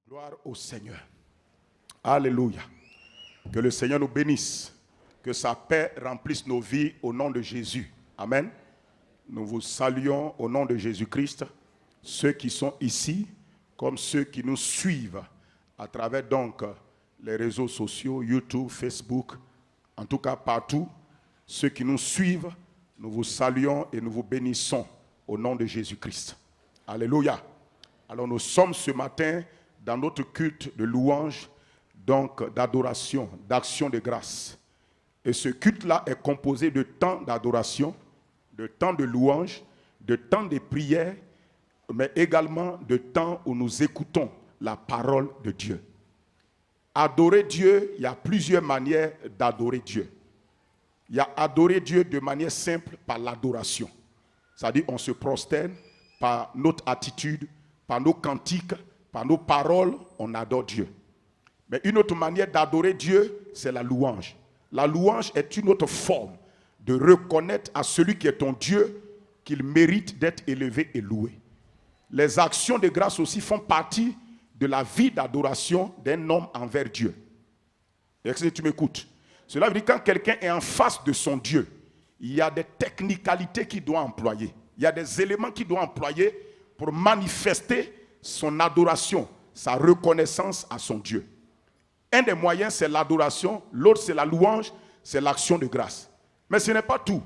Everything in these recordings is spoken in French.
Gloire au Seigneur. Alléluia. Que le Seigneur nous bénisse. Que sa paix remplisse nos vies au nom de Jésus. Amen. Nous vous saluons au nom de Jésus-Christ. Ceux qui sont ici, comme ceux qui nous suivent à travers donc les réseaux sociaux, YouTube, Facebook, en tout cas partout. Ceux qui nous suivent, nous vous saluons et nous vous bénissons au nom de Jésus-Christ. Alléluia. Alors nous sommes ce matin dans notre culte de louange, donc d'adoration, d'action de grâce. Et ce culte-là est composé de temps d'adoration, de temps de louange, de temps de prière, mais également de temps où nous écoutons la parole de Dieu. Adorer Dieu, il y a plusieurs manières d'adorer Dieu. Il y a adorer Dieu de manière simple par l'adoration. C'est-à-dire on se prosterne par notre attitude, par nos cantiques, par nos paroles, on adore Dieu. Mais une autre manière d'adorer Dieu, c'est la louange. La louange est une autre forme de reconnaître à celui qui est ton Dieu qu'il mérite d'être élevé et loué. Les actions de grâce aussi font partie de la vie d'adoration d'un homme envers Dieu. Est-ce que tu m'écoutes? Cela veut dire que quand quelqu'un est en face de son Dieu, il y a des technicalités qu'il doit employer. Il y a des éléments qu'il doit employer pour manifester son adoration, sa reconnaissance à son Dieu. Un des moyens, c'est l'adoration. L'autre, c'est la louange, c'est l'action de grâce. Mais ce n'est pas tout.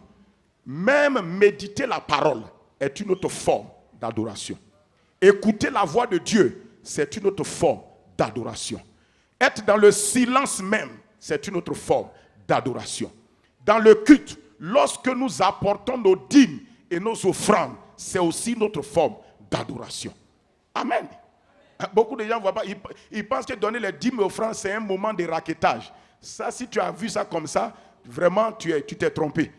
Même méditer la parole est une autre forme d'adoration. Écouter la voix de Dieu, c'est une autre forme d'adoration. Être dans le silence même, c'est une autre forme d'adoration. Dans le culte, lorsque nous apportons nos dîmes et nos offrandes, c'est aussi notre forme d'adoration. Amen. Beaucoup de gens ne voient pas, ils pensent que donner les dîmes et offrandes, c'est un moment de raquettage. Ça, si tu as vu ça comme ça, vraiment, tu t'es trompé.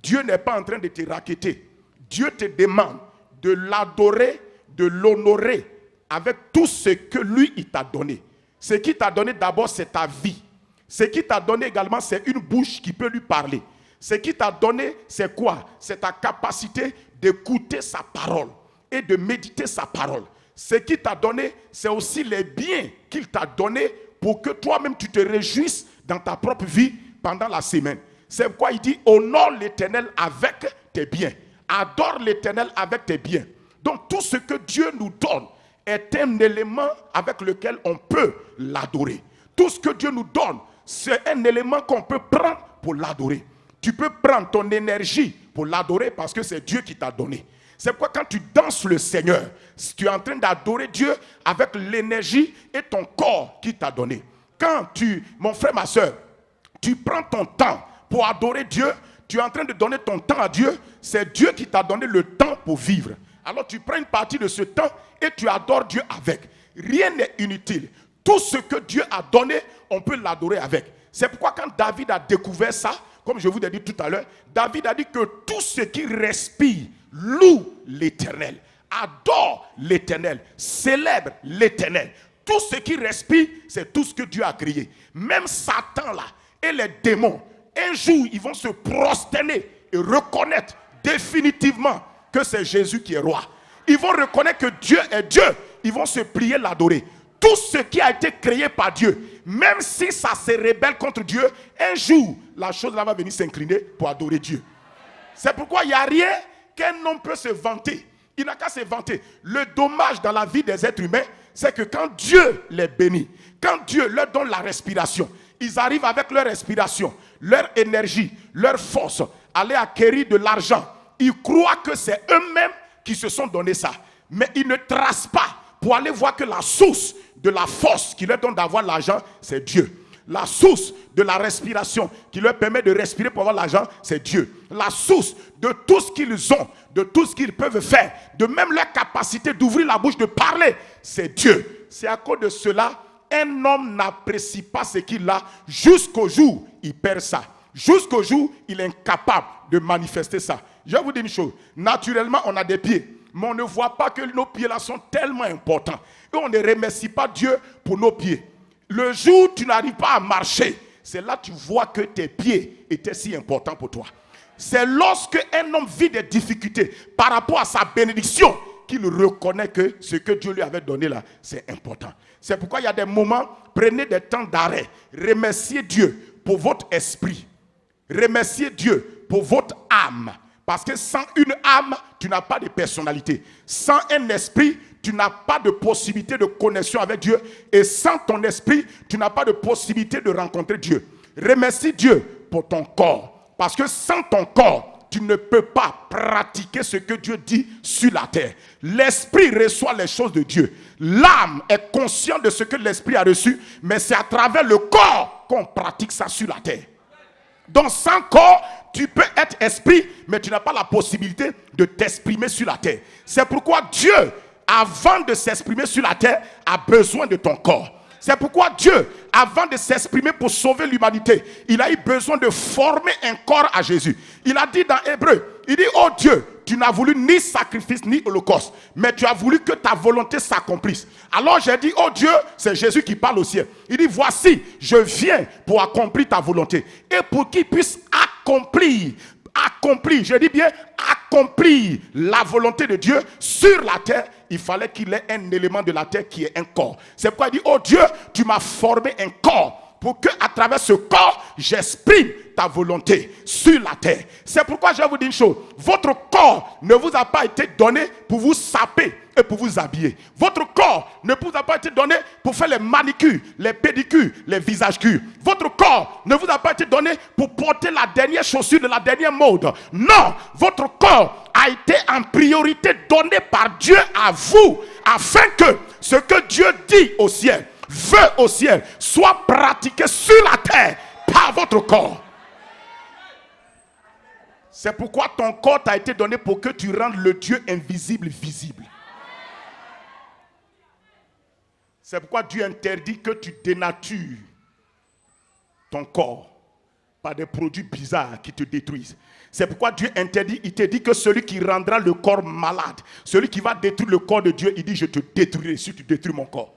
Dieu n'est pas en train de te raqueter. Dieu te demande de l'adorer, de l'honorer avec tout ce que lui, il t'a donné. Ce qu'il t'a donné d'abord, c'est ta vie. Ce qu'il t'a donné également, c'est une bouche qui peut lui parler. Ce qu'il t'a donné, c'est quoi? C'est ta capacité d'écouter sa parole et de méditer sa parole. Ce qu'il t'a donné, c'est aussi les biens qu'il t'a donnés pour que toi-même tu te réjouisses dans ta propre vie pendant la semaine. C'est pourquoi il dit, honore l'Éternel avec tes biens. Adore l'Éternel avec tes biens. Donc tout ce que Dieu nous donne est un élément avec lequel on peut l'adorer. Tout ce que Dieu nous donne, c'est un élément qu'on peut prendre pour l'adorer. Tu peux prendre ton énergie pour l'adorer parce que c'est Dieu qui t'a donné. C'est pourquoi quand tu danses le Seigneur, tu es en train d'adorer Dieu avec l'énergie et ton corps qui t'a donné. Quand mon frère, ma soeur, tu prends ton temps pour adorer Dieu, tu es en train de donner ton temps à Dieu, c'est Dieu qui t'a donné le temps pour vivre. Alors tu prends une partie de ce temps et tu adores Dieu avec. Rien n'est inutile. Tout ce que Dieu a donné, on peut l'adorer avec. C'est pourquoi quand David a découvert ça, comme je vous ai dit tout à l'heure, David a dit que tout ce qui respire loue l'Éternel, adore l'Éternel, célèbre l'Éternel. Tout ce qui respire, c'est tout ce que Dieu a créé. Même Satan là et les démons, un jour, ils vont se prosterner et reconnaître définitivement que c'est Jésus qui est roi. Ils vont reconnaître que Dieu est Dieu. Ils vont se plier, l'adorer. Tout ce qui a été créé par Dieu, même si ça se rébelle contre Dieu, un jour, la chose là va venir s'incliner pour adorer Dieu. C'est pourquoi il n'y a rien qu'un homme peut se vanter. Il n'a qu'à se vanter. Le dommage dans la vie des êtres humains, c'est que quand Dieu les bénit, quand Dieu leur donne la respiration, ils arrivent avec leur respiration, leur énergie, leur force, aller acquérir de l'argent. Ils croient que c'est eux-mêmes qui se sont donné ça. Mais ils ne tracent pas pour aller voir que la source de la force qui leur donne d'avoir l'argent, c'est Dieu. La source de la respiration qui leur permet de respirer pour avoir l'argent, c'est Dieu. La source de tout ce qu'ils ont, de tout ce qu'ils peuvent faire, de même leur capacité d'ouvrir la bouche, de parler, c'est Dieu. C'est à cause de cela, un homme n'apprécie pas ce qu'il a jusqu'au jour où il perd ça. Jusqu'au jour où il est incapable de manifester ça. Je vais vous dire une chose. Naturellement, on a des pieds. Mais on ne voit pas que nos pieds là sont tellement importants. Et on ne remercie pas Dieu pour nos pieds. Le jour où tu n'arrives pas à marcher, c'est là que tu vois que tes pieds étaient si importants pour toi. c'est lorsque un homme vit des difficultés par rapport à sa bénédiction qu'il reconnaît que ce que Dieu lui avait donné là, c'est important. C'est pourquoi il y a des moments, prenez des temps d'arrêt. Remerciez Dieu pour votre esprit. Remerciez Dieu pour votre âme. Parce que sans une âme, tu n'as pas de personnalité. Sans un esprit, tu n'as pas de possibilité de connexion avec Dieu. Et sans ton esprit, tu n'as pas de possibilité de rencontrer Dieu. Remercie Dieu pour ton corps. Parce que sans ton corps, tu ne peux pas pratiquer ce que Dieu dit sur la terre. L'esprit reçoit les choses de Dieu. L'âme est consciente de ce que l'esprit a reçu, mais c'est à travers le corps qu'on pratique ça sur la terre. Donc sans corps, tu peux être esprit, mais tu n'as pas la possibilité de t'exprimer sur la terre. C'est pourquoi Dieu, avant de s'exprimer sur la terre, a besoin de ton corps. C'est pourquoi Dieu, avant de s'exprimer pour sauver l'humanité, il a eu besoin de former un corps à Jésus. Il a dit dans Hébreu, il dit, oh Dieu, tu n'as voulu ni sacrifice ni holocauste, mais tu as voulu que ta volonté s'accomplisse. Alors j'ai dit, oh Dieu, c'est Jésus qui parle au ciel. Il dit, voici, je viens pour accomplir ta volonté. Et pour qu'il puisse accomplir, je dis bien accomplir la volonté de Dieu sur la terre, il fallait qu'il ait un élément de la terre qui est un corps. C'est pourquoi il dit, oh Dieu, tu m'as formé un corps pour que à travers ce corps, j'exprime ta volonté sur la terre. C'est pourquoi je vais vous dire une chose, votre corps ne vous a pas été donné pour vous saper et pour vous habiller. Votre corps ne vous a pas été donné pour faire les manicures, les pédicures, les visages cures. Votre corps ne vous a pas été donné pour porter la dernière chaussure de la dernière mode. Non, votre corps a été en priorité donné par Dieu à vous, afin que ce que Dieu dit au ciel, veut au ciel, soit pratiqué sur la terre par votre corps. C'est pourquoi ton corps t'a été donné pour que tu rendes le Dieu invisible visible. C'est pourquoi Dieu interdit que tu dénatures ton corps par des produits bizarres qui te détruisent. C'est pourquoi Dieu interdit, il te dit que celui qui rendra le corps malade, celui qui va détruire le corps de Dieu, il dit, je te détruirai si tu détruis mon corps.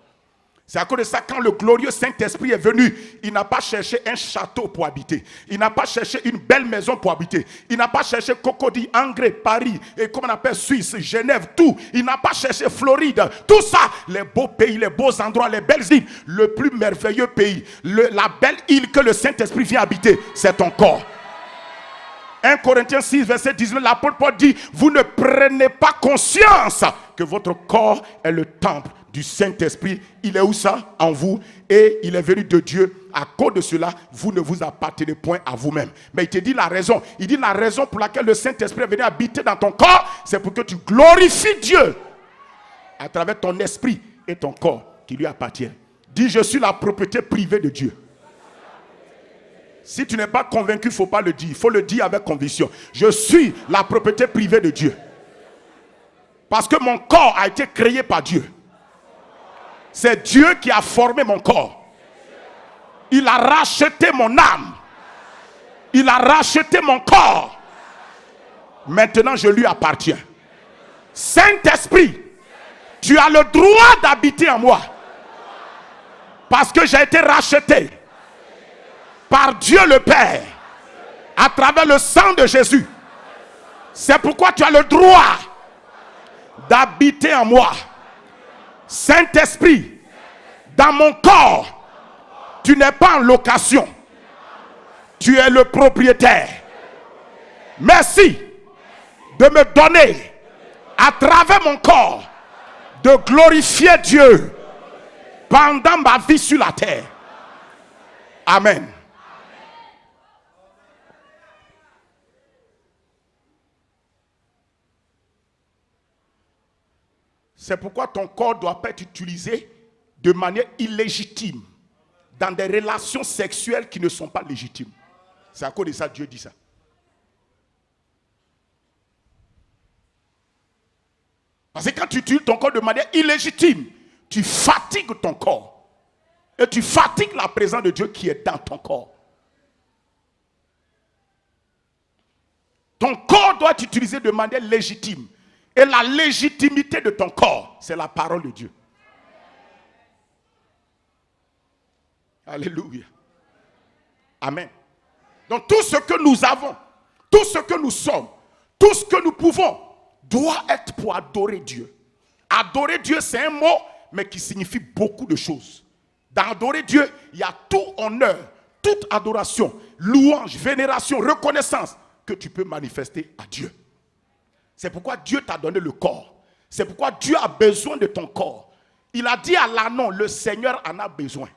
C'est à cause de ça, quand le glorieux Saint-Esprit est venu, il n'a pas cherché un château pour habiter. Il n'a pas cherché une belle maison pour habiter. Il n'a pas cherché Cocody, Angers, Paris, et comment on appelle Suisse, Genève, tout. Il n'a pas cherché Floride. Tout ça, les beaux pays, les beaux endroits, les belles îles. Le plus merveilleux pays, la belle île que le Saint-Esprit vient habiter, c'est ton corps. 1 Corinthiens 6, verset 19, l'apôtre Paul dit, vous ne prenez pas conscience que votre corps est le temple du Saint-Esprit. Il est où ça? En vous. Et il est venu de Dieu. À cause de cela, vous ne vous appartenez point à vous-même. Mais il te dit la raison. Il dit la raison pour laquelle le Saint-Esprit est venu habiter dans ton corps, c'est pour que tu glorifies Dieu à travers ton esprit et ton corps qui lui appartient. Dis, je suis la propriété privée de Dieu. Si tu n'es pas convaincu, il ne faut pas le dire. Il faut le dire avec conviction. Je suis la propriété privée de Dieu. Parce que mon corps a été créé par Dieu. C'est Dieu qui a formé mon corps. Il a racheté mon âme. Il a racheté mon corps. Maintenant, je lui appartiens. Saint-Esprit, tu as le droit d'habiter en moi. Parce que j'ai été racheté par Dieu le Père à travers le sang de Jésus. C'est pourquoi tu as le droit d'habiter en moi. Saint-Esprit, dans mon corps, tu n'es pas en location. Tu es le propriétaire. Merci de me donner à travers mon corps de glorifier Dieu pendant ma vie sur la terre. Amen. C'est pourquoi ton corps ne doit pas être utilisé de manière illégitime dans des relations sexuelles qui ne sont pas légitimes. C'est à cause de ça que Dieu dit ça. Parce que quand tu utilises ton corps de manière illégitime, tu fatigues ton corps. Et tu fatigues la présence de Dieu qui est dans ton corps. Ton corps doit être utilisé de manière légitime. Et la légitimité de ton corps, c'est la parole de Dieu. Alléluia. Amen. Donc tout ce que nous avons, Tout ce que nous sommes, tout ce que nous pouvons, doit être pour adorer Dieu. Adorer Dieu, c'est un mot, mais qui signifie beaucoup de choses. Dans adorer Dieu, il y a tout honneur, toute adoration, louange, vénération, reconnaissance que tu peux manifester à Dieu. C'est pourquoi Dieu t'a donné le corps. C'est pourquoi Dieu a besoin de ton corps. Il a dit à l'ânon, le Seigneur en a besoin.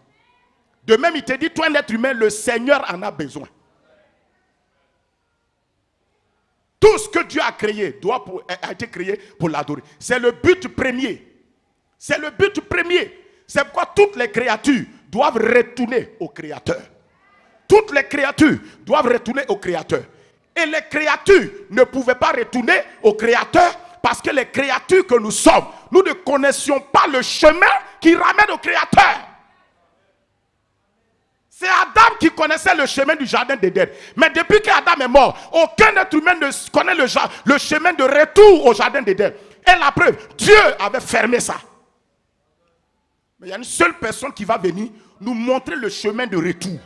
De même, il te dit, toi un être humain, le Seigneur en a besoin. Tout ce que Dieu a créé a été créé pour l'adorer. C'est le but premier. C'est le but premier. C'est pourquoi toutes les créatures doivent retourner au Créateur. Toutes les créatures doivent retourner au Créateur. Et les créatures ne pouvaient pas retourner au Créateur parce que les créatures que nous sommes, nous ne connaissions pas le chemin qui ramène au Créateur. C'est Adam qui connaissait le chemin du jardin d'Éden. Mais depuis qu'Adam est mort, aucun être humain ne connaît le chemin de retour au jardin d'Éden. Et la preuve, Dieu avait fermé ça. Mais il y a une seule personne qui va venir nous montrer le chemin de retour.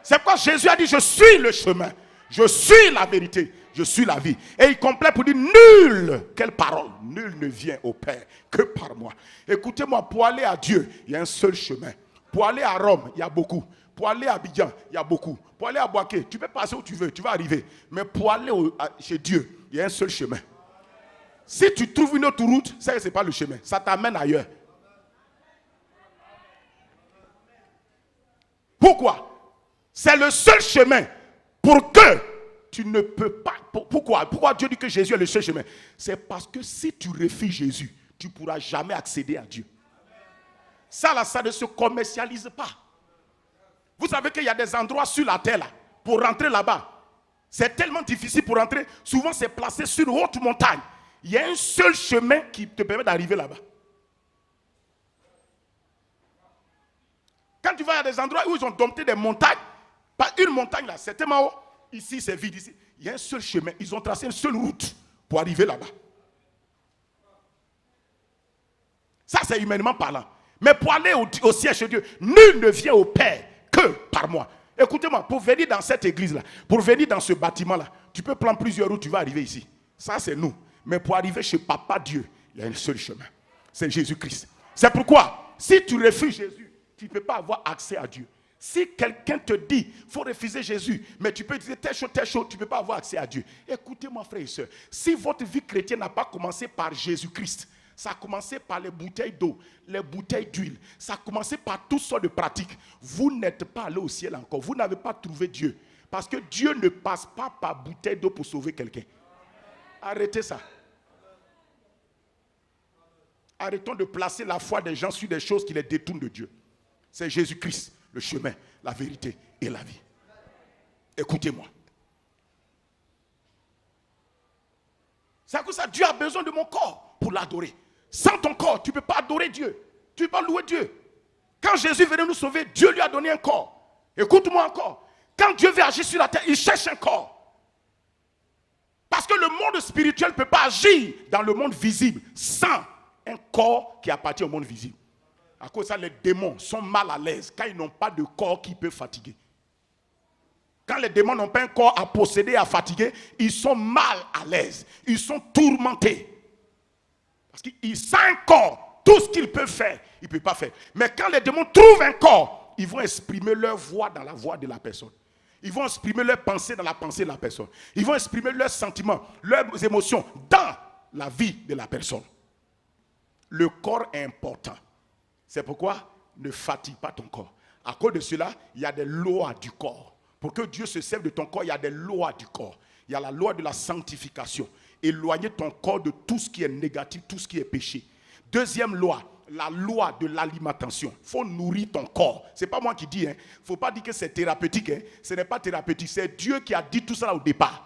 C'est pourquoi Jésus a dit, je suis le chemin, je suis la vérité, je suis la vie. Et il complète pour dire, nul, quelle parole, nul ne vient au Père que par moi. Écoutez-moi, pour aller à Dieu, il y a un seul chemin. Pour aller à Rome, il y a beaucoup. Pour aller à Abidjan, il y a beaucoup. Pour aller à Boaké, tu peux passer où tu veux, tu vas arriver. Mais pour aller chez Dieu, il y a un seul chemin. Si tu trouves une autre route, ça c'est pas le chemin. Ça t'amène ailleurs. Pourquoi? C'est le seul chemin pour que tu ne peux pas. Pourquoi Dieu dit que Jésus est le seul chemin? C'est parce que si tu refuses Jésus, tu ne pourras jamais accéder à Dieu. Ça là, ça ne se commercialise pas. Vous savez qu'il y a des endroits sur la terre là, pour rentrer là-bas. C'est tellement difficile pour rentrer. Souvent c'est placé sur une haute montagne. Il y a un seul chemin qui te permet d'arriver là-bas. Quand tu vas à des endroits où ils ont dompté des montagnes, pas une montagne là, c'est tellement haut. Ici c'est vide, ici. Il y a un seul chemin. Ils ont tracé une seule route pour arriver là-bas. Ça c'est humainement parlant. Mais pour aller au siège de Dieu, nul ne vient au Père que par moi. Écoutez-moi, pour venir dans cette église-là, pour venir dans ce bâtiment-là, tu peux prendre plusieurs routes, tu vas arriver ici. Ça, c'est nous. Mais pour arriver chez Papa Dieu, il y a un seul chemin. C'est Jésus-Christ. C'est pourquoi, si tu refuses Jésus, tu ne peux pas avoir accès à Dieu. Si quelqu'un te dit, il faut refuser Jésus, mais tu peux dire telle chose, tu ne peux pas avoir accès à Dieu. Écoutez-moi, frères et sœurs, si votre vie chrétienne n'a pas commencé par Jésus-Christ, ça a commencé par les bouteilles d'eau, les bouteilles d'huile. Ça a commencé par toutes sortes de pratiques. Vous n'êtes pas allé au ciel encore. Vous n'avez pas trouvé Dieu. Parce que Dieu ne passe pas par bouteille d'eau pour sauver quelqu'un. Arrêtez ça. Arrêtons de placer la foi des gens sur des choses qui les détournent de Dieu. C'est Jésus-Christ, le chemin, la vérité et la vie. Écoutez-moi. C'est à cause de ça, Dieu a besoin de mon corps pour l'adorer. Sans ton corps, tu ne peux pas adorer Dieu. Tu ne peux pas louer Dieu. Quand Jésus venait nous sauver, Dieu lui a donné un corps. Écoute-moi encore. Quand Dieu veut agir sur la terre, il cherche un corps. Parce que le monde spirituel ne peut pas agir dans le monde visible sans un corps qui appartient au monde visible. À cause de ça, les démons sont mal à l'aise quand ils n'ont pas de corps qui peut fatiguer. Quand les démons n'ont pas un corps à posséder, à fatiguer, ils sont mal à l'aise. Ils sont tourmentés. Parce qu'ils savent un corps, tout ce qu'ils peuvent faire, ils ne peuvent pas faire. Mais quand les démons trouvent un corps, ils vont exprimer leur voix dans la voix de la personne. Ils vont exprimer leurs pensées dans la pensée de la personne. Ils vont exprimer leurs sentiments, leurs émotions dans la vie de la personne. Le corps est important. C'est pourquoi ne fatigue pas ton corps. À cause de cela, il y a des lois du corps. Pour que Dieu se serve de ton corps, il y a des lois du corps. Il y a la loi de la sanctification. Éloigner ton corps de tout ce qui est négatif, tout ce qui est péché. Deuxième loi, la loi de l'alimentation. Il faut nourrir ton corps. Ce n'est pas moi qui dis. Il ne faut pas dire que c'est thérapeutique. Ce n'est pas thérapeutique. C'est Dieu qui a dit tout ça au départ.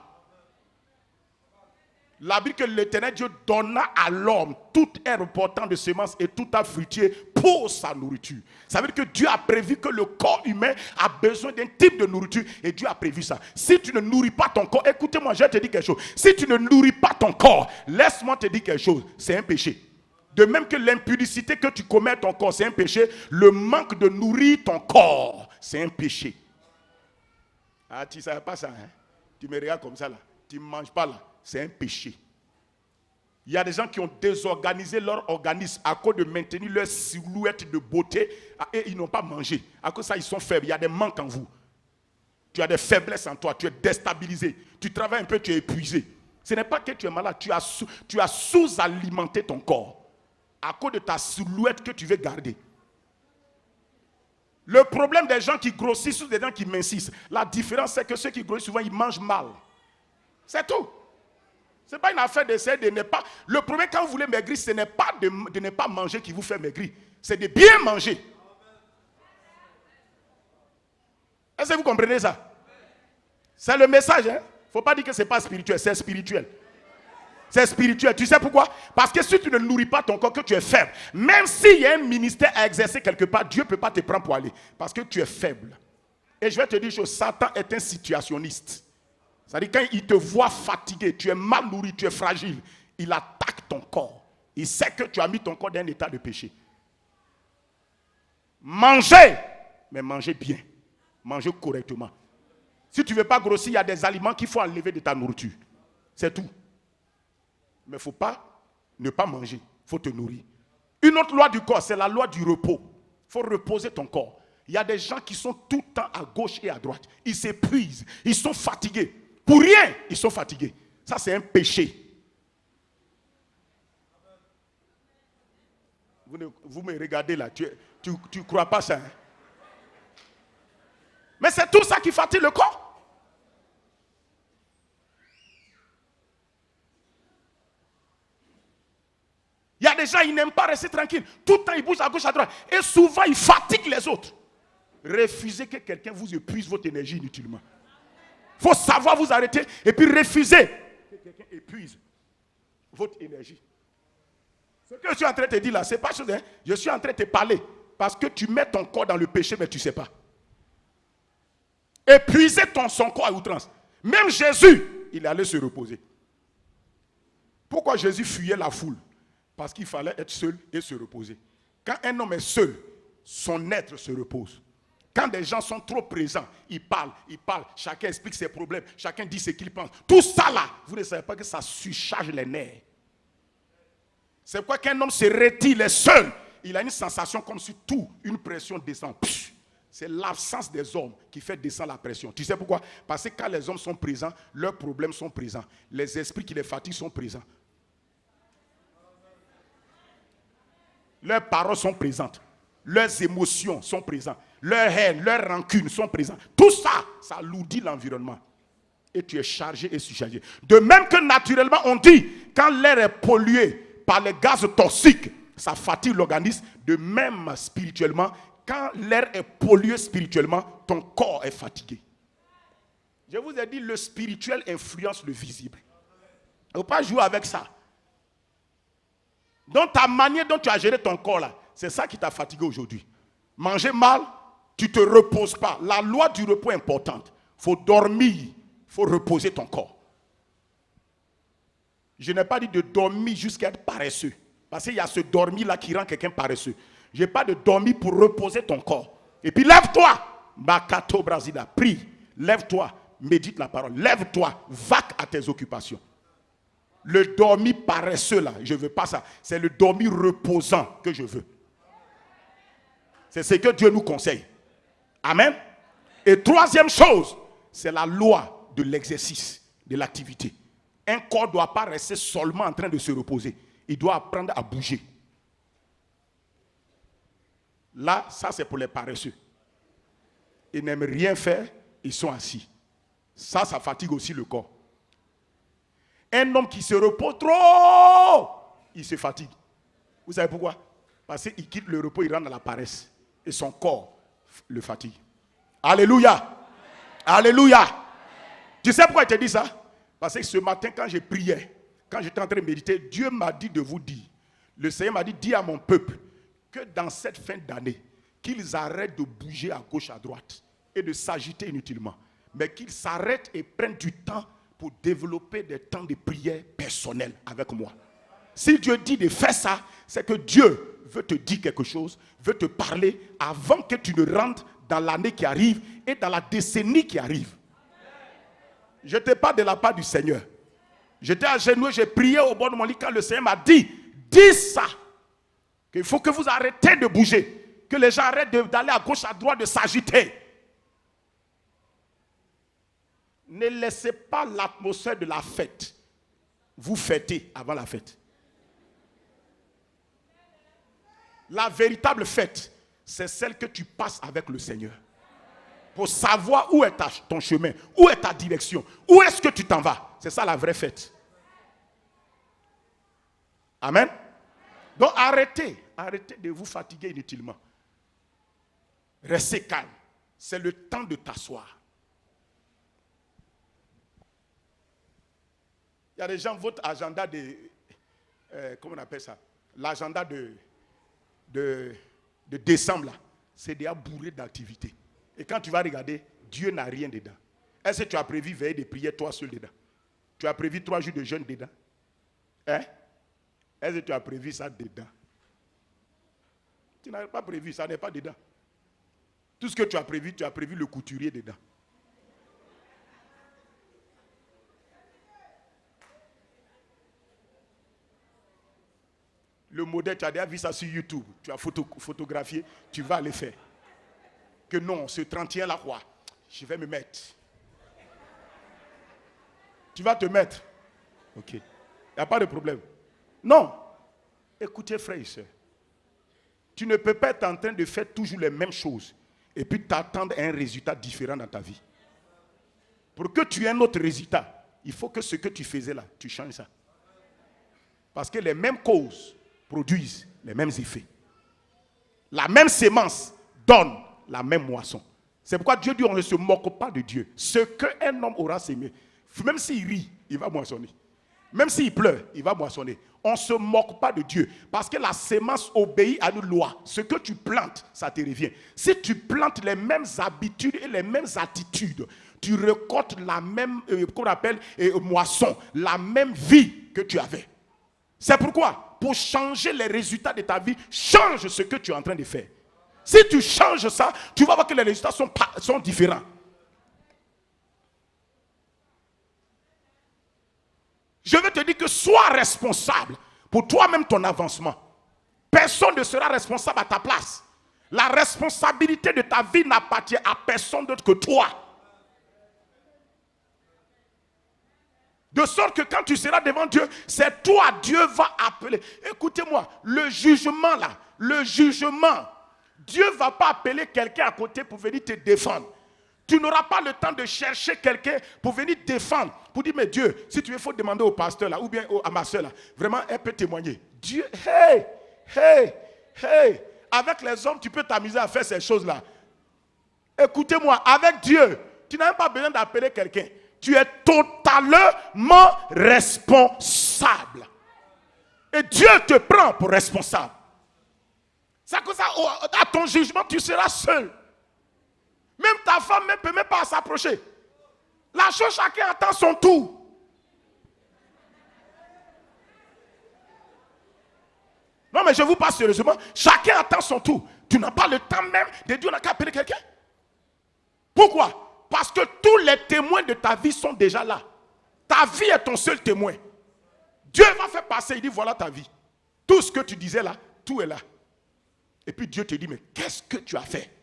La Bible que l'Éternel Dieu donna à l'homme toute herbe portant de semences et tout arbre fruitier pour sa nourriture. Ça veut dire que Dieu a prévu que le corps humain a besoin d'un type de nourriture et Dieu a prévu ça. Si tu ne nourris pas ton corps, écoutez-moi, je te dis quelque chose. Si tu ne nourris pas ton corps, laisse-moi te dire quelque chose, c'est un péché. De même que l'impudicité que tu commets à ton corps, c'est un péché, le manque de nourrir ton corps, c'est un péché. Ah, tu ne savais pas ça, hein? Tu me regardes comme ça là. Tu ne manges pas là. C'est un péché. Il y a des gens qui ont désorganisé leur organisme à cause de maintenir leur silhouette de beauté et ils n'ont pas mangé. À cause de ça, ils sont faibles. Il y a des manques en vous. Tu as des faiblesses en toi. Tu es déstabilisé. Tu travailles un peu, tu es épuisé. Ce n'est pas que tu es malade. Tu as sous-alimenté ton corps à cause de ta silhouette que tu veux garder. Le problème des gens qui grossissent ou des gens qui mincissent, la différence c'est que ceux qui grossissent souvent ils mangent mal. C'est tout. Ce n'est pas une affaire d'essayer de ne pas. Le problème quand vous voulez maigrir, ce n'est pas de ne pas manger qui vous fait maigrir. C'est de bien manger. Est-ce que vous comprenez ça? C'est le message. Il ne faut pas dire que ce n'est pas spirituel, c'est spirituel. C'est spirituel. Tu sais pourquoi? Parce que si tu ne nourris pas ton corps, que tu es faible, même s'il y a un ministère à exercer quelque part, Dieu ne peut pas te prendre pour aller. Parce que tu es faible. Et je vais te dire une chose, Satan est un situationniste. C'est-à-dire quand il te voit fatigué, tu es mal nourri, tu es fragile, il attaque ton corps. Il sait que tu as mis ton corps dans un état de péché. Mangez, mais mangez bien. Mangez correctement. Si tu ne veux pas grossir, il y a des aliments qu'il faut enlever de ta nourriture. C'est tout. Mais il ne faut pas ne pas manger. Il faut te nourrir. Une autre loi du corps, c'est la loi du repos. Il faut reposer ton corps. Il y a des gens qui sont tout le temps à gauche et à droite. Ils s'épuisent. Ils sont fatigués. Pour rien, ils sont fatigués. Ça, c'est un péché. Vous me regardez là. Tu ne crois pas ça, hein? Mais c'est tout ça qui fatigue le corps. Il y a des gens, ils n'aiment pas rester tranquilles. Tout le temps, ils bougent à gauche, à droite. Et souvent, ils fatiguent les autres. Refusez que quelqu'un vous épuise votre énergie inutilement. Il faut savoir vous arrêter et puis refuser que quelqu'un épuise votre énergie. Ce que je suis en train de te dire là, ce n'est pas chose, hein? Je suis en train de te parler parce que tu mets ton corps dans le péché, mais tu ne sais pas. Épuiser son corps à outrance. Même Jésus, il allait se reposer. Pourquoi Jésus fuyait la foule? Parce qu'il fallait être seul et se reposer. Quand un homme est seul, son être se repose. Quand des gens sont trop présents, ils parlent, chacun explique ses problèmes, chacun dit ce qu'il pense. Tout ça là, vous ne savez pas que ça surcharge les nerfs. C'est pourquoi qu'un homme se retire, il est seul. Il a une sensation comme si une pression descend. C'est l'absence des hommes qui fait descendre la pression. Tu sais pourquoi? Parce que quand les hommes sont présents, leurs problèmes sont présents. Les esprits qui les fatiguent sont présents. Leurs paroles sont présentes. Leurs émotions sont présentes. Leur haine, leur rancune sont présentes. Tout ça, ça alourdit l'environnement. Et tu es chargé et surchargé. De même que naturellement, on dit, quand l'air est pollué par les gaz toxiques, ça fatigue l'organisme. De même, spirituellement, quand l'air est pollué spirituellement, ton corps est fatigué. Je vous ai dit, le spirituel influence le visible. Il ne faut pas jouer avec ça. Donc ta manière dont tu as géré ton corps là, c'est ça qui t'a fatigué aujourd'hui. Manger mal, tu ne te reposes pas. La loi du repos est importante. Il faut dormir, il faut reposer ton corps. Je n'ai pas dit de dormir jusqu'à être paresseux. Parce qu'il y a ce dormir là qui rend quelqu'un paresseux. Je n'ai pas de dormir pour reposer ton corps. Et puis lève-toi. Bakato Brasila, prie. Lève-toi, médite la parole. Lève-toi, vaque à tes occupations. Le dormir paresseux là, je ne veux pas ça. C'est le dormir reposant que je veux. C'est ce que Dieu nous conseille. Amen. Et troisième chose, c'est la loi de l'exercice, de l'activité. Un corps ne doit pas rester seulement en train de se reposer. Il doit apprendre à bouger. Là, ça c'est pour les paresseux. Ils n'aiment rien faire, ils sont assis. Ça fatigue aussi le corps. Un homme qui se repose trop, il se fatigue. Vous savez pourquoi? Parce qu'il quitte le repos, il rentre dans la paresse. Et son corps le fatigue. Alléluia. Amen. Alléluia. Amen. Tu sais pourquoi il te dit ça? Parce que ce matin, quand je priais, quand j'étais en train de méditer, Dieu m'a dit de vous dire. Le Seigneur m'a dit, dis à mon peuple que dans cette fin d'année, qu'ils arrêtent de bouger à gauche, à droite et de s'agiter inutilement. Mais qu'ils s'arrêtent et prennent du temps pour développer des temps de prière personnels avec moi. Si Dieu dit de faire ça, c'est que Dieu veut te dire quelque chose, veut te parler avant que tu ne rentres dans l'année qui arrive et dans la décennie qui arrive. Je te parle de la part du Seigneur. J'étais à genoux, j'ai prié au bord de mon lit quand le Seigneur m'a dit, dis ça. Qu'il faut que vous arrêtez de bouger. Que les gens arrêtent d'aller à gauche, à droite, de s'agiter. Ne laissez pas l'atmosphère de la fête vous fêter avant la fête. La véritable fête, c'est celle que tu passes avec le Seigneur. Pour savoir où est ton chemin, où est ta direction, où est-ce que tu t'en vas. C'est ça la vraie fête. Amen. Donc arrêtez de vous fatiguer inutilement. Restez calme. C'est le temps de t'asseoir. Il y a des gens, votre agenda comment on appelle ça? L'agenda de décembre, là, c'est déjà bourré d'activités. Et quand tu vas regarder, Dieu n'a rien dedans. Est-ce que tu as prévu veiller de prière toi seul dedans? Tu as prévu 3 jours de jeûne dedans? Hein? Est-ce que tu as prévu ça dedans? Tu n'as pas prévu, ça n'est pas dedans. Tout ce que tu as prévu le couturier dedans. Le modèle, tu as déjà vu ça sur YouTube. Tu as photographié, tu vas le faire. Que non, ce 31 là, quoi, je vais me mettre. Tu vas te mettre. Ok. Il n'y a pas de problème. Non. Écoutez, frères et sœurs. Tu ne peux pas être en train de faire toujours les mêmes choses et puis t'attendre à un résultat différent dans ta vie. Pour que tu aies un autre résultat, il faut que ce que tu faisais là, tu changes ça. Parce que les mêmes causes produisent les mêmes effets. La même sémence donne la même moisson. C'est pourquoi Dieu dit on ne se moque pas de Dieu. Ce qu'un homme aura sémé, même s'il rit, il va moissonner. Même s'il pleure, il va moissonner. On ne se moque pas de Dieu. Parce que la sémence obéit à une loi. Ce que tu plantes, ça te revient. Si tu plantes les mêmes habitudes et les mêmes attitudes, tu récoltes la même qu'on appelle moisson, la même vie que tu avais. C'est pourquoi, pour changer les résultats de ta vie, change ce que tu es en train de faire. Si tu changes ça, tu vas voir que les résultats sont différents. Je veux te dire que sois responsable pour toi-même ton avancement. Personne ne sera responsable à ta place. La responsabilité de ta vie n'appartient à personne d'autre que toi. De sorte que quand tu seras devant Dieu, c'est toi, Dieu va appeler. Écoutez-moi, le jugement là, le jugement, Dieu ne va pas appeler quelqu'un à côté pour venir te défendre. Tu n'auras pas le temps de chercher quelqu'un pour venir te défendre. Pour dire, mais Dieu, si tu veux, il faut demander au pasteur là, ou bien à ma soeur là. Vraiment, elle peut témoigner. Dieu, hey. Avec les hommes, tu peux t'amuser à faire ces choses-là. Écoutez-moi, avec Dieu, tu n'as même pas besoin d'appeler quelqu'un. Tu es totalement responsable. Et Dieu te prend pour responsable. C'est comme ça, à ton jugement, tu seras seul. Même ta femme ne peut même pas s'approcher. La chose, chacun attend son tour. Non, mais je vous parle sérieusement. Chacun attend son tour. Tu n'as pas le temps même de dire on n'a qu'à appeler quelqu'un. Pourquoi? Parce que tous les témoins de ta vie sont déjà là. Ta vie est ton seul témoin. Dieu va faire passer, il dit voilà ta vie. Tout ce que tu disais là, tout est là. Et puis Dieu te dit, mais qu'est-ce que tu as fait?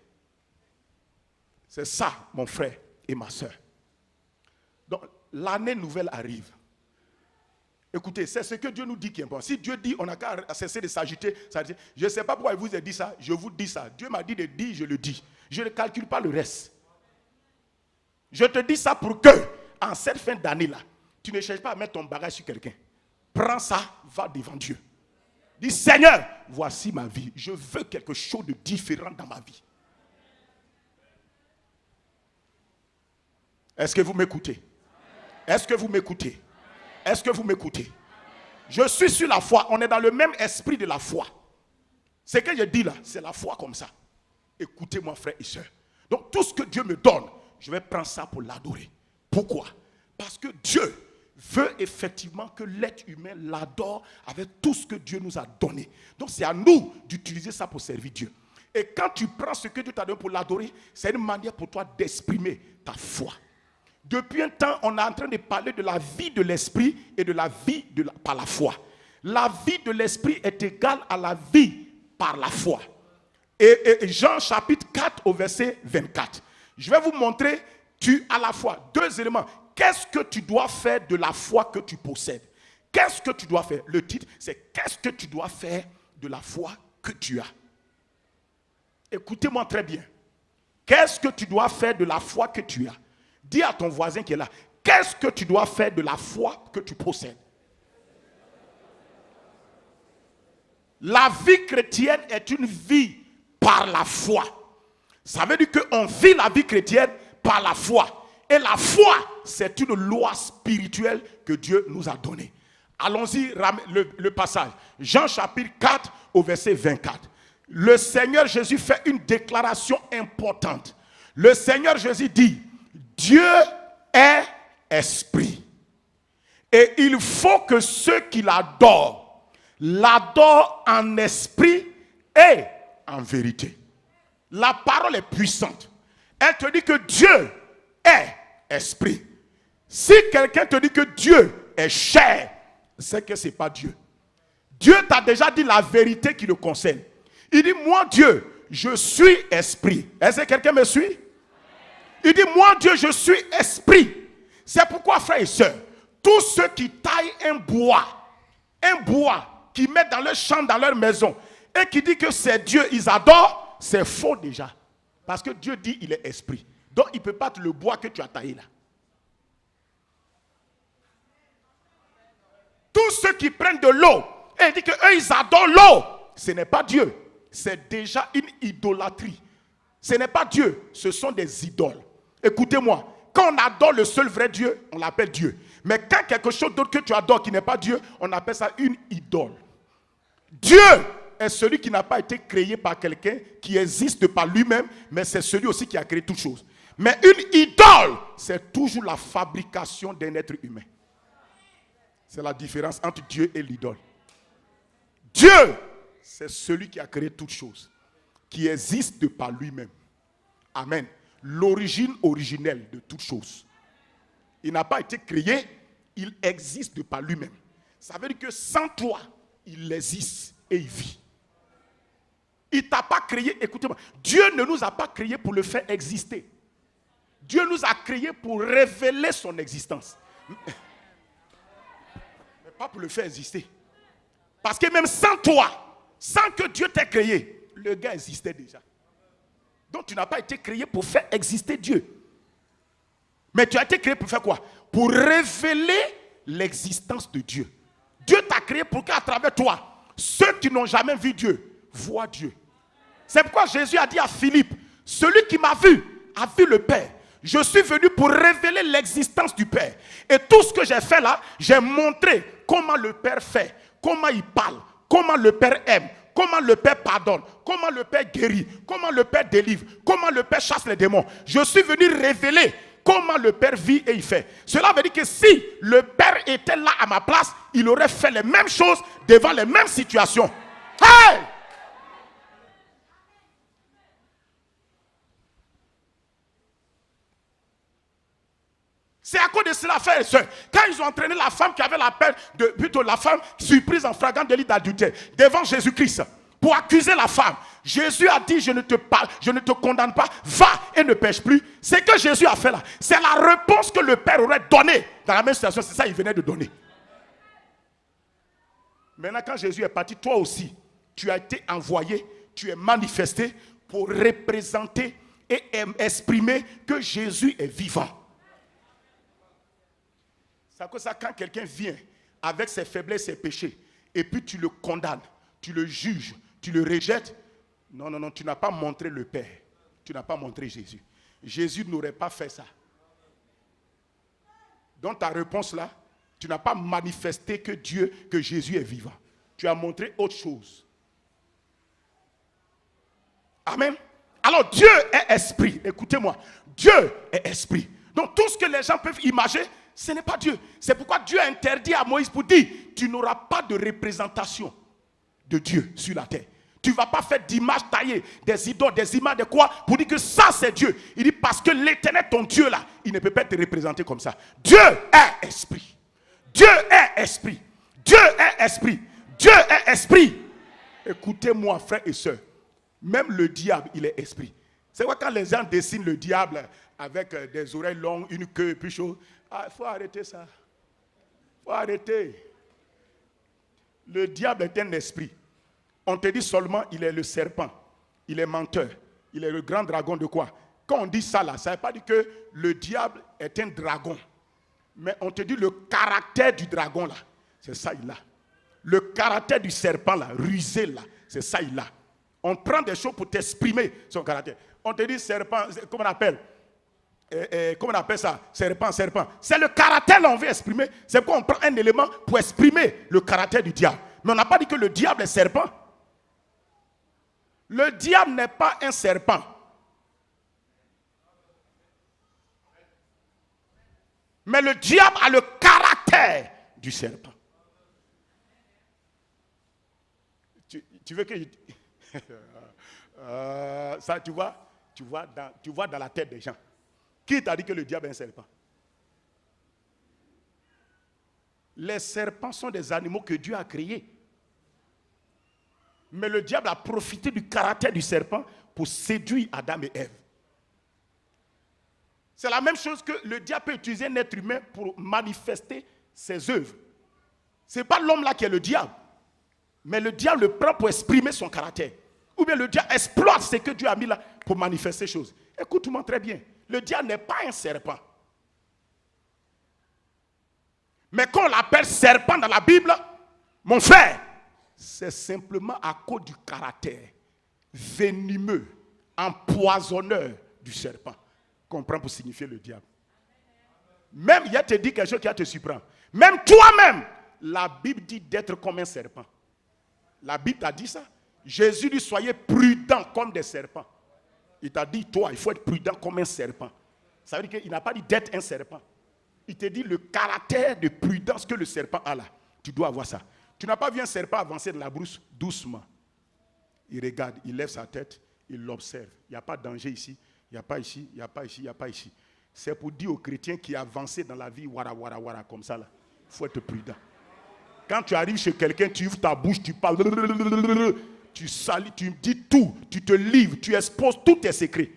C'est ça, mon frère et ma soeur. Donc, l'année nouvelle arrive. Écoutez, c'est ce que Dieu nous dit qui est important. Si Dieu dit, on n'a qu'à cesser de s'agiter, je ne sais pas pourquoi il vous a dit ça, je vous dis ça. Dieu m'a dit de dire, je le dis. Je ne calcule pas le reste. Je te dis ça pour que, en cette fin d'année-là, tu ne cherches pas à mettre ton bagage sur quelqu'un. Prends ça, va devant Dieu. Dis, Seigneur, voici ma vie. Je veux quelque chose de différent dans ma vie. Est-ce que vous m'écoutez? Est-ce que vous m'écoutez? Est-ce que vous m'écoutez? Je suis sur la foi. On est dans le même esprit de la foi. Ce que je dis là, c'est la foi comme ça. Écoutez-moi, frères et sœurs. Donc, tout ce que Dieu me donne, je vais prendre ça pour l'adorer. Pourquoi? Parce que Dieu veut effectivement que l'être humain l'adore avec tout ce que Dieu nous a donné. Donc, c'est à nous d'utiliser ça pour servir Dieu. Et quand tu prends ce que Dieu t'a donné pour l'adorer, c'est une manière pour toi d'exprimer ta foi. Depuis un temps, on est en train de parler de la vie de l'esprit et de la vie par la foi. La vie de l'esprit est égale à la vie par la foi. Et Jean chapitre 4 au verset 24. Je vais vous montrer, tu as la foi. Deux éléments. Qu'est-ce que tu dois faire de la foi que tu possèdes? Qu'est-ce que tu dois faire? Le titre, c'est qu'est-ce que tu dois faire de la foi que tu as? Écoutez-moi très bien. Qu'est-ce que tu dois faire de la foi que tu as? Dis à ton voisin qui est là, qu'est-ce que tu dois faire de la foi que tu possèdes? La vie chrétienne est une vie par la foi. Ça veut dire qu'on vit la vie chrétienne par la foi. Et la foi, c'est une loi spirituelle que Dieu nous a donnée. Allons-y, le passage. Jean chapitre 4 au verset 24. Le Seigneur Jésus fait une déclaration importante. Le Seigneur Jésus dit, Dieu est esprit. Et il faut que ceux qui l'adorent en esprit et en vérité. La parole est puissante. Elle te dit que Dieu est esprit. Si quelqu'un te dit que Dieu est chair, c'est que ce n'est pas Dieu. Dieu t'a déjà dit la vérité qui le concerne. Il dit, moi Dieu, je suis esprit. Est-ce que quelqu'un me suit? Il dit, moi Dieu, je suis esprit. C'est pourquoi, frères et sœurs, tous ceux qui taillent un bois, qui mettent dans leur champ, dans leur maison, et qui disent que c'est Dieu, ils adorent, c'est faux déjà. Parce que Dieu dit il est esprit. Donc il ne peut pas être le bois que tu as taillé là. Tous ceux qui prennent de l'eau et disent qu'eux ils adorent l'eau, ce n'est pas Dieu. C'est déjà une idolâtrie. Ce n'est pas Dieu, ce sont des idoles. Écoutez-moi, quand on adore le seul vrai Dieu, on l'appelle Dieu. Mais quand quelque chose d'autre que tu adores qui n'est pas Dieu, on appelle ça une idole. Dieu est celui qui n'a pas été créé par quelqu'un qui existe par lui-même, mais c'est celui aussi qui a créé toutes choses. Mais une idole, c'est toujours la fabrication d'un être humain. C'est la différence entre Dieu et l'idole. Dieu, c'est celui qui a créé toutes choses, qui existe par lui-même. Amen. L'origine originelle de toutes choses. Il n'a pas été créé, il existe par lui-même. Ça veut dire que sans toi, il existe et il vit. Il ne t'a pas créé, écoutez-moi, Dieu ne nous a pas créés pour le faire exister. Dieu nous a créés pour révéler son existence. Mais pas pour le faire exister. Parce que même sans toi, sans que Dieu t'ait créé, le gars existait déjà. Donc tu n'as pas été créé pour faire exister Dieu. Mais tu as été créé pour faire quoi? Pour révéler l'existence de Dieu. Dieu t'a créé pour qu'à travers toi, ceux qui n'ont jamais vu Dieu, voient Dieu. C'est pourquoi Jésus a dit à Philippe, celui qui m'a vu, a vu le Père. Je suis venu pour révéler l'existence du Père. Et tout ce que j'ai fait là, j'ai montré comment le Père fait, comment il parle, comment le Père aime, comment le Père pardonne, comment le Père guérit, comment le Père délivre, comment le Père chasse les démons. Je suis venu révéler comment le Père vit et il fait. Cela veut dire que si le Père était là à ma place, il aurait fait les mêmes choses devant les mêmes situations. Hey! C'est à cause de cela, frères et sœurs. Quand ils ont entraîné la femme qui avait la peine plutôt la femme surprise en flagrant délit d'adultère devant Jésus-Christ pour accuser la femme, Jésus a dit je ne te condamne pas, va et ne pêche plus. C'est que Jésus a fait là. C'est la réponse que le Père aurait donnée dans la même situation. C'est ça qu'il venait de donner. Maintenant, quand Jésus est parti, toi aussi, tu as été envoyé, tu es manifesté pour représenter et exprimer que Jésus est vivant. C'est comme ça, quand quelqu'un vient avec ses faiblesses, ses péchés, et puis tu le condamnes, tu le juges, tu le rejettes, non, tu n'as pas montré le Père. Tu n'as pas montré Jésus. Jésus n'aurait pas fait ça. Dans ta réponse là, tu n'as pas manifesté que Jésus est vivant. Tu as montré autre chose. Amen. Alors Dieu est esprit. Écoutez-moi. Dieu est esprit. Donc tout ce que les gens peuvent imaginer, ce n'est pas Dieu. C'est pourquoi Dieu a interdit à Moïse pour dire, tu n'auras pas de représentation de Dieu sur la terre. Tu ne vas pas faire d'images taillées, des idoles, des images de quoi, pour dire que ça c'est Dieu. Il dit parce que l'Éternel ton Dieu là, il ne peut pas être représenté comme ça. Dieu est esprit. Dieu est esprit. Dieu est esprit. Dieu est esprit. Écoutez-moi, frères et sœurs. Même le diable, il est esprit. C'est quoi quand les gens dessinent le diable avec des oreilles longues, une queue et puis chose. Il faut arrêter ça. Il faut arrêter. Le diable est un esprit. On te dit seulement il est le serpent. Il est menteur. Il est le grand dragon de quoi? Quand on dit ça là, ça ne veut pas dire que le diable est un dragon. Mais on te dit le caractère du dragon là. C'est ça il a. Le caractère du serpent là, rusé là. C'est ça il a. On prend des choses pour t'exprimer son caractère. On te dit serpent, comment on appelle ça? Serpent. C'est le caractère là on veut exprimer. C'est pourquoi on prend un élément pour exprimer le caractère du diable. Mais on n'a pas dit que le diable est serpent. Le diable n'est pas un serpent. Mais le diable a le caractère du serpent. Tu veux que ça, tu vois dans la tête des gens. Qui t'a dit que le diable est un serpent? Les serpents sont des animaux que Dieu a créés. Mais le diable a profité du caractère du serpent pour séduire Adam et Ève. C'est la même chose que le diable peut utiliser un être humain pour manifester ses œuvres. Ce n'est pas l'homme là qui est le diable. Mais le diable le prend pour exprimer son caractère. Ou bien le diable exploite ce que Dieu a mis là pour manifester des choses. Écoute-moi très bien. Le diable n'est pas un serpent. Mais quand on l'appelle serpent dans la Bible, mon frère, c'est simplement à cause du caractère venimeux, empoisonneur du serpent qu'on prend pour signifier le diable. Même, il y a te dit quelque chose qui va te surprendre. Même toi-même, la Bible dit d'être comme un serpent. La Bible t'a dit ça. Jésus dit, soyez prudents comme des serpents. Il t'a dit, toi, il faut être prudent comme un serpent. Ça veut dire qu'il n'a pas dit d'être un serpent. Il te dit le caractère de prudence que le serpent a là. Tu dois avoir ça. Tu n'as pas vu un serpent avancer dans la brousse doucement. Il regarde, il lève sa tête, il l'observe. Il n'y a pas de danger ici, il n'y a pas ici, il n'y a pas ici, il n'y a pas ici. C'est pour dire aux chrétiens qui avancent dans la vie, wara, comme ça là. Il faut être prudent. Quand tu arrives chez quelqu'un, tu ouvres ta bouche, tu parles, tu salis, tu dis tout, tu te livres, tu exposes tous tes secrets.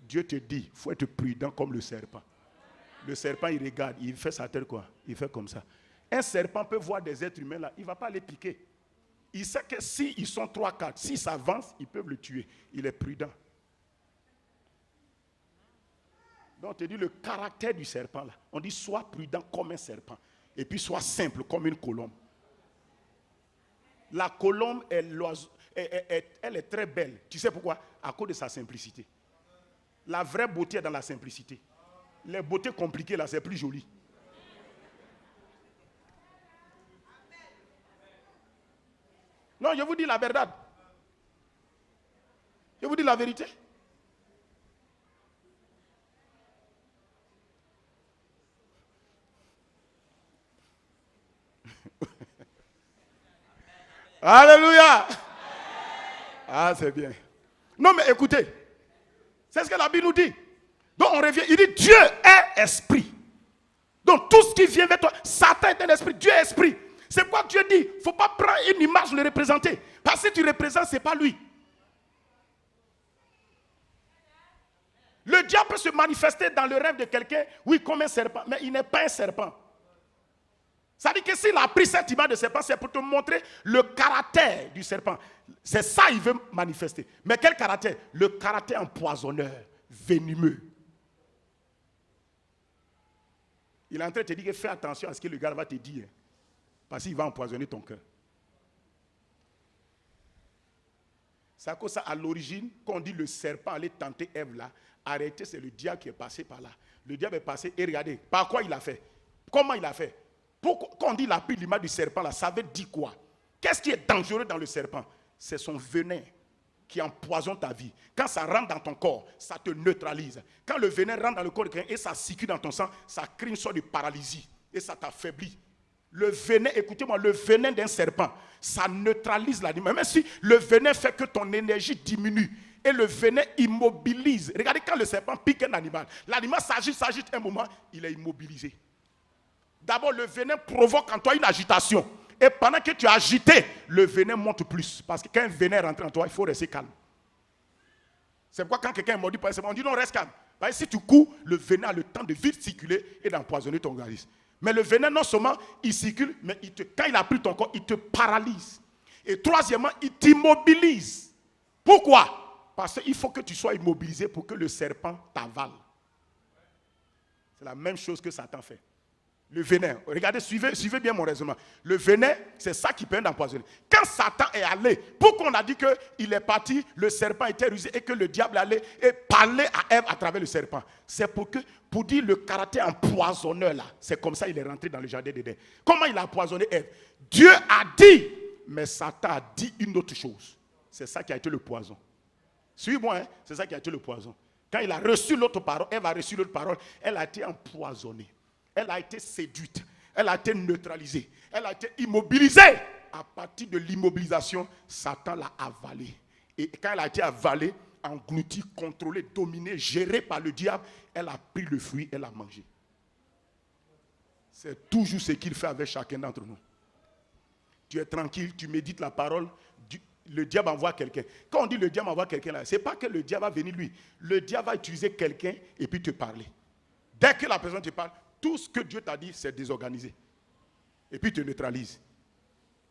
Dieu te dit, il faut être prudent comme le serpent. Le serpent, il regarde, il fait sa tête quoi? Il fait comme ça. Un serpent peut voir des êtres humains là, il ne va pas les piquer. Il sait que s'ils sont 3-4, s'ils s'avancent, ils peuvent le tuer. Il est prudent. Donc on te dit le caractère du serpent là. On dit sois prudent comme un serpent. Et puis sois simple comme une colombe. La colombe, elle est très belle. Tu sais pourquoi? À cause de sa simplicité. La vraie beauté est dans la simplicité. Les beautés compliquées là, c'est plus joli. Non, je vous dis la verdade. Je vous dis la vérité. Alléluia. Ah, c'est bien. Non, mais écoutez. C'est ce que la Bible nous dit. Donc on revient. Il dit Dieu est esprit. Donc tout ce qui vient vers toi, Satan est un esprit, Dieu est esprit. C'est pourquoi Dieu dit, il ne faut pas prendre une image pour le représenter. Parce que si tu représentes, ce n'est pas lui. Le diable peut se manifester dans le rêve de quelqu'un, oui, comme un serpent, mais il n'est pas un serpent. Ça dit que s'il a pris cette image de serpent, c'est pour te montrer le caractère du serpent. C'est ça qu'il veut manifester. Mais quel caractère? Le caractère empoisonneur, venimeux. Il est en train de te dire que fais attention à ce que le gars va te dire. Parce qu'il va empoisonner ton cœur. C'est à cause ça, à l'origine, quand on dit le serpent allait tenter Ève là, arrêtez, c'est le diable qui est passé par là. Le diable est passé et regardez, par quoi il a fait? Comment il a fait? Quand on dit la pile l'image du serpent là, ça veut dire quoi? Qu'est-ce qui est dangereux dans le serpent? C'est son venin qui empoisonne ta vie. Quand ça rentre dans ton corps, ça te neutralise. Quand le venin rentre dans le corps de quelqu'un et ça circule dans ton sang, ça crée une sorte de paralysie et ça t'affaiblit. Le venin, écoutez-moi, le venin d'un serpent, ça neutralise l'animal. Même si le venin fait que ton énergie diminue, Et le venin immobilise. Regardez quand le serpent pique un animal. L'animal s'agite un moment, il est immobilisé. D'abord, le venin provoque en toi une agitation. Et pendant que tu es agité, le venin monte plus. Parce que quand un venin rentre en toi, il faut rester calme. C'est pourquoi quand quelqu'un est mordu par un serpent, on dit non, reste calme. Parce que si tu cours, le venin a le temps de vite circuler et d'empoisonner ton organisme. Mais le venin, non seulement il circule, mais quand il a pris ton corps, il te paralyse. Et troisièmement, il t'immobilise. Pourquoi? Parce qu'il faut que tu sois immobilisé pour que le serpent t'avale. C'est la même chose que Satan fait. Le venin, regardez, suivez bien mon raisonnement. Le venin, c'est ça qui permet d'empoisonner. Quand Satan est allé, pourquoi on a dit qu'il est parti, le serpent était rusé et que le diable allait et parlait à Ève à travers le serpent? C'est pour dire le caractère empoisonneur là. C'est comme ça qu'il est rentré dans le jardin d'Éden. Comment il a empoisonné Ève? Dieu a dit, mais Satan a dit une autre chose. C'est ça qui a été le poison. Suis-moi, hein? C'est ça qui a été le poison. Quand il a reçu l'autre parole, Ève a reçu l'autre parole, elle a été empoisonnée. Elle a été séduite, elle a été neutralisée, elle a été immobilisée. À partir de l'immobilisation, Satan l'a avalée. Et quand elle a été avalée, engloutie, contrôlée, dominée, gérée par le diable, elle a pris le fruit, elle a mangé. C'est toujours ce qu'il fait avec chacun d'entre nous. Tu es tranquille, tu médites la parole, le diable envoie quelqu'un. Quand on dit le diable envoie quelqu'un là, ce n'est pas que le diable va venir lui. Le diable va utiliser quelqu'un et puis te parler. Dès que la personne te parle, tout ce que Dieu t'a dit, c'est désorganisé. Et puis, il te neutralise.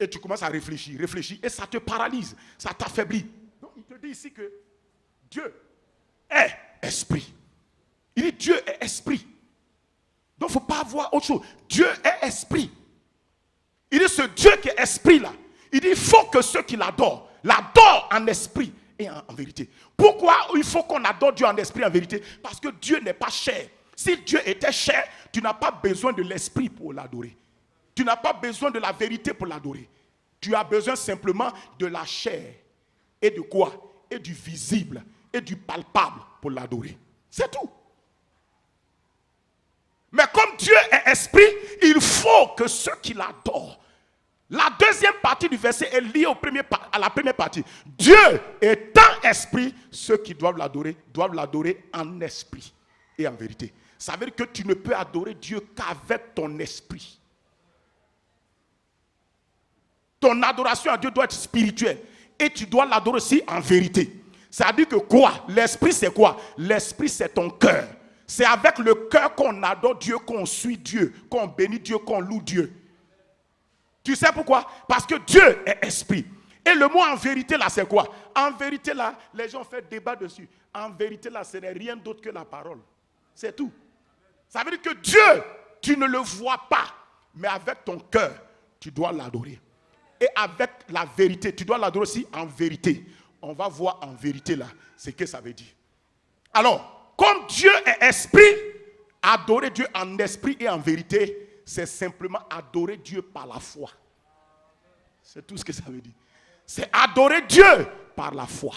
Et tu commences à réfléchir, et ça te paralyse, ça t'affaiblit. Donc, il te dit ici que Dieu est esprit. Il dit Dieu est esprit. Donc, il ne faut pas avoir autre chose. Dieu est esprit. Il dit ce Dieu qui est esprit là, il dit il faut que ceux qui l'adorent en esprit et en vérité. Pourquoi il faut qu'on adore Dieu en esprit et en vérité? Parce que Dieu n'est pas chair. Si Dieu était chair, tu n'as pas besoin de l'esprit pour l'adorer. Tu n'as pas besoin de la vérité pour l'adorer. Tu as besoin simplement de la chair. Et de quoi? Et du visible et du palpable pour l'adorer. C'est tout. Mais comme Dieu est esprit, il faut que ceux qui l'adorent. La deuxième partie du verset est liée à la première partie. Dieu étant esprit, ceux qui doivent l'adorer en esprit et en vérité. Ça veut dire que tu ne peux adorer Dieu qu'avec ton esprit. Ton adoration à Dieu doit être spirituelle. Et tu dois l'adorer aussi en vérité. Ça veut dire que quoi? L'esprit c'est quoi? L'esprit c'est ton cœur. C'est avec le cœur qu'on adore Dieu, qu'on suit Dieu, qu'on bénit Dieu, qu'on loue Dieu. Tu sais pourquoi? Parce que Dieu est esprit. Et le mot en vérité là c'est quoi? En vérité là, les gens font débat dessus. En vérité là, ce n'est rien d'autre que la parole. C'est tout. Ça veut dire que Dieu, tu ne le vois pas, mais avec ton cœur, tu dois l'adorer. Et avec la vérité, tu dois l'adorer aussi en vérité. On va voir en vérité là ce que ça veut dire. Alors, comme Dieu est esprit, adorer Dieu en esprit et en vérité, c'est simplement adorer Dieu par la foi. C'est tout ce que ça veut dire. C'est adorer Dieu par la foi.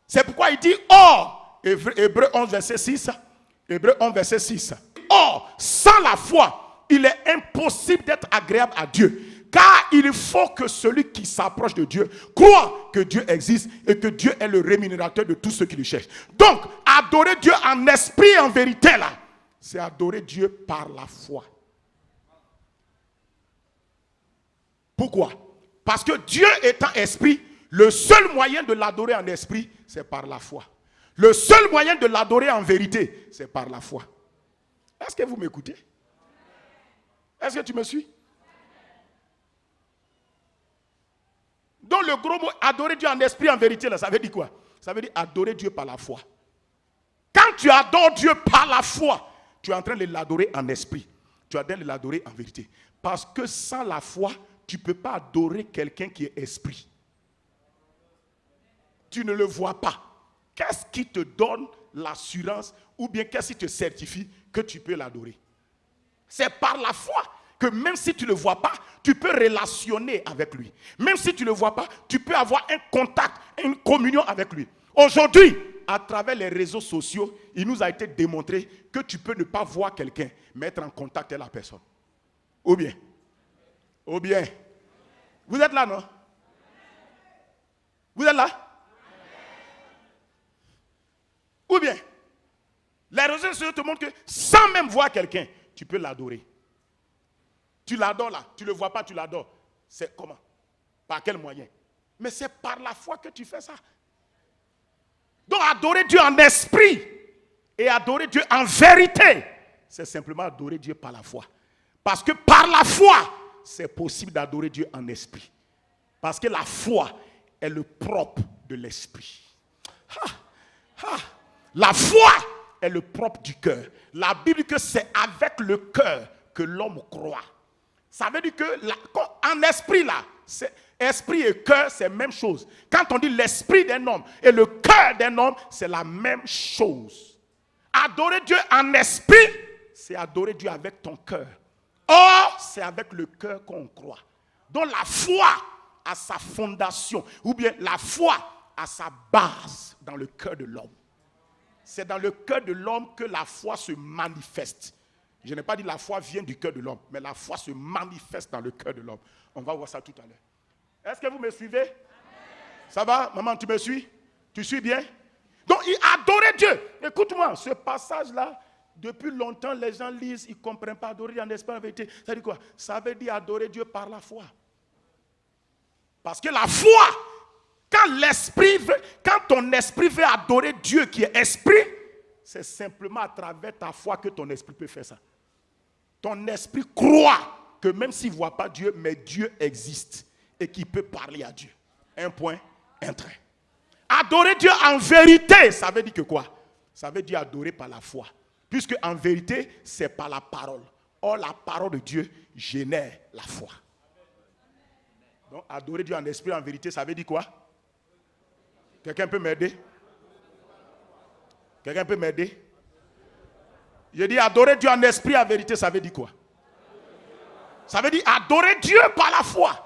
C'est pourquoi il dit, or, Hébreux 11, verset 6, Hébreux 11, verset 6. Or, sans la foi, il est impossible d'être agréable à Dieu. Car il faut que celui qui s'approche de Dieu croit que Dieu existe et que Dieu est le rémunérateur de tous ceux qui le cherchent. Donc, adorer Dieu en esprit et en vérité, là, c'est adorer Dieu par la foi. Pourquoi? Parce que Dieu étant esprit, le seul moyen de l'adorer en esprit, c'est par la foi. Le seul moyen de l'adorer en vérité, c'est par la foi. Est-ce que vous m'écoutez? Est-ce que tu me suis? Donc le gros mot, adorer Dieu en esprit, en vérité, là, ça veut dire quoi? Ça veut dire adorer Dieu par la foi. Quand tu adores Dieu par la foi, tu es en train de l'adorer en esprit. Tu es en train de l'adorer en vérité. Parce que sans la foi, tu ne peux pas adorer quelqu'un qui est esprit. Tu ne le vois pas. Qu'est-ce qui te donne l'assurance ou bien qu'est-ce qui te certifie que tu peux l'adorer? C'est par la foi que même si tu ne le vois pas, tu peux relationner avec lui. Même si tu ne le vois pas, tu peux avoir un contact, une communion avec lui. Aujourd'hui, à travers les réseaux sociaux, il nous a été démontré que tu peux ne pas voir quelqu'un, mais être en contact avec la personne. Ou bien, vous êtes là, non? Vous êtes là? Les réseaux sociaux te montrent que sans même voir quelqu'un, tu peux l'adorer. Tu l'adores là, tu ne le vois pas, tu l'adores. C'est comment? Par quel moyen? Mais c'est par la foi que tu fais ça. Donc adorer Dieu en esprit et adorer Dieu en vérité, c'est simplement adorer Dieu par la foi. Parce que par la foi, c'est possible d'adorer Dieu en esprit. Parce que la foi est le propre de l'esprit. La foi est le propre du cœur. La Bible dit que c'est avec le cœur que l'homme croit. Ça veut dire que en esprit là, esprit et cœur c'est la même chose. Quand on dit l'esprit d'un homme et le cœur d'un homme, c'est la même chose. Adorer Dieu en esprit, c'est adorer Dieu avec ton cœur. Or, c'est avec le cœur qu'on croit. Donc la foi a sa fondation, ou bien la foi a sa base dans le cœur de l'homme. C'est dans le cœur de l'homme que la foi se manifeste. Je n'ai pas dit la foi vient du cœur de l'homme, mais la foi se manifeste dans le cœur de l'homme. On va voir ça tout à l'heure. Est-ce que vous me suivez? Amen. Ça va? Maman, tu me suis? Tu suis bien? Donc, il adorait Dieu. Écoute-moi, ce passage-là, depuis longtemps, les gens lisent, ils ne comprennent pas adorer en esprit en vérité. Ça veut dire quoi? Ça veut dire adorer Dieu par la foi. Parce que la foi, quand ton esprit veut adorer Dieu qui est esprit, c'est simplement à travers ta foi que ton esprit peut faire ça. Ton esprit croit que même s'il ne voit pas Dieu, mais Dieu existe et qu'il peut parler à Dieu. Un point, un trait. Adorer Dieu en vérité, ça veut dire que quoi? Ça veut dire adorer par la foi. Puisque en vérité, c'est par la parole. Or, la parole de Dieu génère la foi. Donc, adorer Dieu en esprit, en vérité, ça veut dire quoi? Quelqu'un peut m'aider? Quelqu'un peut m'aider? Je dis adorer Dieu en esprit, en vérité, ça veut dire quoi? Ça veut dire adorer Dieu par la foi.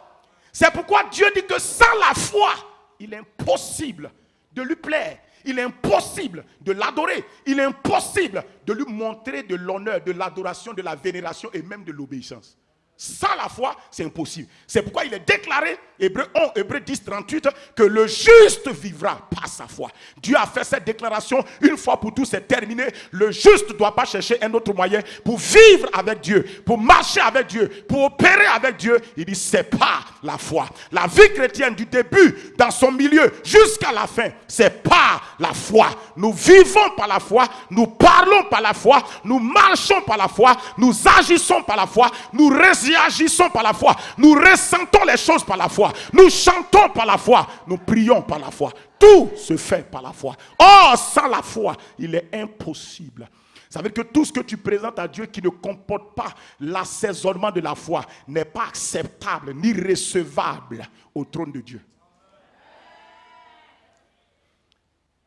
C'est pourquoi Dieu dit que sans la foi, il est impossible de lui plaire. Il est impossible de l'adorer. Il est impossible de lui montrer de l'honneur, de l'adoration, de la vénération et même de l'obéissance. Sans la foi, c'est impossible. C'est pourquoi il est déclaré, Hébreux 10, 38, que le juste vivra par sa foi. Dieu a fait cette déclaration une fois pour tous, c'est terminé. Le juste ne doit pas chercher un autre moyen pour vivre avec Dieu, pour marcher avec Dieu, pour opérer avec Dieu. Il dit, c'est par la foi. La vie chrétienne du début, dans son milieu, jusqu'à la fin, c'est par la foi. Nous vivons par la foi, nous parlons par la foi, nous marchons par la foi, nous agissons par la foi, nous réagissons par la foi, nous ressentons les choses par la foi, nous chantons par la foi, nous prions par la foi. Tout se fait par la foi. Or, sans la foi, il est impossible. Ça veut dire que tout ce que tu présentes à Dieu qui ne comporte pas l'assaisonnement de la foi n'est pas acceptable ni recevable au trône de Dieu.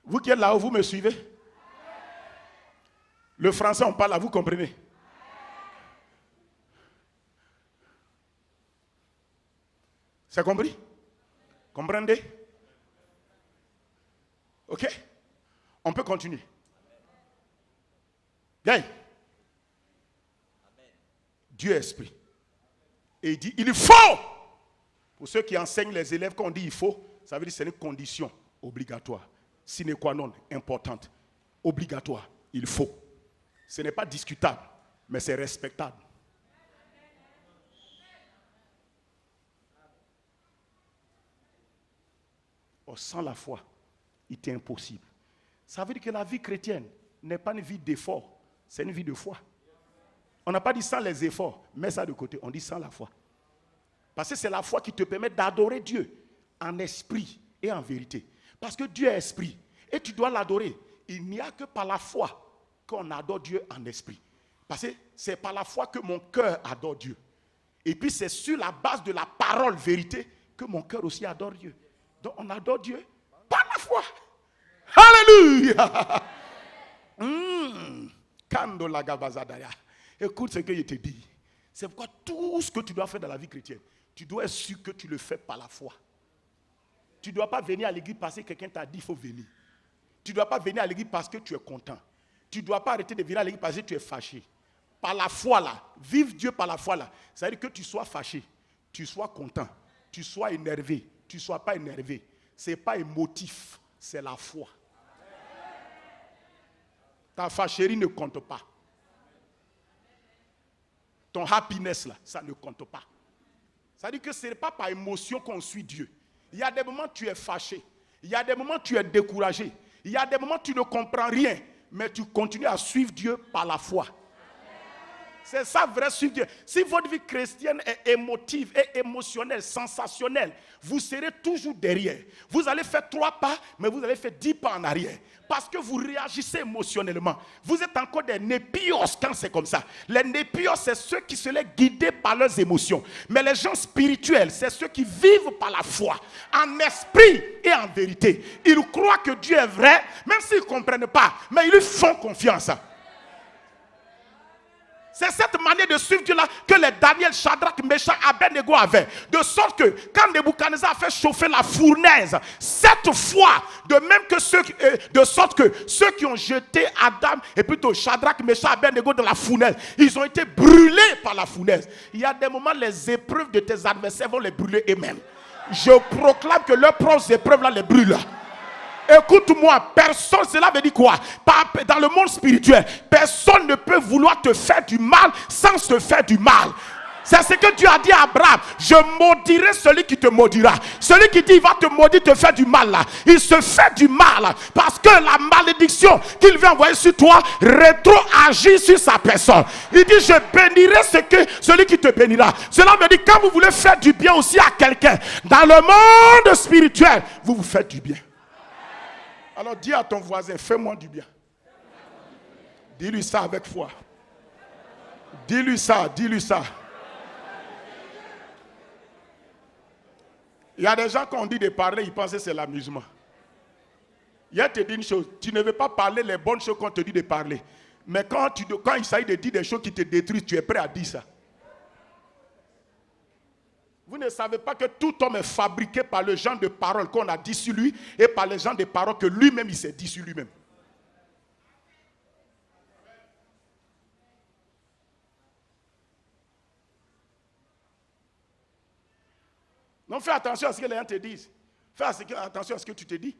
Vous qui êtes là-haut, vous me suivez? Le français, on parle là, vous comprenez? C'est compris? Comprenez? Ok? On peut continuer. Bien. Dieu est esprit. Et il dit, il faut. Pour ceux qui enseignent les élèves, quand on dit il faut, ça veut dire que c'est une condition obligatoire. Sine qua non, importante. Obligatoire. Il faut. Ce n'est pas discutable, mais c'est respectable. Or, sans la foi, il est impossible. Ça veut dire que la vie chrétienne n'est pas une vie d'effort, c'est une vie de foi. On n'a pas dit sans les efforts, mets ça de côté, on dit sans la foi. Parce que c'est la foi qui te permet d'adorer Dieu en esprit et en vérité. Parce que Dieu est esprit et tu dois l'adorer. Il n'y a que par la foi qu'on adore Dieu en esprit. Parce que c'est par la foi que mon cœur adore Dieu. Et puis c'est sur la base de la parole vérité que mon cœur aussi adore Dieu. Donc on adore Dieu par la foi. Alléluia. Écoute ce que je te dis. C'est pourquoi tout ce que tu dois faire dans la vie chrétienne, tu dois être sûr que tu le fais par la foi. Tu ne dois pas venir à l'église parce que quelqu'un t'a dit qu'il faut venir. Tu ne dois pas venir à l'église parce que tu es content. Tu ne dois pas arrêter de venir à l'église parce que tu es fâché. Par la foi là, vive Dieu par la foi là. Ça veut dire que tu sois fâché, tu sois content, tu sois énervé, tu ne sois pas énervé. Ce n'est pas émotif, c'est la foi. Ta fâcherie ne compte pas. Ton happiness là, ça ne compte pas. Ça veut dire que ce n'est pas par émotion qu'on suit Dieu. Il y a des moments où tu es fâché. Il y a des moments où tu es découragé. Il y a des moments où tu ne comprends rien. Mais tu continues à suivre Dieu par la foi. C'est ça, vrai suivre Dieu. Si votre vie chrétienne est émotive, et émotionnelle, sensationnelle, vous serez toujours derrière. Vous allez faire 3 pas, mais vous allez faire 10 pas en arrière. Parce que vous réagissez émotionnellement. Vous êtes encore des népios quand c'est comme ça. Les népios, c'est ceux qui se laissent guider par leurs émotions. Mais les gens spirituels, c'est ceux qui vivent par la foi, en esprit et en vérité. Ils croient que Dieu est vrai, même s'ils ne comprennent pas, mais ils lui font confiance. C'est cette manière de suivre Dieu là que les Daniel, Shadrach, Meshach, Abednego avaient. De sorte que quand Nebuchadnezzar a fait chauffer la fournaise, 7 fois, de sorte que ceux qui ont jeté Adam et plutôt Shadrach, Meshach, Abednego dans la fournaise, ils ont été brûlés par la fournaise. Il y a des moments, les épreuves de tes adversaires vont les brûler eux-mêmes. Je proclame que leurs propres épreuves là les brûlent. Écoute-moi, personne, cela veut dire quoi? Dans le monde spirituel, personne ne peut vouloir te faire du mal sans se faire du mal. C'est ce que Dieu a dit à Abraham. Je maudirai celui qui te maudira. Celui qui dit il va te maudire, te faire du mal là. Il se fait du mal parce que la malédiction qu'il veut envoyer sur toi rétroagit sur sa personne. Il dit je bénirai celui qui te bénira. Cela veut dire quand vous voulez faire du bien aussi à quelqu'un, dans le monde spirituel, vous vous faites du bien. Alors dis à ton voisin, fais-moi du bien. Dis-lui ça avec foi. Dis-lui ça, dis-lui ça. Il y a des gens quand on dit de parler, ils pensent que c'est l'amusement. Il te dit une chose, tu ne veux pas parler les bonnes choses qu'on te dit de parler. Mais quand il s'agit de dire des choses qui te détruisent, tu es prêt à dire ça. Vous ne savez pas que tout homme est fabriqué par le genre de paroles qu'on a dit sur lui et par le genre de paroles que lui-même il s'est dit sur lui-même. Donc fais attention à ce que les gens te disent. Fais attention à ce que tu te dis.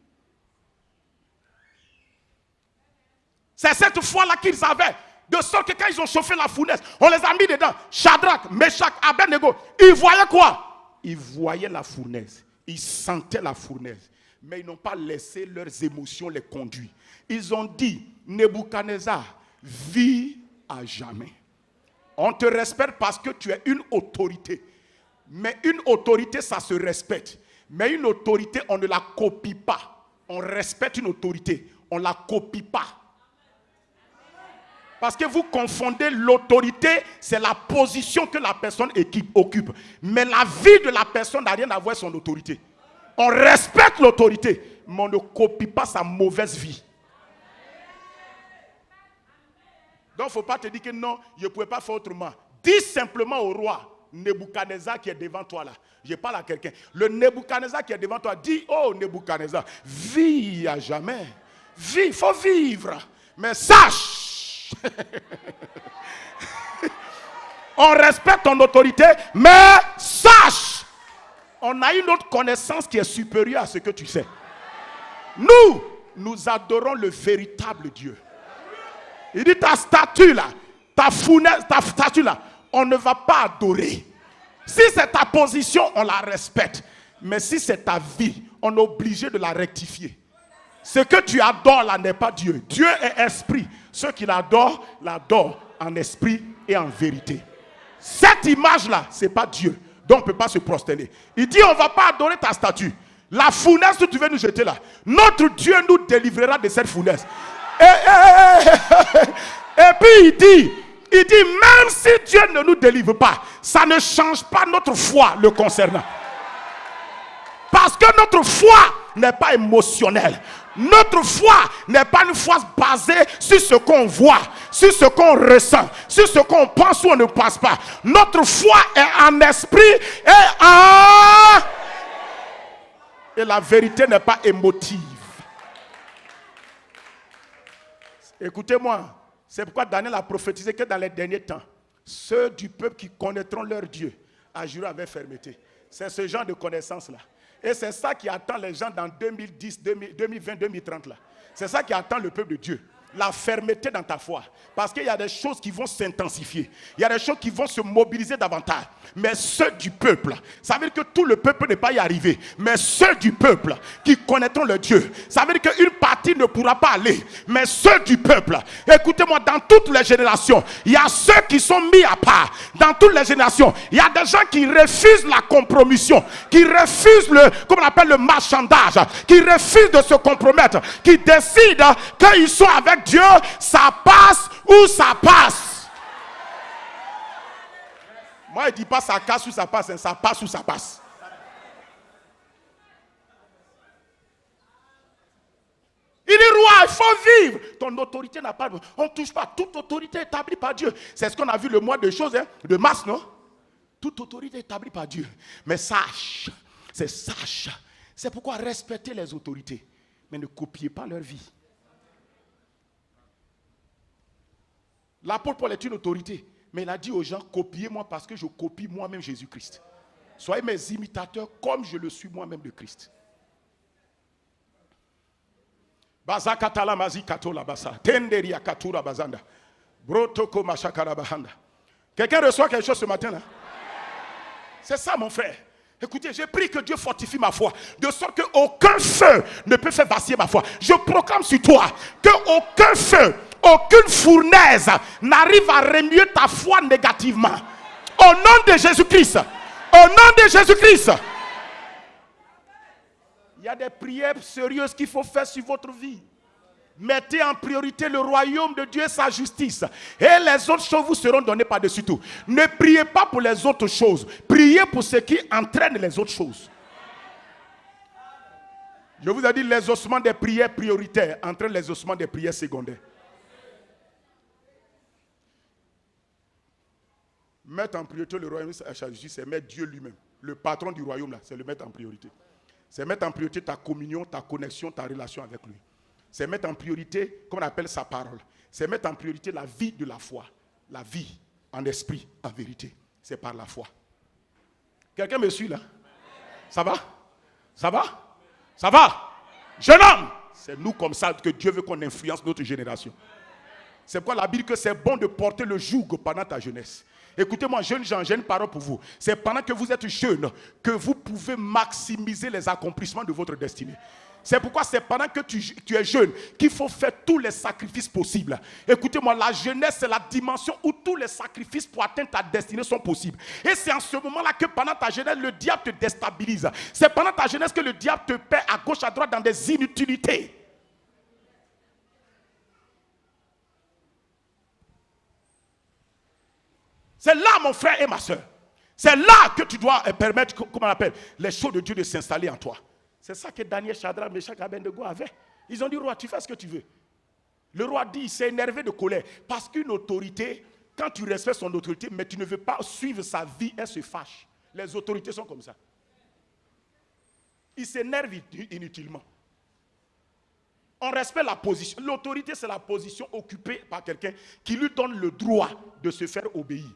C'est cette foi-là qu'ils avaient. De sorte que quand ils ont chauffé la fournaise, on les a mis dedans. Shadrach, Meshach, Abednego. Ils voyaient quoi? Ils voyaient la fournaise. Ils sentaient la fournaise. Mais ils n'ont pas laissé leurs émotions les conduire. Ils ont dit, Nebuchadnezzar, vis à jamais. On te respecte parce que tu es une autorité. Mais une autorité, ça se respecte. Mais une autorité, on ne la copie pas. On respecte une autorité. On ne la copie pas. Parce que vous confondez l'autorité, c'est la position que la personne occupe. Mais la vie de la personne n'a rien à voir avec son autorité. On respecte l'autorité, mais on ne copie pas sa mauvaise vie. Donc il ne faut pas te dire que non, je ne pouvais pas faire autrement. Dis simplement au roi Nebuchadnezzar qui est devant toi là. Je parle à quelqu'un. Le Nebuchadnezzar qui est devant toi, dis, oh Nebuchadnezzar, vis à jamais. Vis, il faut vivre. Mais sache, on respecte ton autorité, mais sache, on a une autre connaissance qui est supérieure à ce que tu sais. Nous adorons le véritable Dieu. Il dit ta statue là, ta fournaise, ta statue là, on ne va pas adorer. Si c'est ta position, on la respecte. Mais si c'est ta vie, on est obligé de la rectifier. Ce que tu adores là n'est pas Dieu. Dieu est esprit. Ceux qui l'adorent, l'adorent en esprit et en vérité. Cette image-là, ce n'est pas Dieu. Donc on ne peut pas se prosterner. Il dit, on ne va pas adorer ta statue. La fournaise que tu veux nous jeter là, notre Dieu nous délivrera de cette fournaise. Et puis il dit, même si Dieu ne nous délivre pas, ça ne change pas notre foi le concernant. Parce que notre foi n'est pas émotionnelle. Notre foi n'est pas une foi basée sur ce qu'on voit, sur ce qu'on ressent, sur ce qu'on pense ou on ne pense pas. Notre foi est en esprit et en... Et la vérité n'est pas émotive. Écoutez-moi, c'est pourquoi Daniel a prophétisé que dans les derniers temps, ceux du peuple qui connaîtront leur Dieu agiront avec fermeté. C'est ce genre de connaissance-là. Et c'est ça qui attend les gens dans 2010, 2020, 2030 là. C'est ça qui attend le peuple de Dieu. la fermeté dans ta foi. Parce qu'il y a des choses qui vont s'intensifier. Il y a des choses qui vont se mobiliser davantage. Mais ceux du peuple, ça veut dire que tout le peuple n'est pas y arrivé. Mais ceux du peuple qui connaîtront le Dieu, ça veut dire qu'une partie ne pourra pas aller. Mais ceux du peuple, écoutez-moi, dans toutes les générations, il y a ceux qui sont mis à part. Dans toutes les générations, il y a des gens qui refusent la compromission, qui refusent comment on appelle le marchandage, qui refusent de se compromettre, qui décident qu'ils sont avec Dieu, ça passe ou ça passe. Moi, je ne dis pas ça casse ou ça passe, hein, ça passe ou ça passe. Il est roi, il faut vivre. Ton autorité n'a pas... On ne touche pas. Toute autorité établie par Dieu. C'est ce qu'on a vu le mois de choses, hein, de mars, non? Toute autorité établie par Dieu. Mais sache, c'est pourquoi respectez les autorités, mais ne copiez pas leur vie. L'apôtre Paul est une autorité, mais il a dit aux gens, copiez-moi parce que je copie moi-même Jésus-Christ. Soyez mes imitateurs comme je le suis moi-même de Christ. Quelqu'un reçoit quelque chose ce matin là? C'est ça mon frère. Écoutez, je prie que Dieu fortifie ma foi, de sorte qu'aucun feu ne peut faire vaciller ma foi. Je proclame sur toi qu'aucun feu, aucune fournaise n'arrive à remuer ta foi négativement. Au nom de Jésus-Christ. Au nom de Jésus-Christ. Il y a des prières sérieuses qu'il faut faire sur votre vie. Mettez en priorité le royaume de Dieu et sa justice. Et les autres choses vous seront données par-dessus tout. Ne priez pas pour les autres choses. Priez pour ce qui entraîne les autres choses. Je vous ai dit, l'exaucement des prières prioritaires entraîne l'exaucement des prières secondaires. Mettre en priorité le royaume et sa justice, c'est mettre Dieu lui-même. Le patron du royaume, là, c'est le mettre en priorité. C'est mettre en priorité ta communion, ta connexion, ta relation avec lui. C'est mettre en priorité, comme on appelle sa parole. C'est mettre en priorité la vie de la foi. La vie en esprit, en vérité. C'est par la foi. Quelqu'un me suit là? Ça va? Ça va? Ça va? Jeune homme! C'est nous comme ça que Dieu veut qu'on influence notre génération. C'est pourquoi la Bible dit que c'est bon de porter le joug pendant ta jeunesse. Écoutez-moi, jeunes gens, j'ai une parole pour vous. C'est pendant que vous êtes jeunes que vous pouvez maximiser les accomplissements de votre destinée. C'est pourquoi c'est pendant que tu es jeune qu'il faut faire tous les sacrifices possibles. Écoutez-moi, la jeunesse, c'est la dimension où tous les sacrifices pour atteindre ta destinée sont possibles. Et c'est en ce moment-là que pendant ta jeunesse, le diable te déstabilise. C'est pendant ta jeunesse que le diable te perd à gauche, à droite dans des inutilités. C'est là, mon frère et ma soeur. C'est là que tu dois permettre, comment on appelle, les choses de Dieu de s'installer en toi. C'est ça que Daniel, Shadrach, Meshach, Abednego avaient. Ils ont dit, roi, tu fais ce que tu veux. Le roi dit, il s'est énervé de colère. Parce qu'une autorité, quand tu respectes son autorité, mais tu ne veux pas suivre sa vie, elle se fâche. Les autorités sont comme ça. Ils s'énervent inutilement. On respecte la position. L'autorité, c'est la position occupée par quelqu'un qui lui donne le droit de se faire obéir.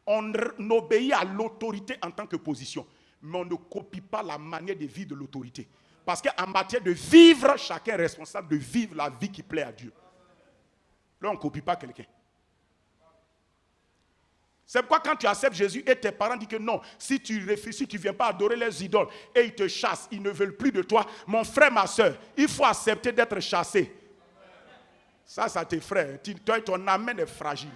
On obéit à l'autorité en tant que position. Mais on ne copie pas la manière de vivre de l'autorité. Parce qu'en matière de vivre, chacun est responsable de vivre la vie qui plaît à Dieu. Là, on ne copie pas quelqu'un. C'est pourquoi quand tu acceptes Jésus et tes parents disent que non, si tu refus, si tu ne viens pas adorer les idoles et ils te chassent, ils ne veulent plus de toi, mon frère, ma soeur, il faut accepter d'être chassé. Ça t'effraie. Toi, ton âme est fragile.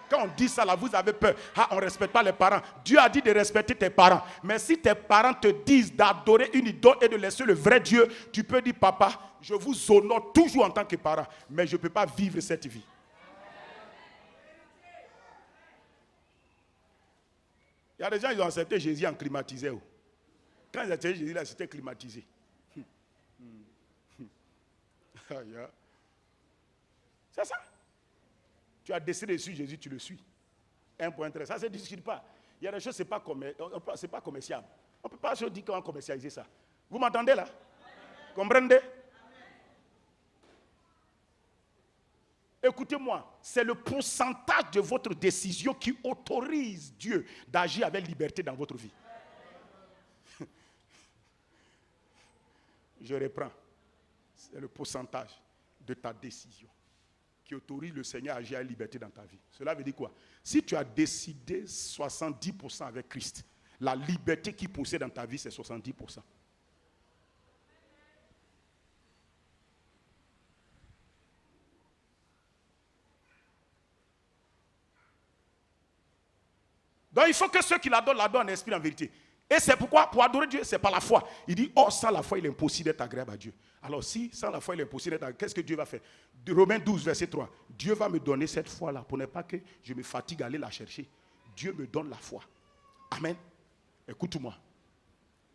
Quand on dit ça, là, vous avez peur. Ah, on ne respecte pas les parents. Dieu a dit de respecter tes parents. Mais si tes parents te disent d'adorer une idole et de laisser le vrai Dieu, tu peux dire, papa, je vous honore toujours en tant que parent, mais je ne peux pas vivre cette vie. Il y a des gens, ils ont accepté Jésus en climatisé. Quand ils ont accepté Jésus, là, c'était climatisé. C'est ça. Tu as décidé de suivre Jésus, tu le suis. 1.13. Ça ne se discute pas. Il y a des choses, ce n'est pas commerciable. On ne peut pas se dire comment commercialiser ça. Vous m'entendez là? Comprenez? Écoutez-moi, c'est le pourcentage de votre décision qui autorise Dieu d'agir avec liberté dans votre vie. Je reprends. C'est le pourcentage de ta décision. qui autorise le Seigneur à agir à liberté dans ta vie. Cela veut dire quoi? Si tu as décidé 70% avec Christ, la liberté qu'il possède dans ta vie, c'est 70%. Donc il faut que ceux qui l'adorent en esprit, en vérité. Et c'est pourquoi, pour adorer Dieu, c'est par la foi. Il dit, oh, sans la foi, il est impossible d'être agréable à Dieu. Alors si, sans la foi, il est impossible d'être agréable, qu'est-ce que Dieu va faire? De Romains 12, verset 3. Dieu va me donner cette foi-là, pour ne pas que je me fatigue à aller la chercher. Dieu me donne la foi. Amen. Écoute-moi.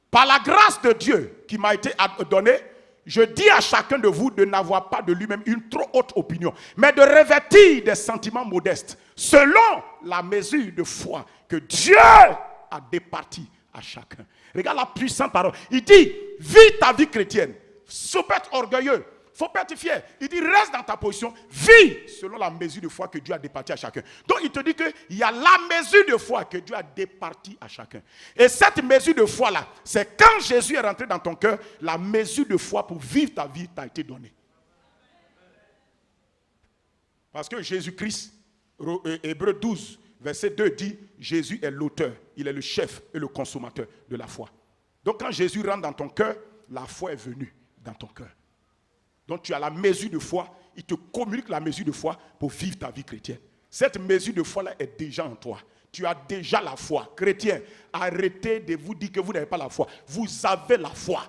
Par la grâce de Dieu qui m'a été donnée, je dis à chacun de vous de n'avoir pas de lui-même une trop haute opinion, mais de revêtir des sentiments modestes, selon la mesure de foi que Dieu a départi à chacun. Regarde la puissante parole. Il dit, vis ta vie chrétienne. Faut pas être orgueilleux. Faut pas être fier. Il dit, reste dans ta position. Vis selon la mesure de foi que Dieu a départi à chacun. Donc, il te dit qu'il y a la mesure de foi que Dieu a départi à chacun. Et cette mesure de foi-là, c'est quand Jésus est rentré dans ton cœur, la mesure de foi pour vivre ta vie t'a été donnée. Parce que Jésus-Christ, Hébreux 12, verset 2 dit, Jésus est l'auteur, il est le chef et le consommateur de la foi. Donc quand Jésus rentre dans ton cœur, la foi est venue dans ton cœur. Donc tu as la mesure de foi, il te communique la mesure de foi pour vivre ta vie chrétienne. Cette mesure de foi-là est déjà en toi. Tu as déjà la foi. Chrétien, arrêtez de vous dire que vous n'avez pas la foi. Vous avez la foi.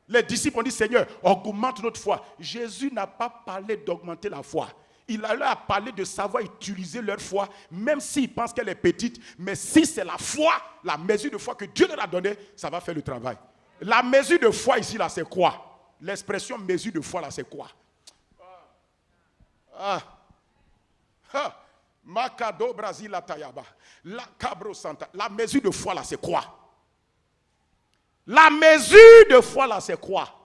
Les disciples ont dit, Seigneur, augmente notre foi. Jésus n'a pas parlé d'augmenter la foi. Il a leur parlé de savoir utiliser leur foi, même s'ils pensent qu'elle est petite. Mais si c'est la foi, la mesure de foi que Dieu leur a donnée, ça va faire le travail. La mesure de foi ici, là, c'est quoi? L'expression mesure de foi, là, c'est quoi? Macado Brasil la Tayaba. La Cabro Santa. La mesure de foi, là, c'est quoi? La mesure de foi, là, c'est quoi?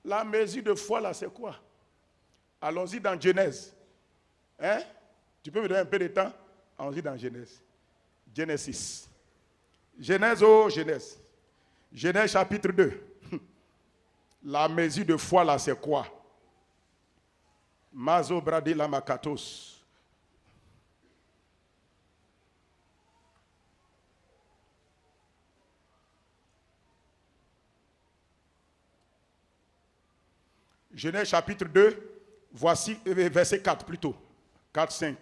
La mesure de foi, là, c'est quoi? Allons-y dans Genèse. Hein? Tu peux me donner un peu de temps? Allons-y dans Genèse. Genesis. Genèse, oh, Genèse. Genèse chapitre 2. La mesure de foi, là, c'est quoi? Mazo bradi la makatos. Genèse chapitre 2, voici verset 4 plutôt. 4, 5.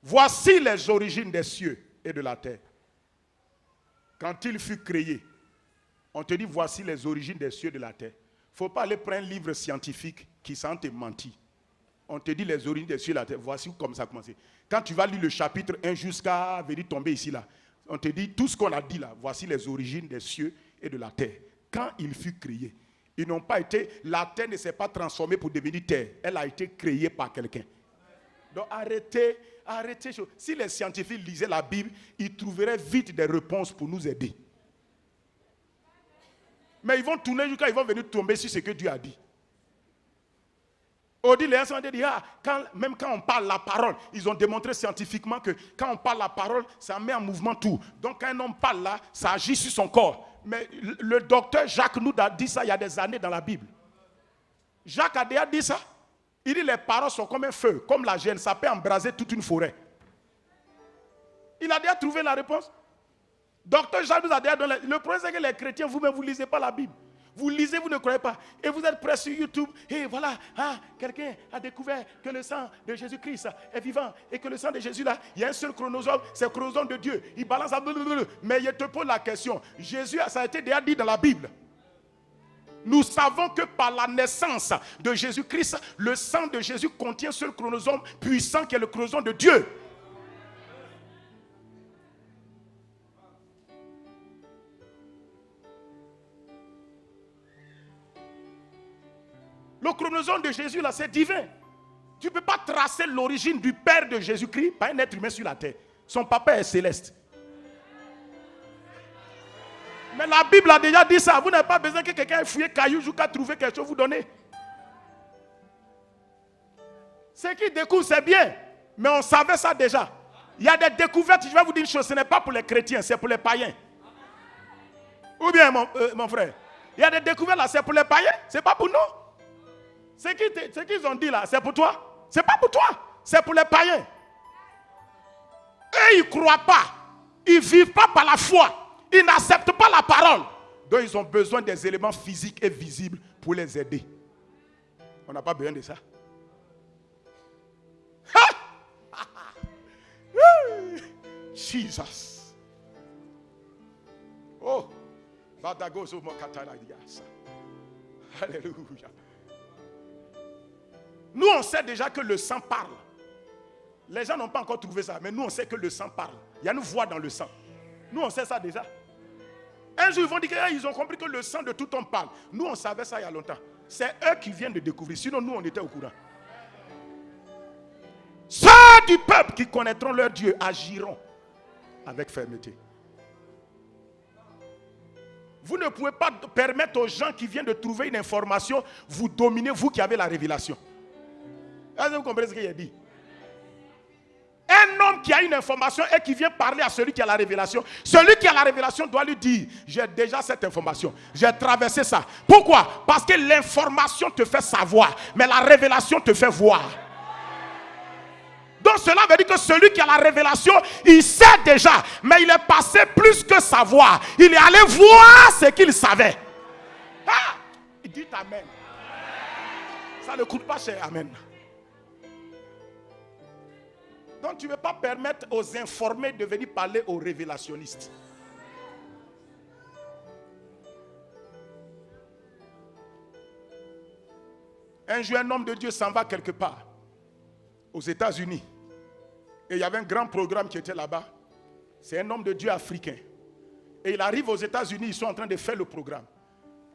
Voici les origines des cieux et de la terre. Quand il fut créé, on te dit voici les origines des cieux et de la terre. Il ne faut pas aller prendre un livre scientifique qui sent te mentir. On te dit les origines des cieux et de la terre. Voici comme ça a commencé. Quand tu vas lire le chapitre 1 jusqu'à venir tomber ici là, on te dit tout ce qu'on a dit là. Voici les origines des cieux et de la terre. Quand il fut créé, ils n'ont pas été, la terre ne s'est pas transformée pour devenir terre. Elle a été créée par quelqu'un. Donc arrêtez. Si les scientifiques lisaient la Bible, ils trouveraient vite des réponses pour nous aider. Mais ils vont tourner jusqu'à ils vont venir tomber sur ce que Dieu a dit. On dit, les gens ont dit, même quand on parle la parole, ils ont démontré scientifiquement que quand on parle la parole, ça met en mouvement tout. Donc quand un homme parle là, ça agit sur son corps. Mais le docteur Jacques nous a dit ça il y a des années dans la Bible. Jacques a déjà dit ça. Il dit, les paroles sont comme un feu, comme la gêne, ça peut embraser toute une forêt. Il a déjà trouvé la réponse. Docteur Jacques nous a déjà donné. Le problème c'est que les chrétiens, vous-même, vous ne lisez pas la Bible. Vous lisez, vous ne croyez pas. Et vous êtes prêts sur YouTube. Et voilà, quelqu'un a découvert que le sang de Jésus-Christ est vivant. Et que le sang de Jésus, là, il y a un seul chronosome, c'est le chronosome de Dieu. Il balance à... Mais je te pose la question. Jésus, ça a été déjà dit dans la Bible. Nous savons que par la naissance de Jésus-Christ, le sang de Jésus contient ce chronosome puissant qui est le chronosome de Dieu. Le chromosome de Jésus, là, c'est divin. Tu ne peux pas tracer l'origine du Père de Jésus-Christ par un être humain sur la terre. Son papa est céleste. Mais la Bible a déjà dit ça. Vous n'avez pas besoin que quelqu'un ait fouillé caillou jusqu'à trouver quelque chose vous donner. Ce qui découle, c'est bien. Mais on savait ça déjà. Il y a des découvertes, je vais vous dire une chose, ce n'est pas pour les chrétiens, c'est pour les païens. Ou bien, mon frère, il y a des découvertes là, c'est pour les païens, c'est pas pour nous. Ce qu'ils ont dit là, c'est pour toi. C'est pas pour toi, c'est pour les païens. Eux, ils ne croient pas. Ils ne vivent pas par la foi. Ils n'acceptent pas la parole. Donc, ils ont besoin des éléments physiques et visibles pour les aider. On n'a pas besoin de ça. Jesus. Oh. Alléluia. Nous, on sait déjà que le sang parle. Les gens n'ont pas encore trouvé ça, mais nous, on sait que le sang parle. Il y a une voix dans le sang. Nous, on sait ça déjà. Un jour, ils vont dire qu'ils ont compris que le sang de tout homme parle. Nous, on savait ça il y a longtemps. C'est eux qui viennent de découvrir. Sinon, nous, on était au courant. Ceux du peuple qui connaîtront leur Dieu agiront avec fermeté. Vous ne pouvez pas permettre aux gens qui viennent de trouver une information, vous dominer, vous qui avez la révélation. Est-ce que vous comprenez ce qu'il a dit? Un homme qui a une information et qui vient parler à celui qui a la révélation, celui qui a la révélation doit lui dire, j'ai déjà cette information, j'ai traversé ça. Pourquoi? Parce que l'information te fait savoir, mais la révélation te fait voir. Donc cela veut dire que celui qui a la révélation, il sait déjà, mais il est passé plus que savoir. Il est allé voir ce qu'il savait. Ah, dites Amen. Ça ne coûte pas cher, Amen. Donc tu ne veux pas permettre aux informés de venir parler aux révélationnistes. Un jour, un homme de Dieu s'en va quelque part, aux États-Unis. Et il y avait un grand programme qui était là-bas. C'est un homme de Dieu africain. Et il arrive aux États-Unis, ils sont en train de faire le programme.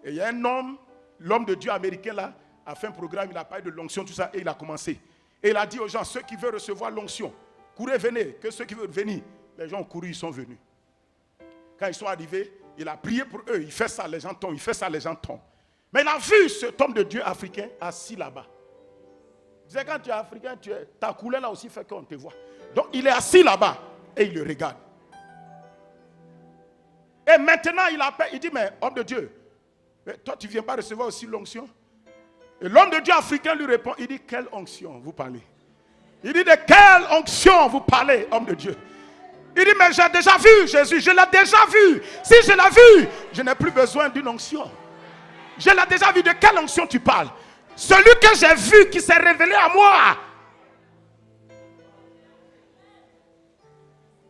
Et il y a un homme, l'homme de Dieu américain là, a fait un programme, il a parlé de l'onction, tout ça, et il a commencé. Et il a dit aux gens, ceux qui veulent recevoir l'onction, courez, venez, que ceux qui veulent venir. Les gens ont couru, ils sont venus. Quand ils sont arrivés, il a prié pour eux, il fait ça, les gens tombent, il fait ça, les gens tombent. Mais il a vu cet homme de Dieu africain assis là-bas. Il disait, quand tu es africain, ta couleur là aussi fait qu'on te voit. Donc il est assis là-bas et il le regarde. Et maintenant il appelle, il dit, mais homme de Dieu, mais toi tu ne viens pas recevoir aussi l'onction? Et l'homme de Dieu africain lui répond, il dit, quelle onction vous parlez? Il dit, de quelle onction vous parlez, homme de Dieu? Il dit, mais j'ai déjà vu Jésus, je l'ai déjà vu. Si je l'ai vu, je n'ai plus besoin d'une onction. Je l'ai déjà vu, de quelle onction tu parles? Celui que j'ai vu qui s'est révélé à moi.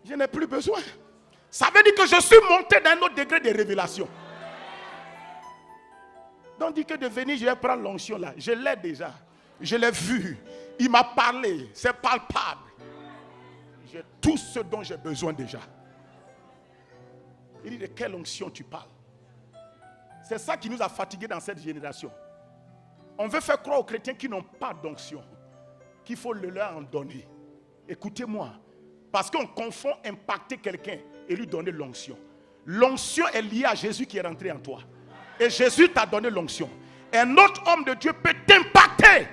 Je n'ai plus besoin. Ça veut dire que je suis monté d'un autre degré de révélation. Donc dit que de venir, je vais prendre l'onction là. Je l'ai déjà. Je l'ai vu. Il m'a parlé. C'est palpable. J'ai tout ce dont j'ai besoin déjà. Il dit, de quelle onction tu parles? C'est ça qui nous a fatigués dans cette génération. On veut faire croire aux chrétiens qui n'ont pas d'onction, qu'il faut le leur en donner. Écoutez-moi. Parce qu'on confond impacter quelqu'un et lui donner l'onction. L'onction est liée à Jésus qui est rentré en toi. Et Jésus t'a donné l'onction. Un autre homme de Dieu peut t'impacter.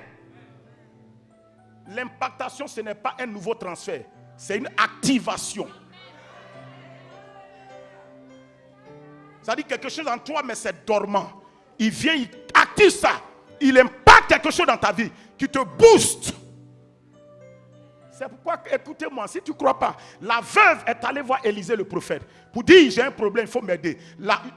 L'impactation, ce n'est pas un nouveau transfert. C'est une activation. Ça dit quelque chose en toi, mais c'est dormant. Il vient, il active ça. Il impacte quelque chose dans ta vie qui te booste. C'est pourquoi, écoutez-moi, si tu ne crois pas, la veuve est allée voir Élisée le prophète pour dire, j'ai un problème, il faut m'aider.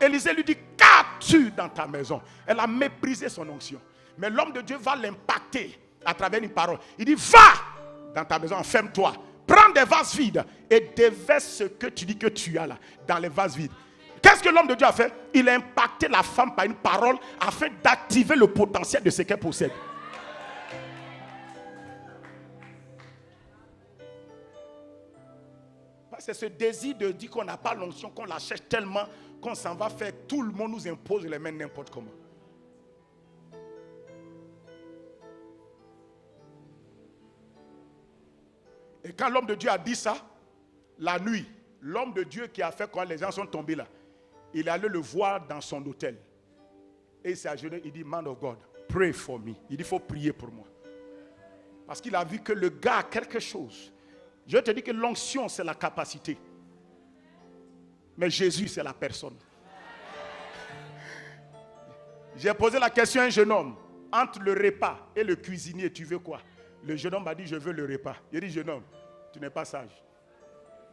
Élisée lui dit, qu'as-tu dans ta maison? Elle a méprisé son onction. Mais l'homme de Dieu va l'impacter à travers une parole. Il dit, va dans ta maison, enferme-toi. Prends des vases vides et déverse ce que tu dis que tu as là, dans les vases vides. Qu'est-ce que l'homme de Dieu a fait? Il a impacté la femme par une parole afin d'activer le potentiel de ce qu'elle possède. C'est ce désir de dire qu'on n'a pas l'onction, qu'on la cherche tellement, qu'on s'en va faire. Tout le monde nous impose les mains n'importe comment. Et quand l'homme de Dieu a dit ça, la nuit, l'homme de Dieu qui a fait quand les gens sont tombés là, il est allé le voir dans son hôtel. Et il s'est agenouillé, il dit, man of God, pray for me. Il dit, il faut prier pour moi. Parce qu'il a vu que le gars a quelque chose. Je te dis que l'onction, c'est la capacité. Mais Jésus, c'est la personne. J'ai posé la question à un jeune homme. Entre le repas et le cuisinier, tu veux quoi? Le jeune homme m'a dit, je veux le repas. Il a dit, jeune homme, tu n'es pas sage.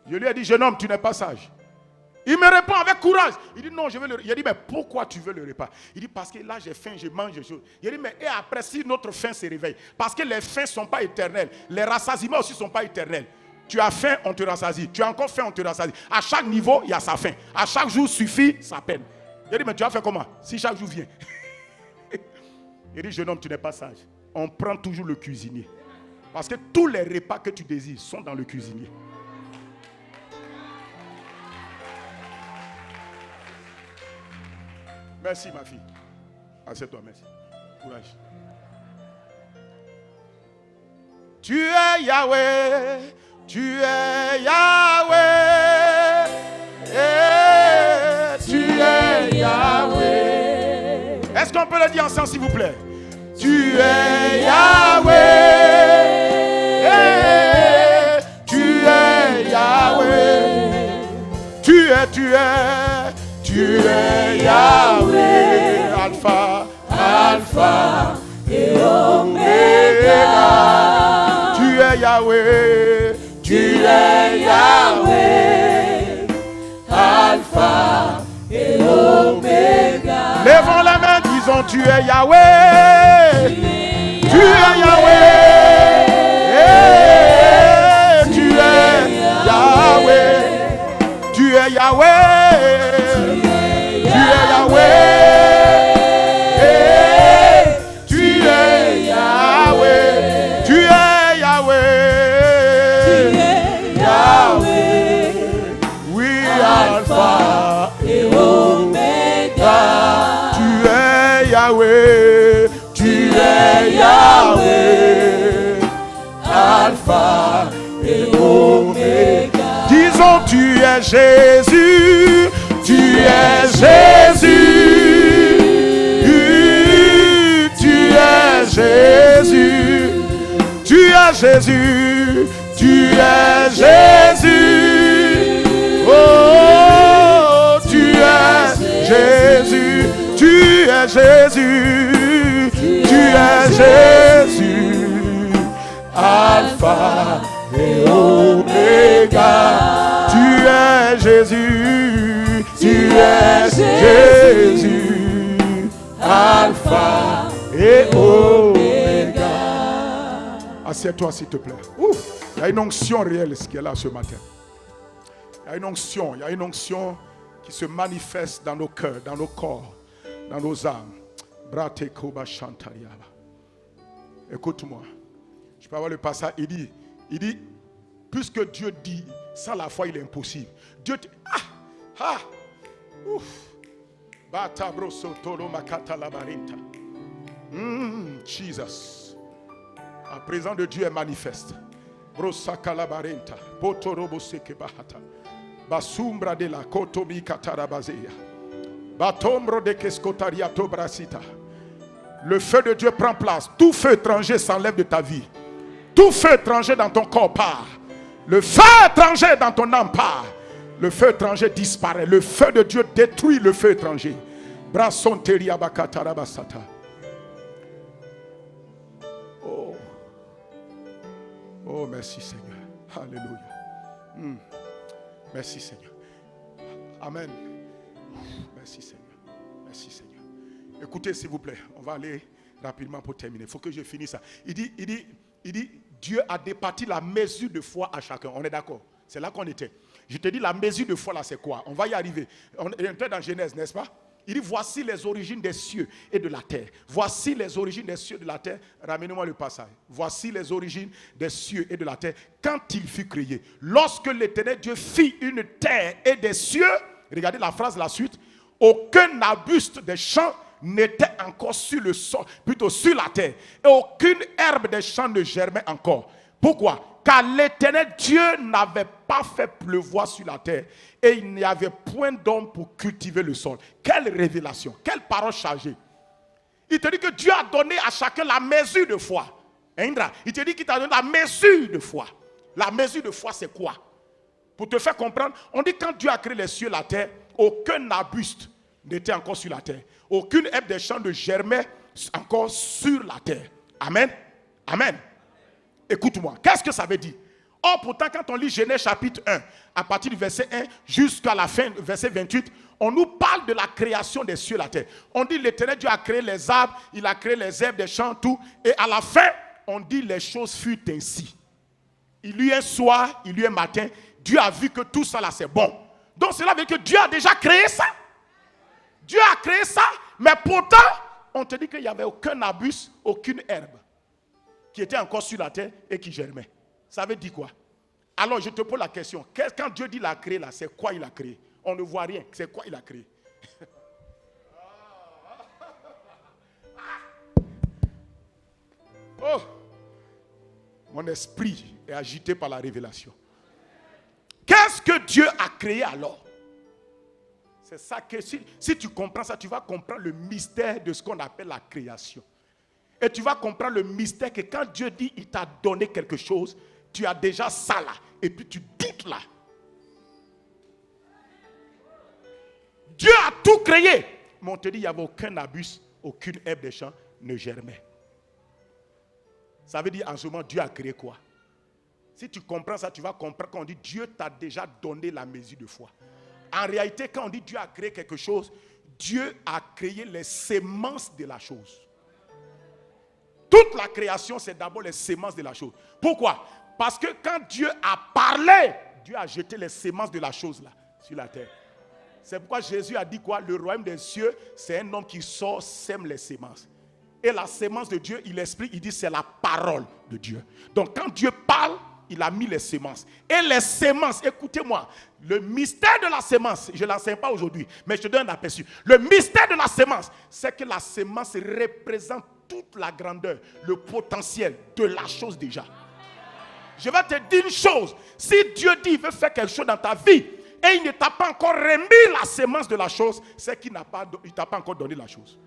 Je lui ai dit, jeune homme, tu n'es pas sage. Il me répond avec courage. Il dit, non, je veux le repas. Il a dit, mais pourquoi tu veux le repas? Il dit, parce que là, j'ai faim, je mange des choses. Il a dit, mais et après, si notre faim se réveille? Parce que les faims ne sont pas éternelles. Les rassasiements aussi ne sont pas éternels. Tu as faim, on te rassasie. Tu as encore faim, on te rassasie. À chaque niveau, il y a sa faim. À chaque jour suffit sa peine. Il a dit, mais tu as fait comment? Si chaque jour vient. Il dit, jeune homme, tu n'es pas sage. On prend toujours le cuisinier. Parce que tous les repas que tu désires sont dans le cuisinier. Merci ma fille. Assieds-toi, merci. Courage. Tu es Yahweh. Tu es Yahweh. Tu es Yahweh. Est-ce qu'on peut le dire ensemble s'il vous plaît? Tu es Yahweh. Tu es Yahweh. Tu es Yahweh. Alpha, Alpha et Omega. Tu es Yahweh. Tu es Yahweh. Alpha et Omega. Lèvons la main, disons tu es Yahweh. Tu es Yahweh. Tu es Yahweh. Tu es Yahweh. Tu es Yahweh. Tu es Yahweh. Tu es Yahweh. Yahweh. Oui, Alpha et Omega. Tu es Yahweh. Tu es Yahweh. Alpha et Omega. Disons tu es Jésus. Tu es Jésus. Tu es Jésus. Tu es Jésus. Tu es Jésus. Oh, tu es Jésus. Tu es Jésus. Tu es Jésus. Alpha et Omega. Tu es Jésus. Tu es Jésus. Alpha et Omega. Assieds-toi s'il te plaît. Il y a une onction réelle ce qui est là ce matin. Il y a une onction qui se manifeste dans nos cœurs, dans nos corps, dans nos âmes. Écoute-moi. Je peux avoir le passage. Il dit, puisque Dieu dit, sans la foi il est impossible. Dieu dit, Jesus. La présence de Dieu est manifeste. Brosakalabarenta, potorobosseke bahata. Basumbra de la kotomi katarabazeya. Batombro de keskotariato brasita. Le feu de Dieu prend place. Tout feu étranger s'enlève de ta vie. Tout feu étranger dans ton corps part. Le feu étranger dans ton âme part. Le feu étranger disparaît. Le feu de Dieu détruit le feu étranger. Brasonteria bakatarabasata. Oh, merci Seigneur. Alléluia. Merci Seigneur. Amen. Merci Seigneur. Merci Seigneur. Écoutez s'il vous plaît. On va aller rapidement pour terminer. Il faut que je finisse ça. Il dit, Dieu a départi la mesure de foi à chacun. On est d'accord? C'est là qu'on était. Je te dis la mesure de foi là c'est quoi? On va y arriver. On est dans Genèse, n'est-ce pas? Il dit, voici les origines des cieux et de la terre. Voici les origines des cieux et de la terre. Ramenez-moi le passage. Voici les origines des cieux et de la terre. Quand il fut créé, lorsque l'Éternel Dieu fit une terre et des cieux, regardez la phrase, la suite, aucun arbuste des champs n'était encore sur le sol, plutôt sur la terre. Et aucune herbe des champs ne germait encore. Pourquoi? Car l'Éternel Dieu n'avait pas fait pleuvoir sur la terre et il n'y avait point d'homme pour cultiver le sol. Quelle révélation, quelle parole chargée. Il te dit que Dieu a donné à chacun la mesure de foi. Indra, il te dit qu'il t'a donné la mesure de foi. La mesure de foi, c'est quoi? Pour te faire comprendre, on dit quand Dieu a créé les cieux et la terre, aucun arbuste n'était encore sur la terre. Aucune herbe des champs ne germait encore sur la terre. Amen. Amen. Écoute-moi, qu'est-ce que ça veut dire? Or, pourtant, quand on lit Genèse chapitre 1, à partir du verset 1 jusqu'à la fin, verset 28, on nous parle de la création des cieux et la terre. On dit l'Éternel Dieu a créé les arbres, il a créé les herbes des champs, tout. Et à la fin, on dit les choses furent ainsi. Il y a un soir, il y a un matin, Dieu a vu que tout ça là c'est bon. Donc cela veut dire que Dieu a déjà créé ça. Dieu a créé ça, mais pourtant, on te dit qu'il n'y avait aucun arbuste, aucune herbe qui était encore sur la terre et qui germait. Ça veut dire quoi? Alors je te pose la question, quand Dieu dit qu'il a créé là, c'est quoi il a créé? On ne voit rien, c'est quoi il a créé? Oh! Mon esprit est agité par la révélation. Qu'est-ce que Dieu a créé alors? C'est ça que si tu comprends ça, tu vas comprendre le mystère de ce qu'on appelle la création. Et tu vas comprendre le mystère que quand Dieu dit il t'a donné quelque chose, tu as déjà ça là. Et puis tu doutes là. Dieu a tout créé. Mais on te dit il n'y avait aucun arbuste, aucune herbe des champs ne germait. Ça veut dire en ce moment Dieu a créé quoi? Si tu comprends ça, tu vas comprendre quand on dit Dieu t'a déjà donné la mesure de foi. En réalité, quand on dit Dieu a créé quelque chose, Dieu a créé les semences de la chose. Toute la création, c'est d'abord les semences de la chose. Pourquoi? Parce que quand Dieu a parlé, Dieu a jeté les semences de la chose là, sur la terre. C'est pourquoi Jésus a dit quoi? Le royaume des cieux, c'est un homme qui sort, sème les semences. Et la sémence de Dieu, il explique, il dit c'est la parole de Dieu. Donc quand Dieu parle, il a mis les semences. Et les semences, écoutez-moi, le mystère de la sémence, je ne l'enseigne pas aujourd'hui, mais je te donne un aperçu. Le mystère de la sémence, c'est que la sémence représente toute la grandeur, le potentiel de la chose déjà. Je vais te dire une chose, si Dieu dit qu'il veut faire quelque chose dans ta vie, et il ne t'a pas encore remis la sémence de la chose, c'est qu'il ne t'a pas encore donné la chose.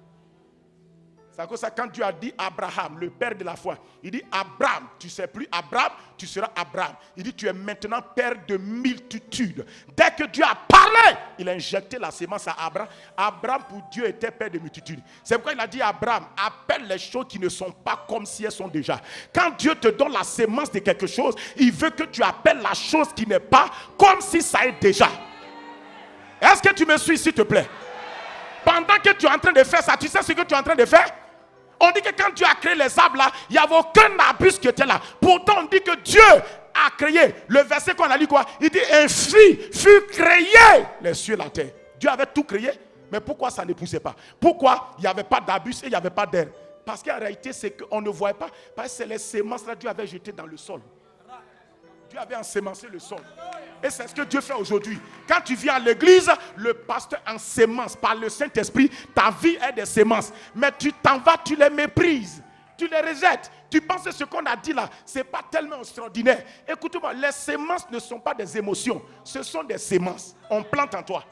C'est à cause de ça, quand Dieu a dit Abraham, le père de la foi, il dit Abraham, tu ne sais plus Abraham, tu seras Abraham. Il dit tu es maintenant père de multitudes. Dès que Dieu a parlé, il a injecté la sémence à Abraham. Abraham pour Dieu était père de multitudes. C'est pourquoi il a dit à Abraham, appelle les choses qui ne sont pas comme si elles sont déjà. Quand Dieu te donne la sémence de quelque chose, il veut que tu appelles la chose qui n'est pas comme si ça est déjà. Est-ce que tu me suis s'il te plaît? Pendant que tu es en train de faire ça, tu sais ce que tu es en train de faire? On dit que quand Dieu a créé les arbres là, il n'y avait aucun arbuste qui était là. Pourtant, on dit que Dieu a créé. Le verset qu'on a lu quoi? Il dit ainsi fut créé les cieux et la terre. Dieu avait tout créé, mais pourquoi ça ne poussait pas? Pourquoi il n'y avait pas d'arbuste et il n'y avait pas d'herbe? Parce qu'en réalité, c'est qu'on ne voyait pas. Parce que c'est les semences là que Dieu avait jetées dans le sol. Dieu avait ensémencé le sol. Et c'est ce que Dieu fait aujourd'hui. Quand tu viens à l'église, le pasteur ensémence par le Saint-Esprit. Ta vie est des semences. Mais tu t'en vas, tu les méprises. Tu les rejettes. Tu penses que ce qu'on a dit là, ce n'est pas tellement extraordinaire. Écoute-moi, les semences ne sont pas des émotions. Ce sont des semences. On plante en toi.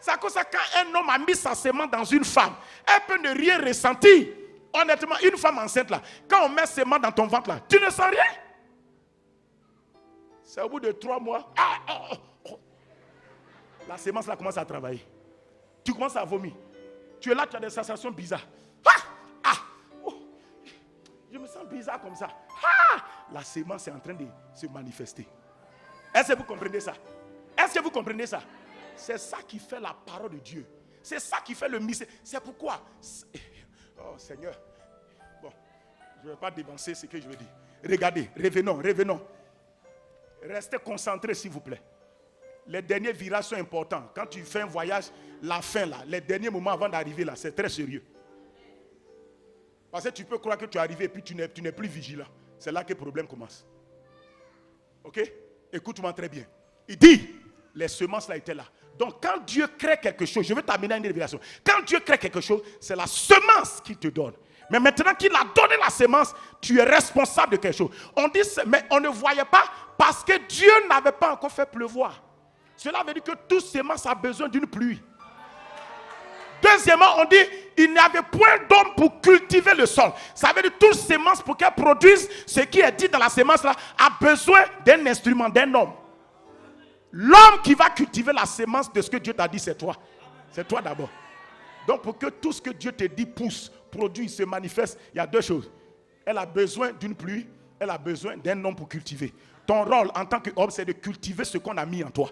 C'est à cause de ça, quand un homme a mis sa semence dans une femme, elle peut ne rien ressentir. Honnêtement, une femme enceinte là, quand on met semence dans ton ventre là, tu ne sens rien. C'est au bout de 3 mois, la sémence là commence à travailler. Tu commences à vomir. Tu es là, tu as des sensations bizarres. Je me sens bizarre comme ça. La sémence est en train de se manifester. Est-ce que vous comprenez ça? Est-ce que vous comprenez ça? C'est ça qui fait la parole de Dieu. C'est ça qui fait le mystère. C'est pourquoi. Oh Seigneur. Bon, je ne vais pas dévancer ce que je veux dire. Regardez, revenons. Restez concentrés s'il vous plaît. Les derniers virages sont importants. Quand tu fais un voyage, la fin là, les derniers moments avant d'arriver là, c'est très sérieux. Parce que tu peux croire que tu es arrivé et puis tu n'es plus vigilant. C'est là que le problème commence. Ok? Écoute-moi très bien. Il dit, les semences là étaient là. Donc quand Dieu crée quelque chose, je vais t'amener à une révélation. Quand Dieu crée quelque chose, c'est la semence qu'il te donne. Mais maintenant qu'il a donné la semence, tu es responsable de quelque chose. On dit, mais on ne voyait pas parce que Dieu n'avait pas encore fait pleuvoir. Cela veut dire que toute semence a besoin d'une pluie. Deuxièmement, on dit, il n'y avait point d'homme pour cultiver le sol. Ça veut dire toute sémence, pour qu'elle produise ce qui est dit dans la sémence là, a besoin d'un instrument, d'un homme. L'homme qui va cultiver la sémence de ce que Dieu t'a dit, c'est toi. C'est toi d'abord. Donc pour que tout ce que Dieu te dit pousse, produit, se manifeste, il y a deux choses. Elle a besoin d'une pluie, elle a besoin d'un homme pour cultiver. Ton rôle en tant qu'homme, c'est de cultiver ce qu'on a mis en toi.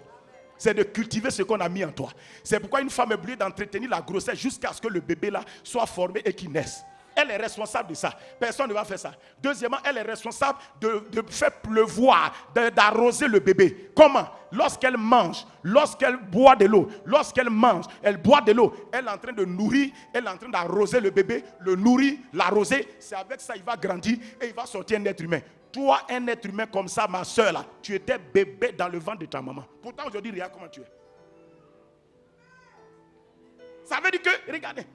C'est de cultiver ce qu'on a mis en toi. C'est pourquoi une femme est obligée d'entretenir la grossesse jusqu'à ce que le bébé là soit formé et qu'il naisse. Elle est responsable de ça. Personne ne va faire ça. Deuxièmement, elle est responsable de faire pleuvoir, d'arroser le bébé. Comment? Lorsqu'elle mange, lorsqu'elle boit de l'eau, lorsqu'elle mange, elle boit de l'eau, elle est en train de nourrir, elle est en train d'arroser le bébé, le nourrir, l'arroser. C'est avec ça qu'il va grandir et il va sortir un être humain. Toi, un être humain comme ça, ma soeur là, tu étais bébé dans le ventre de ta maman. Pourtant, aujourd'hui, regarde comment tu es. Ça veut dire que, regardez,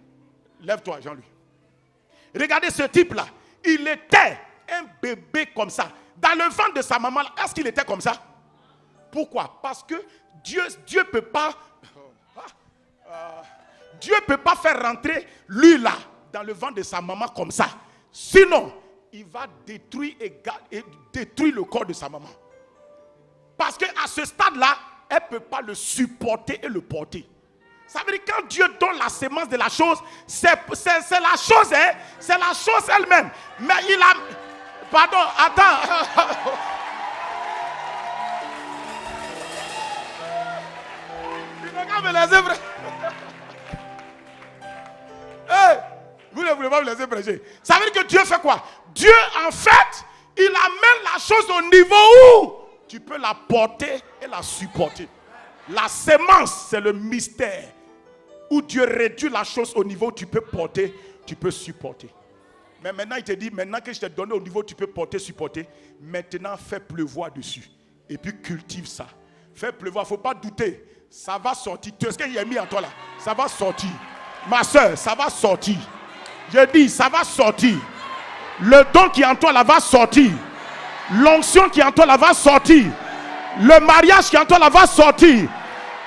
lève-toi, Jean-Louis. Regardez ce type-là. Il était un bébé comme ça. Dans le ventre de sa maman, est-ce qu'il était comme ça? Pourquoi? Parce que Dieu peut pas... Dieu peut pas faire rentrer lui là, dans le ventre de sa maman comme ça. Sinon, il va détruire le corps de sa maman. Parce qu'à ce stade-là, elle ne peut pas le supporter et le porter. Ça veut dire que quand Dieu donne la sémence de la chose, c'est la chose, hein? C'est la chose elle-même. Mais il a... Pardon, attends. Il regarde me laisser prêcher. Hey, vous ne voulez pas me laisser prêcher. Ça veut dire que Dieu fait quoi? Dieu, en fait, il amène la chose au niveau où tu peux la porter et la supporter. La sémence, c'est le mystère où Dieu réduit la chose au niveau où tu peux porter, tu peux supporter. Mais maintenant, il te dit, maintenant que je t'ai donné au niveau où tu peux porter, supporter, maintenant fais pleuvoir dessus. Et puis cultive ça. Fais pleuvoir, il ne faut pas douter. Ça va sortir. Ce qu'il y a mis en toi là, ça va sortir. Ma soeur, ça va sortir. Je dis, ça va sortir. Le don qui est en toi là va sortir. L'onction qui est en toi là va sortir. Le mariage qui est en toi là va sortir.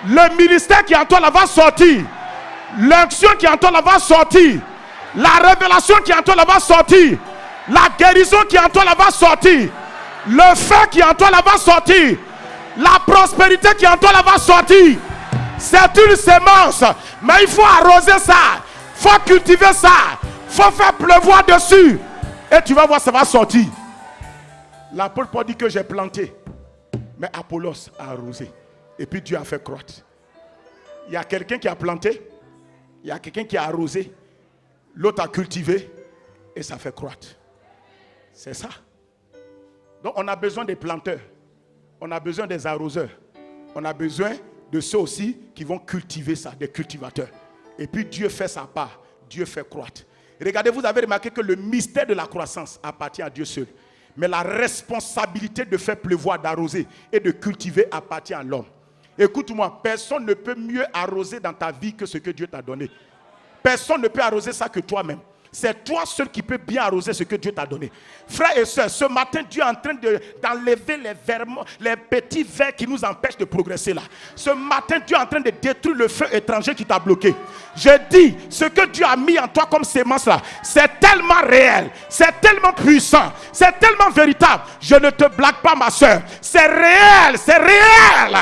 Le ministère qui est en toi là va sortir. L'onction qui est en toi là va sortir. La révélation qui est en toi là va sortir. La guérison qui est en toi là va sortir. Le feu qui est en toi là va sortir. La prospérité qui est en toi là va sortir. C'est une sémence. Mais il faut arroser ça. Il faut cultiver ça. Il faut faire pleuvoir dessus. Et tu vas voir, ça va sortir. L'apôtre Paul dit que j'ai planté. Mais Apollos a arrosé. Et puis Dieu a fait croître. Il y a quelqu'un qui a planté. Il y a quelqu'un qui a arrosé. L'autre a cultivé. Et ça fait croître. C'est ça. Donc on a besoin des planteurs. On a besoin des arroseurs. On a besoin de ceux aussi qui vont cultiver ça, des cultivateurs. Et puis Dieu fait sa part. Dieu fait croître. Regardez, vous avez remarqué que le mystère de la croissance appartient à Dieu seul. Mais la responsabilité de faire pleuvoir, d'arroser et de cultiver appartient à l'homme. Écoute-moi, personne ne peut mieux arroser dans ta vie que ce que Dieu t'a donné. Personne ne peut arroser ça que toi-même. C'est toi seul qui peux bien arroser ce que Dieu t'a donné. Frères et sœurs, ce matin, Dieu est en train d'enlever les petits vers qui nous empêchent de progresser là. Ce matin, Dieu est en train de détruire le feu étranger qui t'a bloqué. Je dis, ce que Dieu a mis en toi comme sémence là, c'est tellement réel, c'est tellement puissant, c'est tellement véritable. Je ne te blague pas, ma soeur. C'est réel, c'est réel.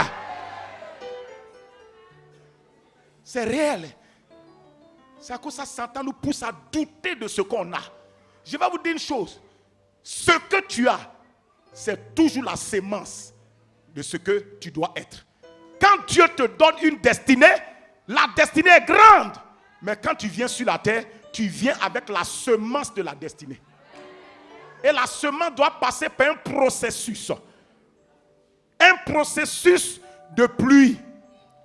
C'est réel. C'est à cause de ça, Satan nous pousse à douter de ce qu'on a. Je vais vous dire une chose. Ce que tu as, c'est toujours la sémence de ce que tu dois être. Quand Dieu te donne une destinée, la destinée est grande. Mais quand tu viens sur la terre, tu viens avec la semence de la destinée. Et la semence doit passer par un processus. Un processus de pluie.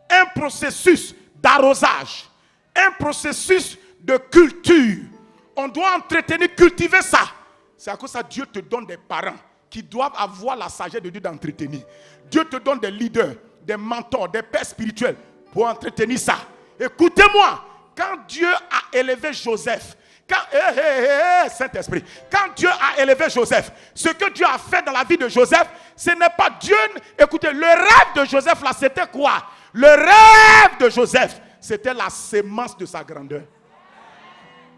Un processus d'arrosage. Un processus de culture. On doit entretenir, cultiver ça. C'est à cause de ça que Dieu te donne des parents qui doivent avoir la sagesse de Dieu d'entretenir. Dieu te donne des leaders, des mentors, des pères spirituels pour entretenir ça. Écoutez-moi, quand Dieu a élevé Joseph, Saint-Esprit, quand Dieu a élevé Joseph, ce que Dieu a fait dans la vie de Joseph, ce n'est pas Dieu. Écoutez, le rêve de Joseph là, c'était quoi? Le rêve de Joseph, c'était la sémence de sa grandeur.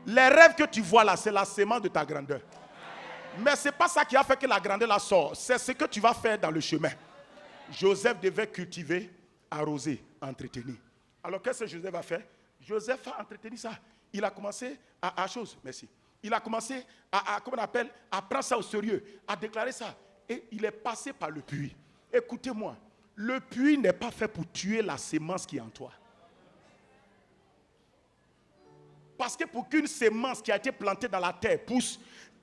Les rêves que tu vois là, c'est la sémence de ta grandeur. Mais ce n'est pas ça qui a fait que la grandeur la sort. C'est ce que tu vas faire dans le chemin. Joseph devait cultiver, arroser, entretenir. Alors qu'est-ce que Joseph a fait? Joseph a entretenu ça. Il a commencé à chose. Merci. Il a commencé comment on appelle, à prendre ça au sérieux, à déclarer ça. Et il est passé par le puits. Écoutez-moi, le puits n'est pas fait pour tuer la sémence qui est en toi. Parce que pour qu'une sémence qui a été plantée dans la terre pousse,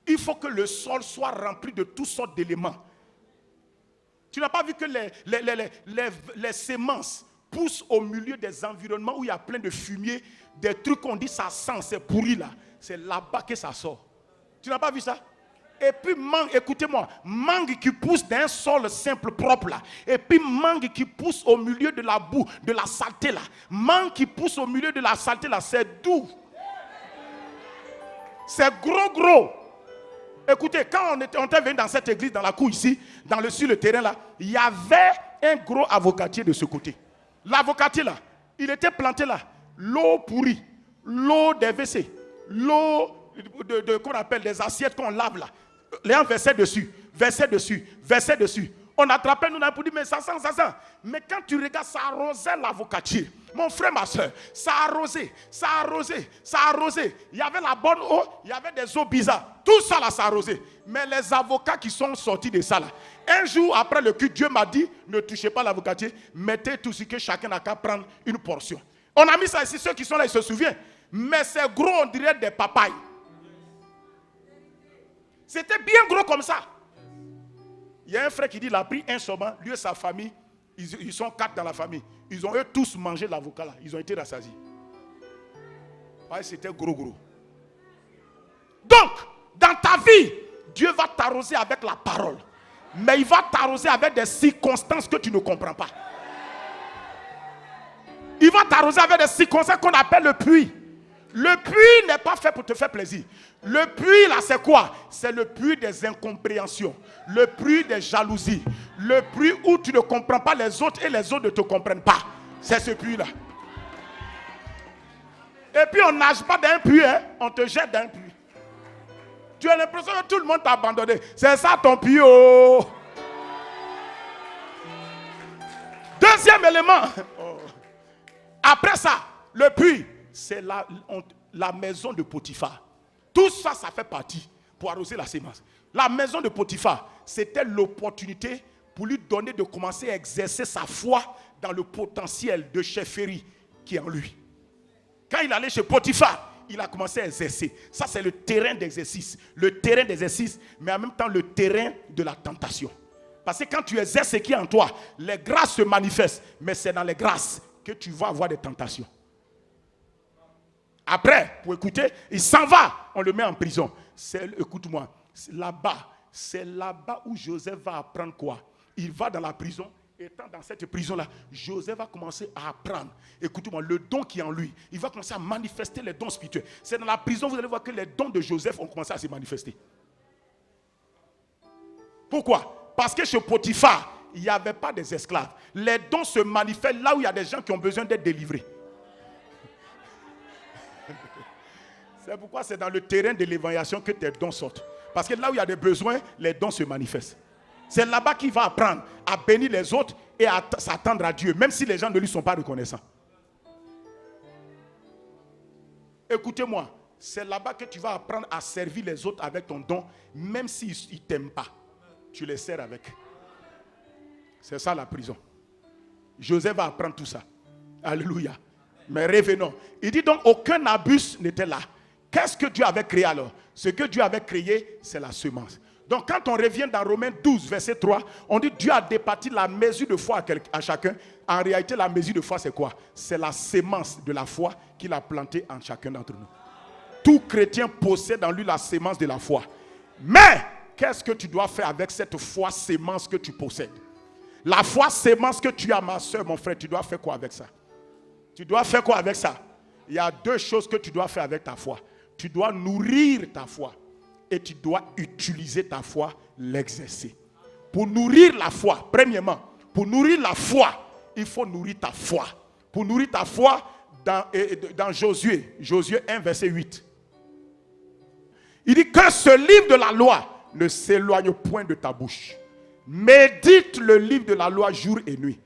il faut que le sol soit rempli de toutes sortes d'éléments. Tu n'as pas vu que les sémences poussent au milieu des environnements où il y a plein de fumier, des trucs qu'on dit ça sent, c'est pourri là. C'est là-bas que ça sort. Tu n'as pas vu ça? Et puis mangue, écoutez-moi, mangue qui pousse dans un sol simple, propre là. Et puis mangue qui pousse au milieu de la boue, de la saleté là. Mangue qui pousse au milieu de la saleté là, c'est doux. C'est gros. Écoutez, quand on était venu dans cette église, dans la cour ici, sur le terrain là, il y avait un gros avocatier de ce côté. L'avocatier là, il était planté là. L'eau pourrie, l'eau des WC, l'eau qu'on appelle des assiettes qu'on lave là. Les gens versaient dessus. On attrapait, nous avons dit, mais ça sent. Mais quand tu regardes, ça arrosait l'avocatier. Mon frère, ma soeur, ça arrosait. Il y avait la bonne eau, il y avait des eaux bizarres. Tout ça là, ça arrosait. Mais les avocats qui sont sortis de ça là, un jour après le culte, Dieu m'a dit, ne touchez pas l'avocatier, mettez tout ce que chacun n'a qu'à prendre une portion. On a mis ça ici, ceux qui sont là, ils se souviennent. Mais c'est gros, on dirait des papayes. C'était bien gros comme ça. Il y a un frère qui dit, il a pris un saumon, lui et sa famille, ils sont 4 dans la famille. Ils ont eux tous mangé l'avocat là. Ils ont été rassasiés. Ouais, c'était gros. Donc, dans ta vie, Dieu va t'arroser avec la parole. Mais il va t'arroser avec des circonstances que tu ne comprends pas. Il va t'arroser avec des circonstances qu'on appelle le puits. Le puits n'est pas fait pour te faire plaisir. Le puits là, c'est quoi? C'est le puits des incompréhensions. Le puits des jalousies. Le puits où tu ne comprends pas les autres et les autres ne te comprennent pas. C'est ce puits là. Et puis on nage pas dans un puits, hein? On te jette dans un puits. Tu as l'impression que tout le monde t'a abandonné. C'est ça ton puits. Oh. Deuxième élément. Oh. Après ça, le puits, c'est la maison de Potiphar. Tout ça, ça fait partie pour arroser la sémence. La maison de Potiphar, c'était l'opportunité pour lui donner de commencer à exercer sa foi dans le potentiel de chefferie qui est en lui. Quand il allait chez Potiphar, il a commencé à exercer. Ça, c'est le terrain d'exercice. Le terrain d'exercice, mais en même temps le terrain de la tentation. Parce que quand tu exerces ce qui est en toi, les grâces se manifestent. Mais c'est dans les grâces que tu vas avoir des tentations. Après, pour écouter, il s'en va, on le met en prison. Écoute-moi, c'est là-bas où Joseph va apprendre quoi? Il va dans la prison, étant dans cette prison-là, Joseph va commencer à apprendre. Écoute-moi, le don qui est en lui, il va commencer à manifester les dons spirituels. C'est dans la prison, vous allez voir que les dons de Joseph ont commencé à se manifester. Pourquoi? Parce que chez Potiphar, il n'y avait pas des esclaves. Les dons se manifestent là où il y a des gens qui ont besoin d'être délivrés. C'est pourquoi c'est dans le terrain de l'évangélisation que tes dons sortent. Parce que là où il y a des besoins, les dons se manifestent. C'est là-bas qu'il va apprendre à bénir les autres et à s'attendre à Dieu, même si les gens ne lui sont pas reconnaissants. Écoutez-moi, c'est là-bas que tu vas apprendre à servir les autres avec ton don, même s'ils ne t'aiment pas. Tu les sers avec. C'est ça la prison. Joseph va apprendre tout ça. Alléluia. Mais revenons. Il dit donc aucun abus n'était là. Qu'est-ce que Dieu avait créé alors? Ce que Dieu avait créé, c'est la semence. Donc quand on revient dans Romains 12, verset 3, on dit Dieu a départi la mesure de foi à chacun. En réalité, la mesure de foi, c'est quoi? C'est la sémence de la foi qu'il a plantée en chacun d'entre nous. Tout chrétien possède en lui la sémence de la foi. Mais, qu'est-ce que tu dois faire avec cette foi sémence que tu possèdes? La foi sémence que tu as, ma soeur, mon frère, tu dois faire quoi avec ça? Tu dois faire quoi avec ça? Il y a 2 choses que tu dois faire avec ta foi. Tu dois nourrir ta foi et tu dois utiliser ta foi, l'exercer. Pour nourrir la foi, premièrement, pour nourrir la foi, il faut nourrir ta foi. Pour nourrir ta foi, dans Josué 1, verset 8. Il dit que ce livre de la loi ne s'éloigne point de ta bouche. Médite le livre de la loi jour et nuit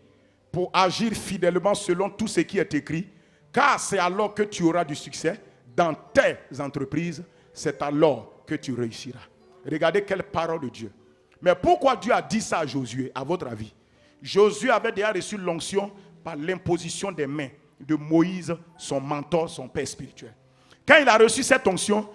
pour agir fidèlement selon tout ce qui est écrit, car c'est alors que tu auras du succès dans tes entreprises, c'est alors que tu réussiras. Regardez quelle parole de Dieu. Mais pourquoi Dieu a dit ça à Josué, à votre avis? Josué avait déjà reçu l'onction par l'imposition des mains de Moïse, son mentor, son père spirituel. Quand il a reçu cette onction,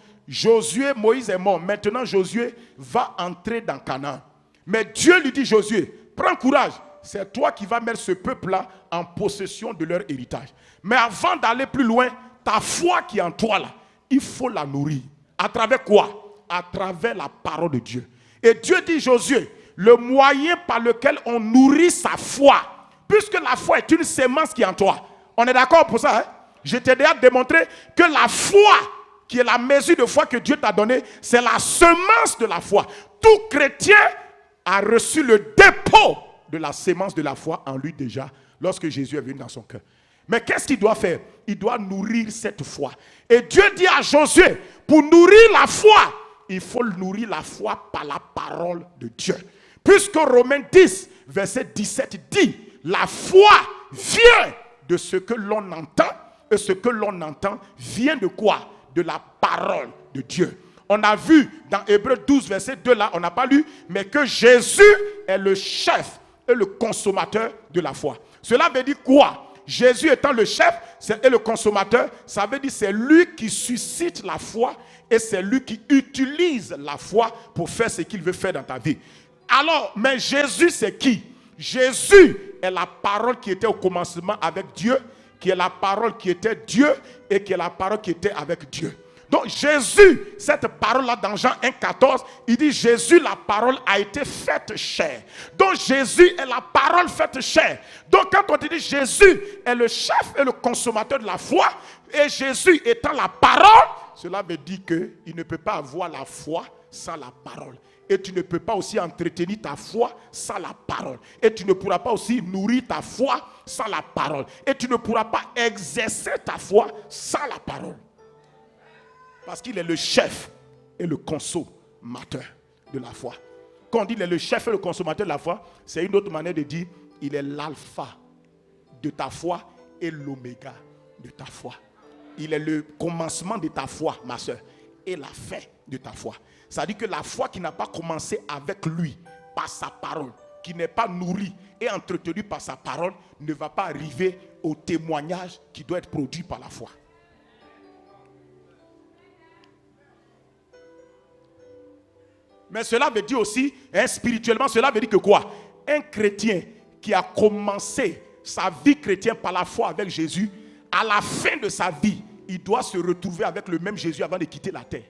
Moïse est mort. Maintenant, Josué va entrer dans Canaan. Mais Dieu lui dit, Josué, prends courage. C'est toi qui vas mettre ce peuple-là en possession de leur héritage. Mais avant d'aller plus loin, ta foi qui est en toi, là, il faut la nourrir. À travers quoi? À travers la parole de Dieu. Et Dieu dit, Josué, le moyen par lequel on nourrit sa foi, puisque la foi est une sémence qui est en toi. On est d'accord pour ça, hein? Je t'ai déjà démontré que la foi, qui est la mesure de foi que Dieu t'a donnée, c'est la semence de la foi. Tout chrétien a reçu le dépôt de la sémence de la foi en lui déjà, lorsque Jésus est venu dans son cœur. Mais qu'est-ce qu'il doit faire? Il doit nourrir cette foi. Et Dieu dit à Josué, pour nourrir la foi, il faut nourrir la foi par la parole de Dieu. Puisque Romains 10, verset 17 dit, la foi vient de ce que l'on entend, et ce que l'on entend vient de quoi? De la parole de Dieu. On a vu dans Hébreux 12, verset 2, là, on n'a pas lu, mais que Jésus est le chef et le consommateur de la foi. Cela veut dire quoi? Jésus étant le chef et le consommateur, ça veut dire c'est lui qui suscite la foi et c'est lui qui utilise la foi pour faire ce qu'il veut faire dans ta vie. Alors, mais Jésus c'est qui? Jésus est la parole qui était au commencement avec Dieu, qui est la parole qui était Dieu et qui est la parole qui était avec Dieu. Donc Jésus, cette parole-là dans Jean 1,14, il dit Jésus, la parole a été faite chair. Donc Jésus est la parole faite chair. Donc quand on dit Jésus est le chef et le consommateur de la foi, et Jésus étant la parole, cela veut dire qu'il ne peut pas avoir la foi sans la parole. Et tu ne peux pas aussi entretenir ta foi sans la parole. Et tu ne pourras pas aussi nourrir ta foi sans la parole. Et tu ne pourras pas exercer ta foi sans la parole. Parce qu'il est le chef et le consommateur de la foi. Quand on dit qu'il est le chef et le consommateur de la foi, c'est une autre manière de dire il est l'alpha de ta foi et l'oméga de ta foi. Il est le commencement de ta foi, ma soeur, et la fin de ta foi. Ça dit que la foi qui n'a pas commencé avec lui, par sa parole, qui n'est pas nourrie et entretenue par sa parole, ne va pas arriver au témoignage qui doit être produit par la foi. Mais cela veut dire aussi, spirituellement, cela veut dire que quoi? Un chrétien qui a commencé sa vie chrétienne par la foi avec Jésus, à la fin de sa vie, il doit se retrouver avec le même Jésus avant de quitter la terre.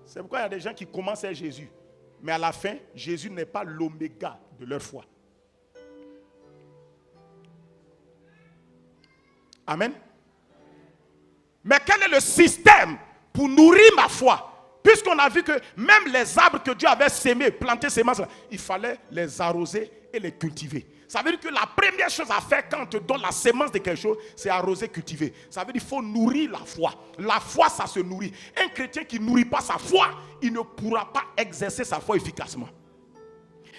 C'est pourquoi il y a des gens qui commencent avec Jésus, mais à la fin, Jésus n'est pas l'oméga de leur foi. Amen. Mais quel est le système pour nourrir ma foi? Puisqu'on a vu que même les arbres que Dieu avait sémés, plantés semences, il fallait les arroser et les cultiver. Ça veut dire que la première chose à faire quand on te donne la sémence de quelque chose, c'est arroser, cultiver. Ça veut dire qu'il faut nourrir la foi. La foi, ça se nourrit. Un chrétien qui ne nourrit pas sa foi, il ne pourra pas exercer sa foi efficacement.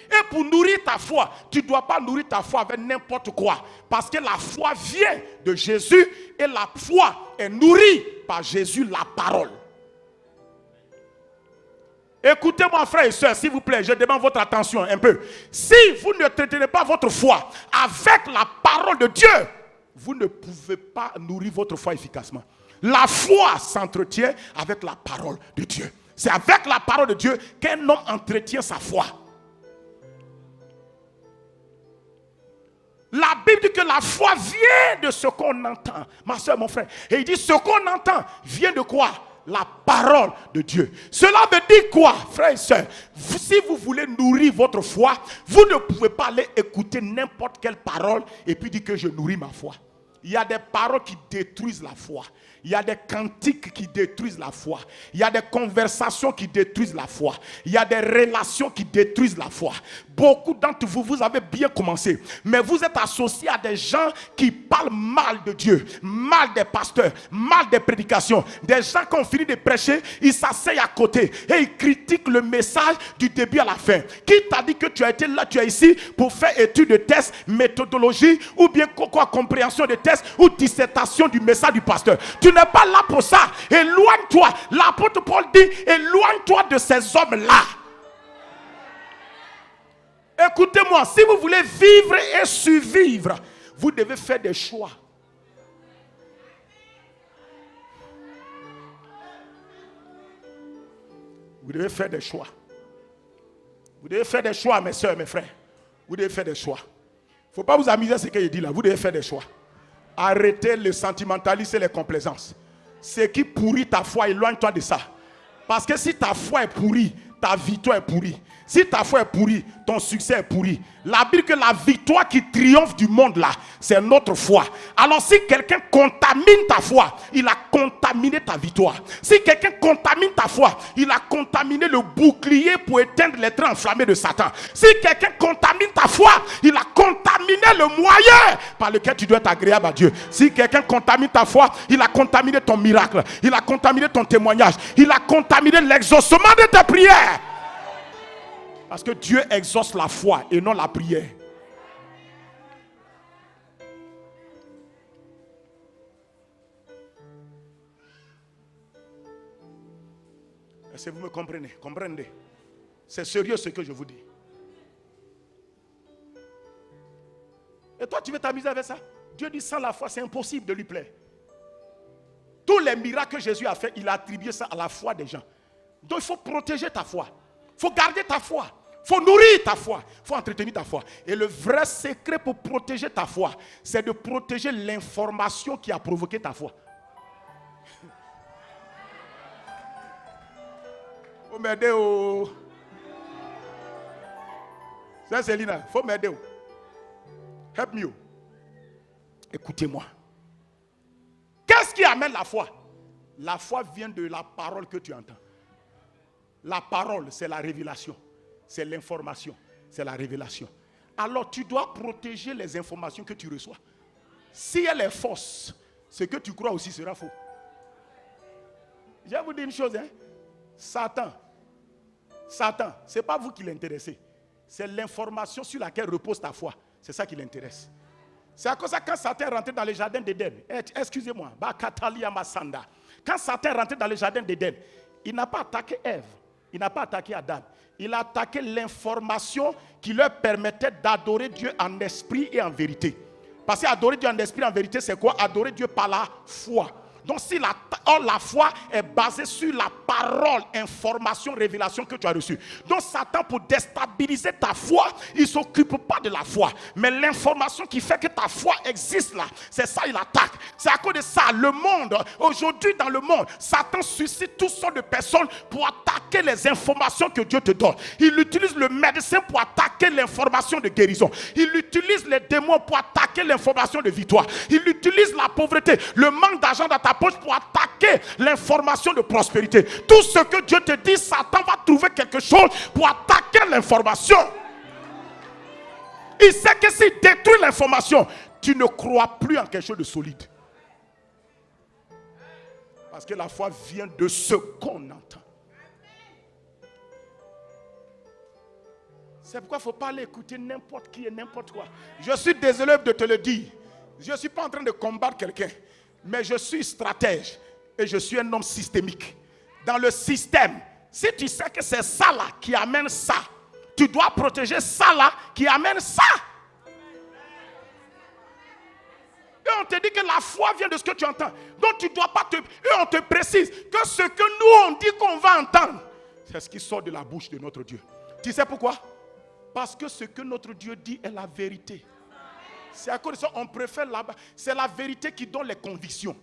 Et pour nourrir ta foi, tu ne dois pas nourrir ta foi avec n'importe quoi. Parce que la foi vient de Jésus et la foi est nourrie par Jésus, la parole. Écoutez-moi, frères et sœurs, s'il vous plaît, je demande votre attention un peu. Si vous ne entretenez pas votre foi avec la parole de Dieu, vous ne pouvez pas nourrir votre foi efficacement. La foi s'entretient avec la parole de Dieu. C'est avec la parole de Dieu qu'un homme entretient sa foi. La Bible dit que la foi vient de ce qu'on entend. Ma soeur, mon frère. Et il dit ce qu'on entend vient de quoi? La parole de Dieu. Cela veut dire quoi, frères et sœurs? Si vous voulez nourrir votre foi, vous ne pouvez pas aller écouter n'importe quelle parole et puis dire que je nourris ma foi. Il y a des paroles qui détruisent la foi. Il y a des cantiques qui détruisent la foi. Il y a des conversations qui détruisent la foi. Il y a des relations qui détruisent la foi. Beaucoup d'entre vous, vous avez bien commencé. Mais vous êtes associés à des gens qui parlent mal de Dieu, mal des pasteurs, mal des prédications. Des gens qui ont fini de prêcher, ils s'asseyent à côté et ils critiquent le message du début à la fin. Qui t'a dit que tu as été là, tu es ici pour faire étude de test, méthodologie ou bien quoi, compréhension de test ou dissertation du message du pasteur? Tu n'es pas là pour ça. Éloigne-toi. L'apôtre Paul dit, éloigne-toi de ces hommes-là. Écoutez-moi, si vous voulez vivre et survivre, vous devez faire des choix. Vous devez faire des choix. Vous devez faire des choix, mes soeurs, mes frères. Vous devez faire des choix. Il ne faut pas vous amuser à ce qu'il dit là. Vous devez faire des choix. Arrêtez le sentimentalisme et les complaisances. Ce qui pourrit ta foi, éloigne-toi de ça. Parce que si ta foi est pourrie, ta victoire est pourrie. Si ta foi est pourrie, ton succès est pourri. La Bible dit que la victoire qui triomphe du monde là, c'est notre foi. Alors si quelqu'un contamine ta foi, il a contaminé ta victoire. Si quelqu'un contamine ta foi, il a contaminé le bouclier pour éteindre les traits enflammés de Satan. Si quelqu'un contamine ta foi, il a contaminé le moyen par lequel tu dois être agréable à Dieu. Si quelqu'un contamine ta foi, il a contaminé ton miracle. Il a contaminé ton témoignage. Il a contaminé l'exaucement de tes prières. Parce que Dieu exauce la foi et non la prière. Est-ce que vous me comprenez? Comprenez. C'est sérieux ce que je vous dis. Et toi, tu veux t'amuser avec ça? Dieu dit sans la foi, c'est impossible de lui plaire. Tous les miracles que Jésus a fait, il a attribué ça à la foi des gens. Donc il faut protéger ta foi. Il faut garder ta foi. Il faut nourrir ta foi. Il faut entretenir ta foi. Et le vrai secret pour protéger ta foi, c'est de protéger l'information qui a provoqué ta foi. Faut m'aider au... C'est Célina, faut m'aider. Help me. Écoutez-moi. Qu'est-ce qui amène la foi? La foi vient de la parole que tu entends. La parole, c'est la révélation. C'est l'information. C'est la révélation. Alors, tu dois protéger les informations que tu reçois. Si elle est fausse, ce que tu crois aussi sera faux. Je vais vous dire une chose. Satan, ce n'est pas vous qui l'intéressez. C'est l'information sur laquelle repose ta foi. C'est ça qui l'intéresse. C'est à cause de ça, quand Satan est rentré dans le jardin d'Éden, excusez-moi, quand Satan est rentré dans le jardin d'Éden, il n'a pas attaqué Ève, il n'a pas attaqué Adam. Il a attaqué l'information qui leur permettait d'adorer Dieu en esprit et en vérité. Parce qu'adorer Dieu en esprit et en vérité, c'est quoi? Adorer Dieu par la foi. Donc si la foi est basée sur la parole, information, révélation que tu as reçue. Donc Satan, pour déstabiliser ta foi, il ne s'occupe pas de la foi. Mais l'information qui fait que ta foi existe là, c'est ça il attaque. C'est à cause de ça, le monde, aujourd'hui dans le monde, Satan suscite toutes sortes de personnes pour attaquer les informations que Dieu te donne. Il utilise le médecin pour attaquer l'information de guérison. Il utilise les démons pour attaquer l'information de victoire. Il utilise la pauvreté, le manque d'argent dans ta poche pour attaquer l'information de prospérité. Tout ce que Dieu te dit, Satan va trouver quelque chose pour attaquer l'information. Il sait que s'il détruit l'information, tu ne crois plus en quelque chose de solide. Parce que la foi vient de ce qu'on entend. C'est pourquoi il ne faut pas aller écouter n'importe qui et n'importe quoi. Je suis désolé de te le dire. Je ne suis pas en train de combattre quelqu'un. Mais je suis stratège et je suis un homme systémique. Dans le système, si tu sais que c'est ça là qui amène ça, tu dois protéger ça là qui amène ça. Et on te dit que la foi vient de ce que tu entends. Donc tu ne dois pas te... Et on te précise que ce que nous on dit qu'on va entendre, c'est ce qui sort de la bouche de notre Dieu. Tu sais pourquoi? Parce que ce que notre Dieu dit est la vérité. C'est à cause de ça qu'on préfère là-bas. C'est la vérité qui donne les convictions.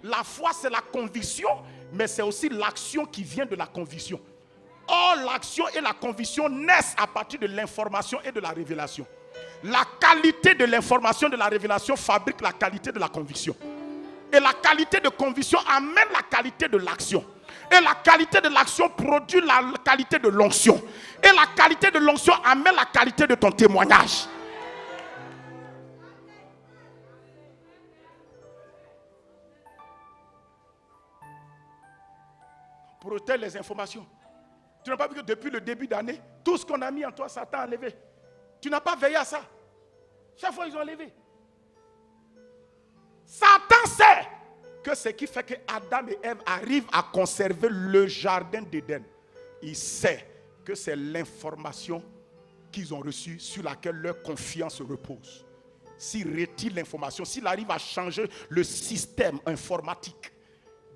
La foi, c'est la conviction, mais c'est aussi l'action qui vient de la conviction. Or, l'action et la conviction naissent à partir de l'information et de la révélation. La qualité de l'information, de la révélation fabrique la qualité de la conviction. Et la qualité de conviction amène la qualité de l'action. Et la qualité de l'action produit la qualité de l'onction. Et la qualité de l'onction amène la qualité de ton témoignage. Protège les informations. Tu n'as pas vu que depuis le début d'année, tout ce qu'on a mis en toi, Satan a enlevé. Tu n'as pas veillé à ça. Chaque fois, ils ont enlevé. Satan sait que ce qui fait que Adam et Ève arrivent à conserver le jardin d'Éden. Il sait que c'est l'information qu'ils ont reçue sur laquelle leur confiance repose. S'il retire l'information, s'il arrive à changer le système informatique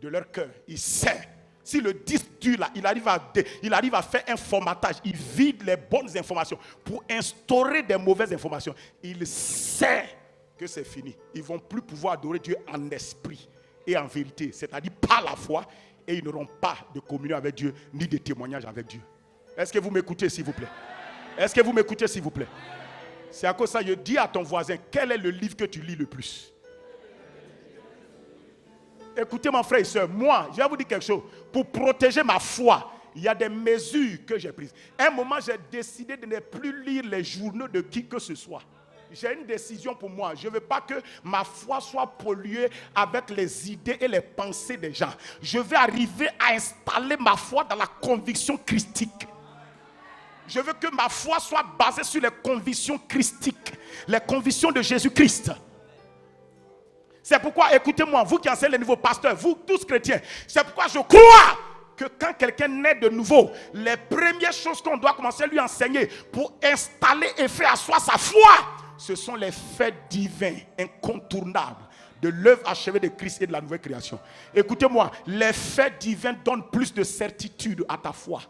de leur cœur, il sait. Si le disque dur là, il arrive à faire un formatage, il vide les bonnes informations pour instaurer des mauvaises informations. Il sait que c'est fini. Ils ne vont plus pouvoir adorer Dieu en esprit et en vérité, c'est-à-dire par la foi, et ils n'auront pas de communion avec Dieu, ni de témoignage avec Dieu. Est-ce que vous m'écoutez, s'il vous plaît? Est-ce que vous m'écoutez, s'il vous plaît? C'est à cause de ça, je dis à ton voisin, quel est le livre que tu lis le plus? Écoutez mon frère et soeur, moi, je vais vous dire quelque chose. Pour protéger ma foi, il y a des mesures que j'ai prises. À un moment, j'ai décidé de ne plus lire les journaux de qui que ce soit. J'ai une décision pour moi. Je ne veux pas que ma foi soit polluée avec les idées et les pensées des gens. Je vais arriver à installer ma foi dans la conviction christique. Je veux que ma foi soit basée sur les convictions christiques, les convictions de Jésus-Christ. C'est pourquoi, écoutez-moi, vous qui enseignez les nouveaux pasteurs, vous tous chrétiens, c'est pourquoi je crois que quand quelqu'un naît de nouveau, les premières choses qu'on doit commencer à lui enseigner pour installer et faire asseoir sa foi, ce sont les faits divins, incontournables de l'œuvre achevée de Christ et de la nouvelle création. Écoutez-moi, les faits divins donnent plus de certitude à ta foi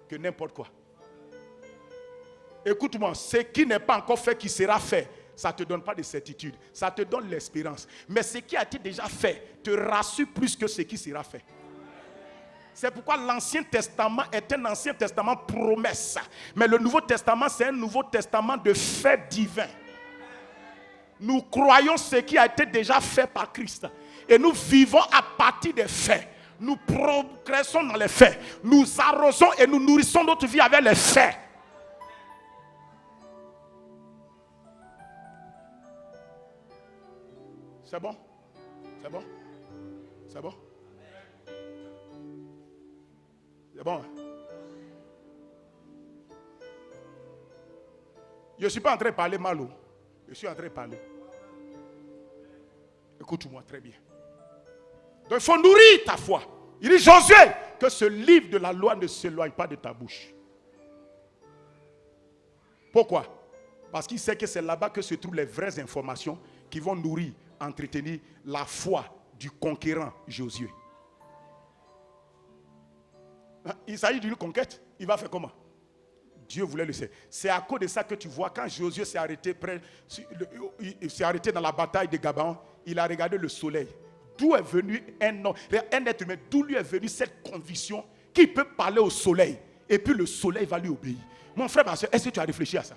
que n'importe quoi. Écoute-moi, ce qui n'est pas encore fait qui sera fait, ça ne te donne pas de certitude, ça te donne l'espérance. Mais ce qui a été déjà fait te rassure plus que ce qui sera fait. C'est pourquoi l'Ancien Testament est un Ancien Testament promesse. Mais le Nouveau Testament, c'est un Nouveau Testament de faits divins. Nous croyons ce qui a été déjà fait par Christ. Et nous vivons à partir des faits. Nous progressons dans les faits. Nous arrosons et nous nourrissons notre vie avec les faits. C'est bon? C'est bon? C'est bon? C'est bon? Je ne suis pas en train de parler mal. Je suis en train de parler. Écoute-moi très bien. Donc il faut nourrir ta foi. Il dit Josué, que ce livre de la loi ne s'éloigne pas de ta bouche. Pourquoi? Parce qu'il sait que c'est là-bas que se trouvent les vraies informations qui vont nourrir, entretenir la foi du conquérant Josué. Il s'agit d'une conquête. Il va faire comment? Dieu voulait le faire. C'est à cause de ça que tu vois, quand Josué s'est arrêté, il s'est arrêté dans la bataille de Gabaon, il a regardé le soleil. D'où est venu un homme, un être humain, d'où lui est venue cette conviction qu'il peut parler au soleil et puis le soleil va lui obéir. Mon frère, ma soeur, est-ce que tu as réfléchi à ça?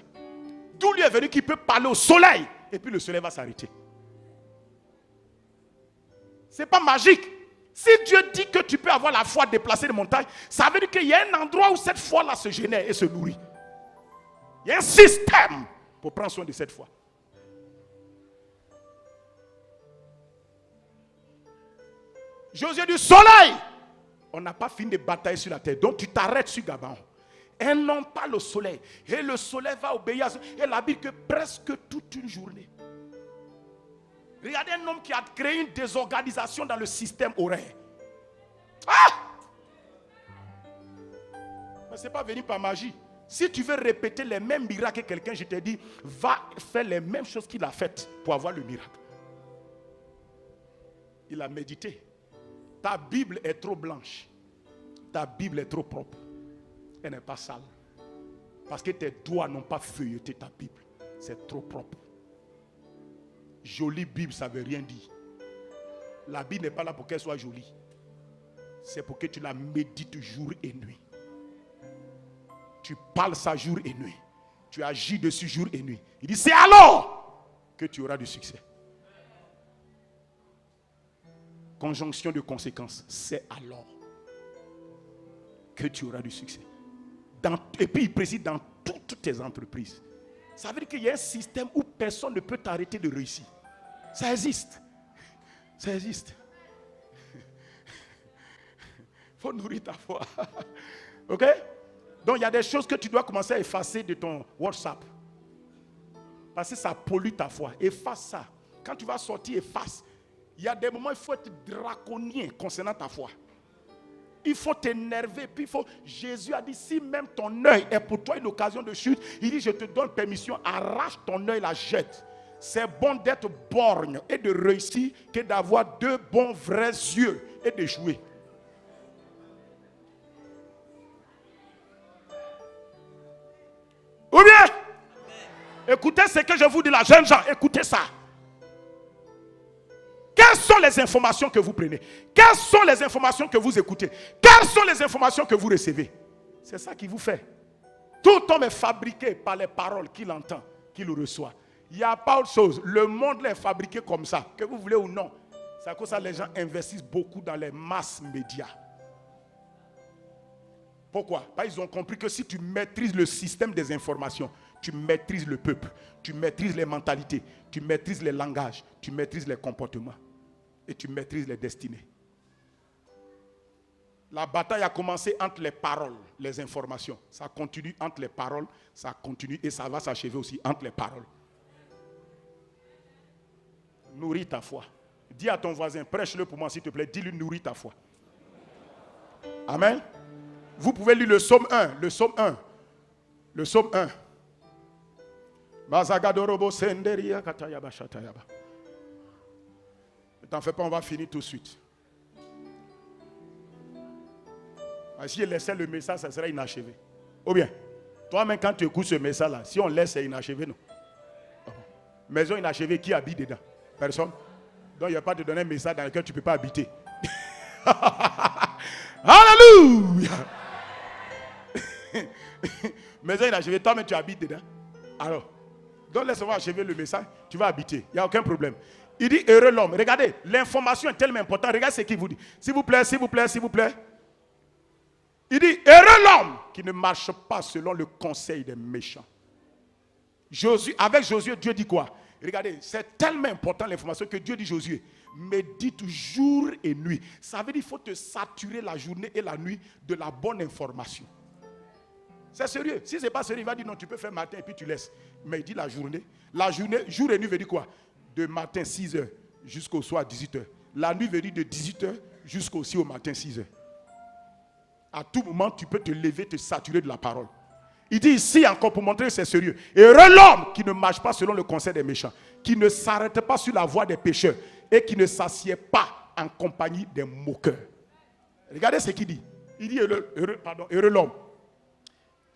D'où lui est venu qu'il peut parler au soleil et puis le soleil va s'arrêter. Ce n'est pas magique. Si Dieu dit que tu peux avoir la foi déplacée de montagne, ça veut dire qu'il y a un endroit où cette foi-là se génère et se nourrit. Il y a un système pour prendre soin de cette foi. Josué du soleil. On n'a pas fini de batailler sur la terre. Donc tu t'arrêtes sur Gabaon. Et non pas le soleil. Et le soleil va obéir à ça. Et la Bible que presque toute une journée. Regardez un homme qui a créé une désorganisation dans le système horaire. Ah! Mais ce n'est pas venu par magie. Si tu veux répéter les mêmes miracles que quelqu'un, je te dis, va faire les mêmes choses qu'il a faites pour avoir le miracle. Il a médité. Ta Bible est trop blanche. Ta Bible est trop propre. Elle n'est pas sale. Parce que tes doigts n'ont pas feuilleté ta Bible. C'est trop propre. Jolie Bible, ça ne veut rien dire. La Bible n'est pas là pour qu'elle soit jolie. C'est pour que tu la médites jour et nuit. Tu parles ça jour et nuit. tu agis dessus jour et nuit. Il dit, c'est alors que tu auras du succès. Conjonction de conséquences, c'est alors que tu auras du succès. Et puis il précise dans toutes tes entreprises. Ça veut dire qu'il y a un système où personne ne peut t'arrêter de réussir. Ça existe. Ça existe. Il faut nourrir ta foi. Ok? Donc il y a des choses que tu dois commencer à effacer de ton WhatsApp. Parce que ça pollue ta foi. Efface ça. Quand tu vas sortir, efface. Il y a des moments où il faut être draconien concernant ta foi. Il faut t'énerver. Puis Jésus a dit, si même ton œil est pour toi une occasion de chute, il dit, je te donne permission, arrache ton œil, la jette. C'est bon d'être borgne et de réussir que d'avoir deux bons vrais yeux et d'échouer. Ou bien, écoutez ce que je vous dis là, jeunes gens, écoutez ça. Quelles sont les informations que vous prenez? Quelles sont les informations que vous écoutez? Quelles sont les informations que vous recevez? C'est ça qui vous fait. Tout homme est fabriqué par les paroles qu'il entend, qu'il reçoit. Il n'y a pas autre chose. Le monde est fabriqué comme ça, que vous voulez ou non. C'est à cause de ça que les gens investissent beaucoup dans les masses médias. Pourquoi? Parce qu'ils ont compris que si tu maîtrises le système des informations, tu maîtrises le peuple, tu maîtrises les mentalités, tu maîtrises les langages, tu maîtrises les comportements et tu maîtrises les destinées. La bataille a commencé entre les paroles, les informations. Ça continue entre les paroles, ça continue et ça va s'achever aussi entre les paroles. Nourris ta foi. Dis à ton voisin, prêche-le pour moi s'il te plaît, dis-lui nourris ta foi. Amen. Vous pouvez lire le psaume 1, le psaume 1. Le psaume 1. Ne t'en fais pas, on va finir tout de suite. Si je laissais le message, ça serait inachevé. Ou bien, toi-même quand tu écoutes ce message-là, si on laisse, c'est inachevé, non? Maison inachevée, qui habite dedans? Personne. Donc il n'y a pas de donner un message dans lequel tu ne peux pas habiter. Alléluia! Maison inachevée, toi-même tu habites dedans. Alors, donc laisse-moi achever le message, tu vas habiter. Il n'y a aucun problème. Il dit heureux l'homme. Regardez, l'information est tellement importante. Regardez ce qu'il vous dit. S'il vous plaît, s'il vous plaît, s'il vous plaît. Il dit heureux l'homme qui ne marche pas selon le conseil des méchants. Avec Josué, Dieu dit quoi? Regardez, c'est tellement important l'information que Dieu dit Josué, médite jour et nuit. Ça veut dire qu'il faut te saturer la journée et la nuit de la bonne information. C'est sérieux. Si ce n'est pas sérieux, il va dire non, tu peux faire matin et puis tu laisses. Mais il dit la journée. La journée, jour et nuit veut dire quoi? De matin 6h jusqu'au soir 18h. La nuit veut dire de 18h jusqu'au matin 6h. À tout moment, tu peux te lever, te saturer de la parole. Il dit ici encore pour montrer que c'est sérieux. Heureux l'homme qui ne marche pas selon le conseil des méchants, qui ne s'arrête pas sur la voie des pécheurs et qui ne s'assied pas en compagnie des moqueurs. Regardez ce qu'il dit. Il dit heureux l'homme.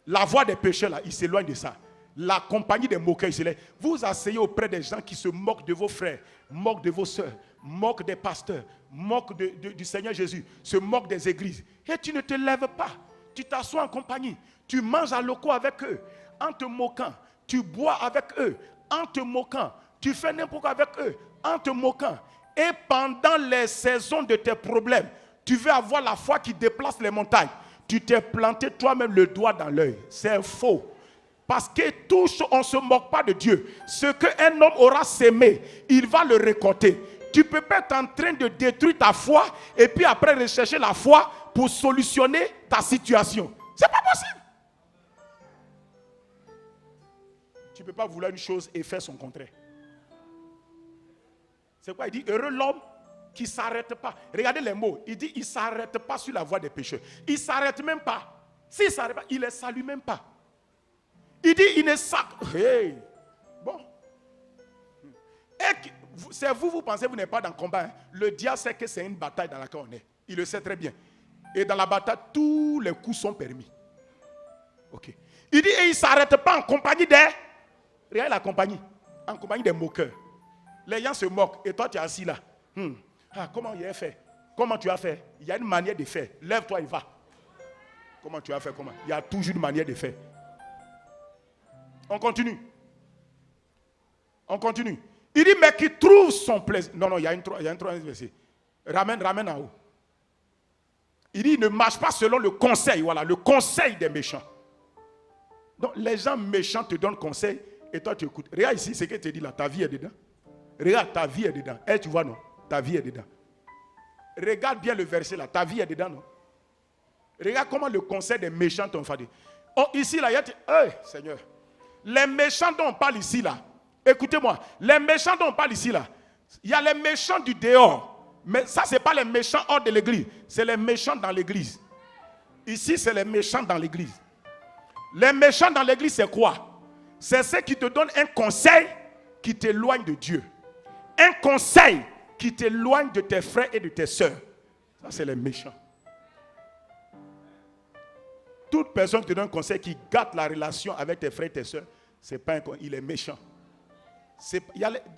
La voie des pécheurs, là, il s'éloigne de ça. La compagnie des moqueurs, il s'éloigne. Vous asseyez auprès des gens qui se moquent de vos frères, moquent de vos soeurs, moquent des pasteurs, moquent du Seigneur Jésus, se moquent des églises. Et tu ne te lèves pas. Tu t'assois en compagnie. Tu manges à locaux avec eux, en te moquant. Tu bois avec eux, en te moquant. Tu fais n'importe quoi avec eux, en te moquant. Et pendant les saisons de tes problèmes, tu veux avoir la foi qui déplace les montagnes. Tu t'es planté toi-même le doigt dans l'œil. C'est faux. Parce que tous, on ne se moque pas de Dieu. Ce qu'un homme aura sémé, il va le récolter. Tu ne peux pas être en train de détruire ta foi et puis après rechercher la foi pour solutionner ta situation. Ce n'est pas possible. Tu ne peux pas vouloir une chose et faire son contraire. C'est quoi? Il dit heureux l'homme qui ne s'arrête pas. Regardez les mots. Il dit il ne s'arrête pas sur la voie des pécheurs. Il ne s'arrête même pas. S'il ne s'arrête pas, il ne les salue même pas. Il dit il ne s'arrête pas. Hey. Bon. C'est vous pensez que vous n'êtes pas dans le combat. Hein? Le diable sait que c'est une bataille dans laquelle on est. Il le sait très bien. Et dans la bataille, tous les coups sont permis. Ok. Il dit et il ne s'arrête pas en compagnie des... Regarde la compagnie. En compagnie des moqueurs. Les gens se moquent. Et toi, tu es assis là. Comment il a fait? Comment tu as fait? Il y a une manière de faire. Lève-toi et va. Comment tu as fait? Comment? Il y a toujours une manière de faire. On continue. On continue. Il dit, mais qui trouve son plaisir. Non, il y a un troisième verset. Ramène en haut. Il dit, ne marche pas selon le conseil. Voilà, le conseil des méchants. Donc, les gens méchants te donnent conseil et toi, tu écoutes. Regarde ici, ce que tu dis là, ta vie est dedans. Regarde, ta vie est dedans. Tu vois, non? Ta vie est dedans. Regarde bien le verset là, ta vie est dedans, non? Regarde comment le conseil des méchants t'ont fait. Oh, ici, là, il y a... Hey, Seigneur. Les méchants dont on parle ici, là, écoutez-moi, les méchants dont on parle ici, là, il y a les méchants du dehors. Mais ça, ce n'est pas les méchants hors de l'église. C'est les méchants dans l'église. Ici, c'est les méchants dans l'église. Les méchants dans l'église, c'est quoi? C'est ceux qui te donnent un conseil qui t'éloigne de Dieu. Un conseil qui t'éloigne de tes frères et de tes sœurs. Ça, c'est les méchants. Toute personne qui te donne un conseil qui gâte la relation avec tes frères et tes sœurs, c'est pas un conseil, il est méchant.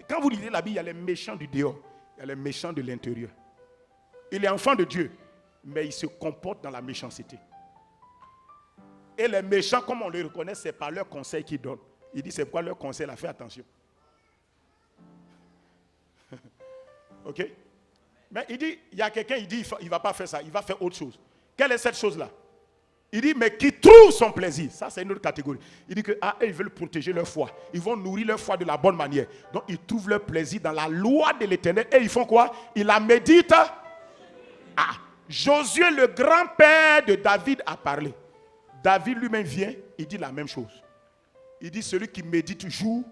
Quand vous lisez la Bible, il y a les méchants du dehors, il y a les méchants de l'intérieur. Il est enfant de Dieu, mais il se comporte dans la méchanceté. Et les méchants, comme on les reconnaît, c'est par leur conseil qu'ils donnent. Il dit, c'est quoi leur conseil là? Fais attention. Ok? Mais il dit, il y a quelqu'un, il dit, il ne va pas faire ça, il va faire autre chose. Quelle est cette chose-là? Il dit, mais qui trouve son plaisir. Ça, c'est une autre catégorie. Il dit que, ils veulent protéger leur foi. Ils vont nourrir leur foi de la bonne manière. Donc, ils trouvent leur plaisir dans la loi de l'Éternel. Et ils font quoi? Ils la méditent. Josué, le grand-père de David, a parlé. David lui-même vient, il dit la même chose. Il dit, celui qui médite jour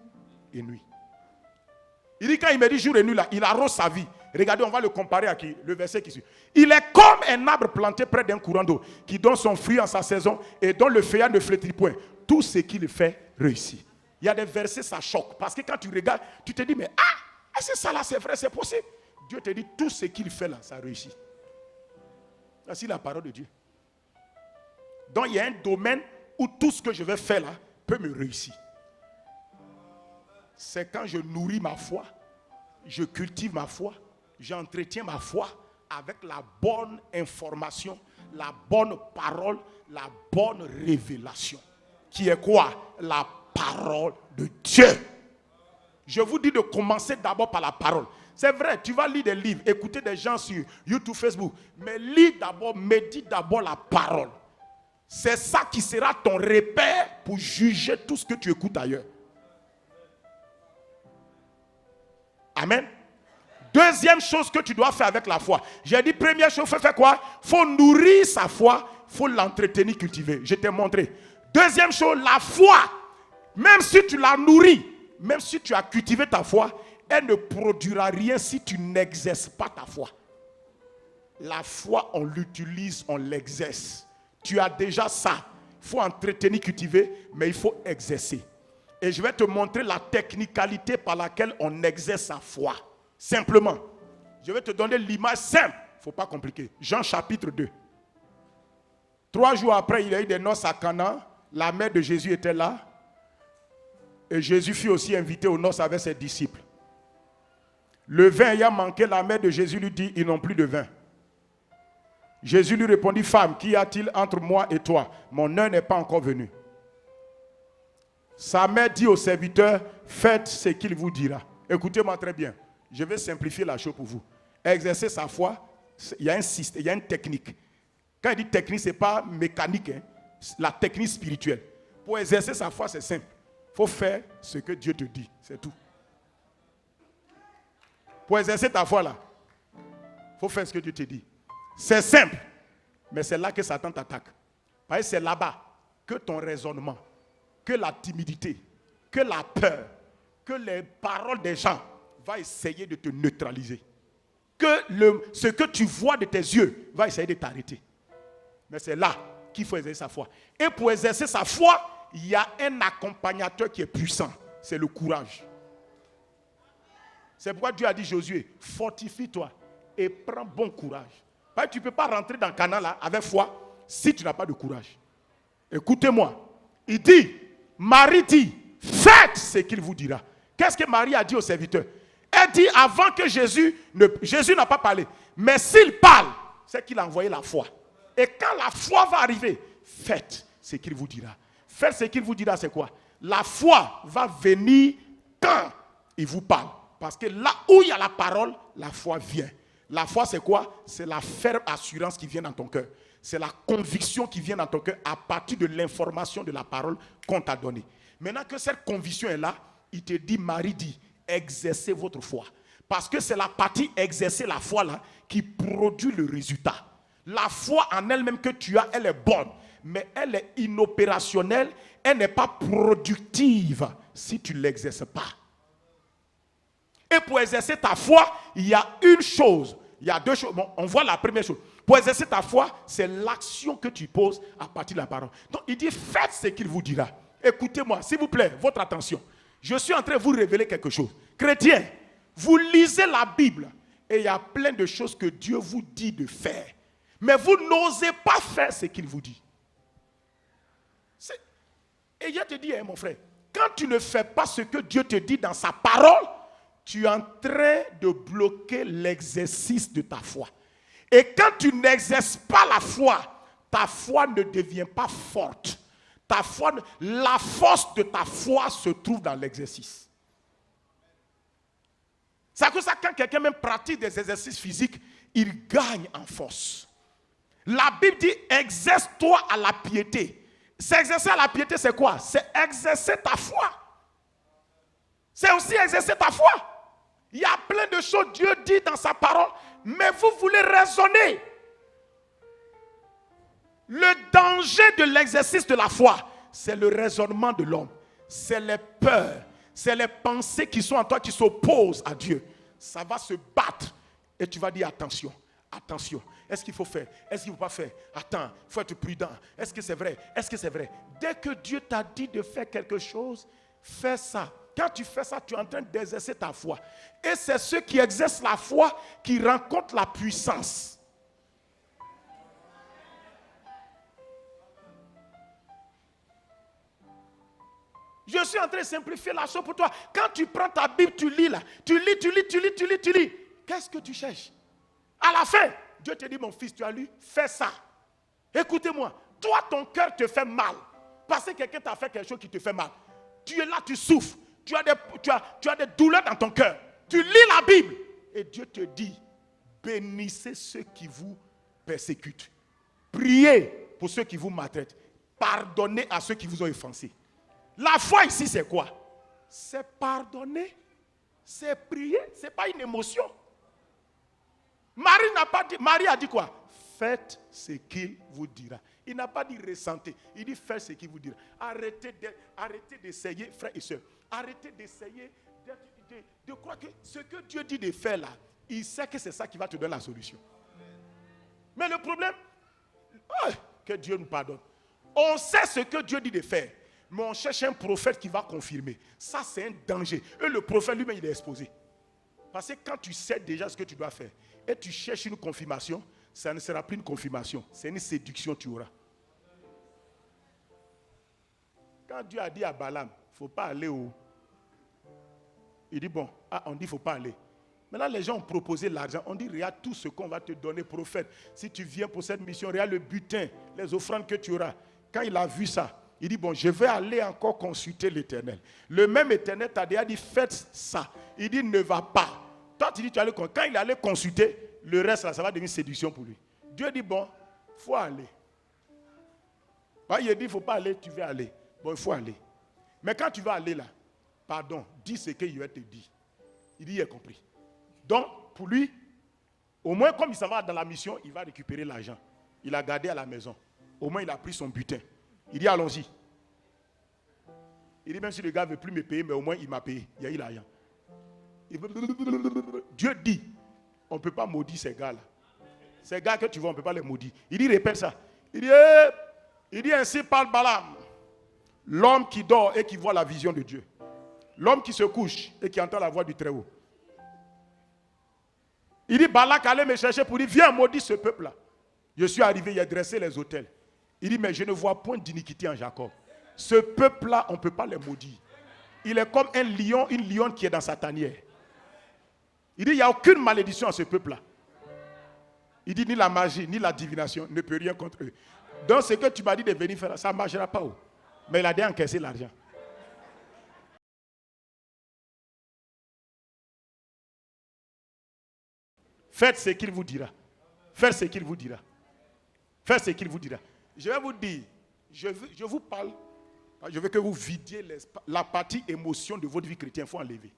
et nuit. Il dit, quand il médite jour et nuit, là, il arrose sa vie. Regardez, on va le comparer à qui? Le verset qui suit. Il est comme un arbre planté près d'un courant d'eau, qui donne son fruit en sa saison et dont le feuillage ne flétrit point. Tout ce qu'il fait réussit. Il y a des versets, ça choque. Parce que quand tu regardes, tu te dis, mais est-ce que ça là, c'est vrai, c'est possible? Dieu te dit, tout ce qu'il fait là, ça réussit. Voici la parole de Dieu. Donc il y a un domaine où tout ce que je vais faire là peut me réussir. C'est quand je nourris ma foi, je cultive ma foi, j'entretiens ma foi avec la bonne information, la bonne parole, la bonne révélation. Qui est quoi? La parole de Dieu. Je vous dis de commencer d'abord par la parole. C'est vrai, tu vas lire des livres, écouter des gens sur YouTube, Facebook, mais lis d'abord, médite d'abord la parole. C'est ça qui sera ton repère pour juger tout ce que tu écoutes ailleurs. Amen. Deuxième chose que tu dois faire avec la foi. J'ai dit, première chose, il faut faire quoi? Il faut nourrir sa foi, il faut l'entretenir, cultiver. Je t'ai montré. Deuxième chose, la foi, même si tu la nourris, même si tu as cultivé ta foi, elle ne produira rien si tu n'exerces pas ta foi. La foi, on l'utilise, on l'exerce. Tu as déjà ça. Il faut entretenir, cultiver, mais il faut exercer. Et je vais te montrer la technicalité par laquelle on exerce sa foi. Simplement. Je vais te donner l'image simple. Il ne faut pas compliquer. Jean chapitre 2. 3 jours après, il y a eu des noces à Cana. La mère de Jésus était là. Et Jésus fut aussi invité aux noces avec ses disciples. Le vin ayant manqué, la mère de Jésus lui dit, ils n'ont plus de vin. Jésus lui répondit, femme, qu'y a-t-il entre moi et toi? Mon heure n'est pas encore venue. Sa mère dit au serviteur, faites ce qu'il vous dira. Écoutez-moi très bien. Je vais simplifier la chose pour vous. Exercer sa foi, il y a un système, il y a une technique. Quand il dit technique, ce n'est pas mécanique. Hein? La technique spirituelle. Pour exercer sa foi, c'est simple. Il faut faire ce que Dieu te dit. C'est tout. Pour exercer ta foi là, il faut faire ce que Dieu te dit. C'est simple. Mais c'est là que Satan t'attaque. Parce que c'est là-bas que ton raisonnement, que la timidité, que la peur, que les paroles des gens va essayer de te neutraliser. Que ce que tu vois de tes yeux va essayer de t'arrêter. Mais c'est là qu'il faut exercer sa foi. Et pour exercer sa foi, il y a un accompagnateur qui est puissant. C'est le courage. C'est pourquoi Dieu a dit Josué, fortifie-toi et prends bon courage. Parce que tu ne peux pas rentrer dans Canaan là avec foi si tu n'as pas de courage. Écoutez-moi. Il dit, Marie dit, faites ce qu'il vous dira. Qu'est-ce que Marie a dit au serviteur? Elle dit avant que Jésus n'a pas parlé. Mais s'il parle, c'est qu'il a envoyé la foi. Et quand la foi va arriver, faites ce qu'il vous dira. Faites ce qu'il vous dira, c'est quoi? La foi va venir quand il vous parle. Parce que là où il y a la parole, la foi vient. La foi, c'est quoi? C'est la ferme assurance qui vient dans ton cœur. C'est la conviction qui vient dans ton cœur à partir de l'information de la parole qu'on t'a donnée. Maintenant que cette conviction est là, il te dit, Marie dit, exercez votre foi. Parce que c'est la partie exercer la foi là qui produit le résultat. La foi en elle-même que tu as, elle est bonne. Mais elle est inopérationnelle, elle n'est pas productive si tu ne l'exerces pas. Et pour exercer ta foi, il y a une chose, il y a deux choses. Bon, on voit la première chose. Pour exercer ta foi, c'est l'action que tu poses à partir de la parole. Donc il dit, faites ce qu'il vous dira. Écoutez-moi, s'il vous plaît, votre attention. Je suis en train de vous révéler quelque chose. Chrétiens, vous lisez la Bible et il y a plein de choses que Dieu vous dit de faire. Mais vous n'osez pas faire ce qu'il vous dit. Et je te dis, mon frère, quand tu ne fais pas ce que Dieu te dit dans sa parole, tu es en train de bloquer l'exercice de ta foi. Et quand tu n'exerces pas la foi, ta foi ne devient pas forte. La force de ta foi se trouve dans l'exercice. C'est pour ça que quand quelqu'un même pratique des exercices physiques, il gagne en force. La Bible dit, exerce-toi à la piété. S'exercer à la piété, c'est quoi? C'est exercer ta foi. C'est aussi exercer ta foi. Il y a plein de choses que Dieu dit dans sa parole, mais vous voulez raisonner. Le danger de l'exercice de la foi, c'est le raisonnement de l'homme. C'est les peurs, c'est les pensées qui sont en toi, qui s'opposent à Dieu. Ça va se battre et tu vas dire attention. Attention, est-ce qu'il faut faire? Est-ce qu'il ne faut pas faire? Attends, il faut être prudent. Est-ce que c'est vrai? Est-ce que c'est vrai? Dès que Dieu t'a dit de faire quelque chose, fais ça. Quand tu fais ça, tu es en train d'exercer ta foi. Et c'est ceux qui exercent la foi qui rencontrent la puissance. Je suis en train de simplifier la chose pour toi. Quand tu prends ta Bible, tu lis là. Tu lis. Qu'est-ce que tu cherches? À la fin, Dieu te dit, mon fils, tu as lu, fais ça. Écoutez-moi, toi, ton cœur te fait mal. Parce que quelqu'un t'a fait quelque chose qui te fait mal. Tu es là, tu souffres. Tu as des douleurs dans ton cœur. Tu lis la Bible. Et Dieu te dit, bénissez ceux qui vous persécutent. Priez pour ceux qui vous maltraitent. Pardonnez à ceux qui vous ont offensé. La foi ici, c'est quoi? C'est pardonner. C'est prier. Ce n'est pas une émotion. Marie a dit quoi? Faites ce qu'il vous dira. Il n'a pas dit ressentez. Il dit faites ce qu'il vous dira. Arrêtez d'essayer, frères et sœurs. Arrêtez d'essayer de croire que ce que Dieu dit de faire là, il sait que c'est ça qui va te donner la solution. Mais le problème, que Dieu nous pardonne. On sait ce que Dieu dit de faire, mais on cherche un prophète qui va confirmer. Ça, c'est un danger. Et le prophète lui-même, il est exposé. Parce que quand tu sais déjà ce que tu dois faire, et tu cherches une confirmation, ça ne sera plus une confirmation, c'est une séduction que tu auras. Quand Dieu a dit à Balaam, il ne faut pas aller où? Il dit bon, on dit il ne faut pas aller. Maintenant les gens ont proposé l'argent, on dit regarde tout ce qu'on va te donner, prophète. Si tu viens pour cette mission, regarde le butin, les offrandes que tu auras. Quand il a vu ça, il dit bon, je vais aller encore consulter l'Éternel. Le même Éternel t'a déjà dit faites ça. Il dit ne va pas. Toi, tu dis, quand il allait consulter, le reste, là, ça va devenir séduction pour lui. Dieu dit, bon, il faut aller. Il dit, il ne faut pas aller, tu veux aller. Bon, il faut aller. Mais quand tu vas aller là, pardon, dis ce qu'il va te dire. Il dit, il a compris. Donc, pour lui, au moins, comme il s'en va dans la mission, il va récupérer l'argent. Il a gardé à la maison. Au moins, il a pris son butin. Il dit, allons-y. Il dit, même si le gars ne veut plus me payer, mais au moins, il m'a payé. Il a eu l'argent. Dieu dit, on ne peut pas maudire ces gars-là. Ces gars que tu vois, on ne peut pas les maudire. Il dit, répète ça. Il dit ainsi parle Balaam, l'homme qui dort et qui voit la vision de Dieu. L'homme qui se couche et qui entend la voix du Très-Haut. Il dit, Balak allait me chercher pour dire, viens maudire ce peuple-là. Je suis arrivé, il a dressé les autels. Il dit, mais je ne vois point d'iniquité en Jacob. Ce peuple-là, on ne peut pas les maudire. Il est comme un lion, une lionne qui est dans sa tanière. Il dit, il n'y a aucune malédiction à ce peuple-là. Il dit, ni la magie, ni la divination ne peut rien contre eux. Donc, ce que tu m'as dit de venir faire, ça ne marchera pas. Mais il a déjà encaissé l'argent. Faites ce qu'il vous dira. Faites ce qu'il vous dira. Faites ce qu'il vous dira. Je vais vous dire, je vous parle, je veux que vous vidiez la partie émotion de votre vie chrétienne. Il faut enlever.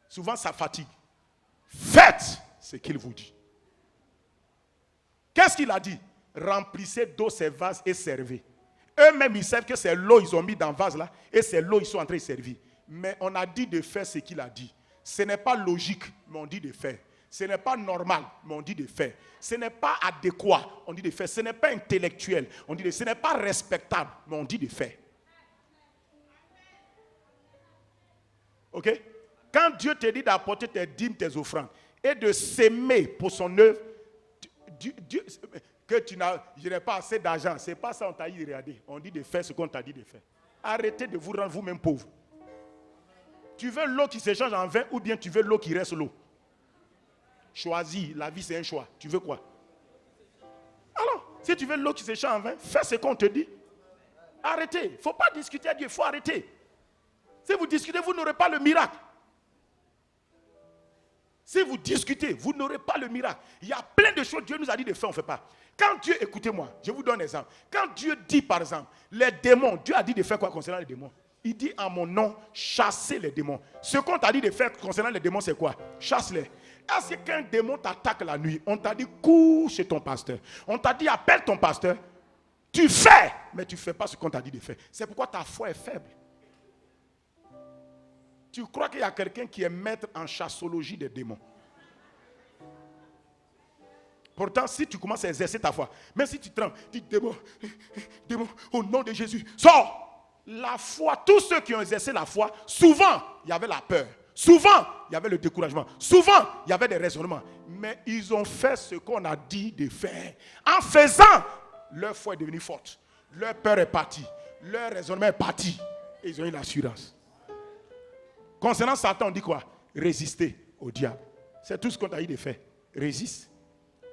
Souvent, ça fatigue. Faites ce qu'il vous dit. Qu'est-ce qu'il a dit? Remplissez d'eau ces vases et servez. Eux-mêmes, ils savent que c'est l'eau qu'ils ont mis dans le vase là et c'est l'eau qu'ils sont en train de servir. Mais on a dit de faire ce qu'il a dit. Ce n'est pas logique, mais on dit de faire. Ce n'est pas normal, mais on dit de faire. Ce n'est pas adéquat, on dit de faire. Ce n'est pas intellectuel, on dit de faire. Ce n'est pas respectable, mais on dit de faire. Ok? Quand Dieu te dit d'apporter tes dîmes, tes offrandes et de s'aimer pour son œuvre, que je n'ai pas assez d'argent, c'est pas ça on t'a dit de regarder. On dit de faire ce qu'on t'a dit de faire. Arrêtez de vous rendre vous-même pauvre. Tu veux l'eau qui s'échange en vin ou bien tu veux l'eau qui reste l'eau? Choisis, la vie c'est un choix. Tu veux quoi? Alors, si tu veux l'eau qui s'échange en vin, fais ce qu'on te dit. Arrêtez. Il ne faut pas discuter à Dieu, il faut arrêter. Si vous discutez, vous n'aurez pas le miracle. Si vous discutez, vous n'aurez pas le miracle. Il y a plein de choses que Dieu nous a dit de faire, on ne fait pas. Quand Dieu, écoutez-moi, je vous donne un exemple. Quand Dieu dit par exemple, les démons, Dieu a dit de faire quoi concernant les démons? Il dit en mon nom, chassez les démons. Ce qu'on t'a dit de faire concernant les démons, c'est quoi? Chasse-les. Est-ce qu'un démon t'attaque la nuit? On t'a dit cours chez ton pasteur. On t'a dit appelle ton pasteur. Tu fais, mais tu ne fais pas ce qu'on t'a dit de faire. C'est pourquoi ta foi est faible. Tu crois qu'il y a quelqu'un qui est maître en chassologie des démons. Pourtant, si tu commences à exercer ta foi, même si tu trembles, dis démon, démon, au nom de Jésus, sors. La foi, tous ceux qui ont exercé la foi, souvent, il y avait la peur. Souvent, il y avait le découragement. Souvent, il y avait des raisonnements. Mais ils ont fait ce qu'on a dit de faire. En faisant, leur foi est devenue forte. Leur peur est partie. Leur raisonnement est parti. Et ils ont eu l'assurance. Concernant Satan, on dit quoi? Résister au diable. C'est tout ce qu'on a dit de faire. Résiste.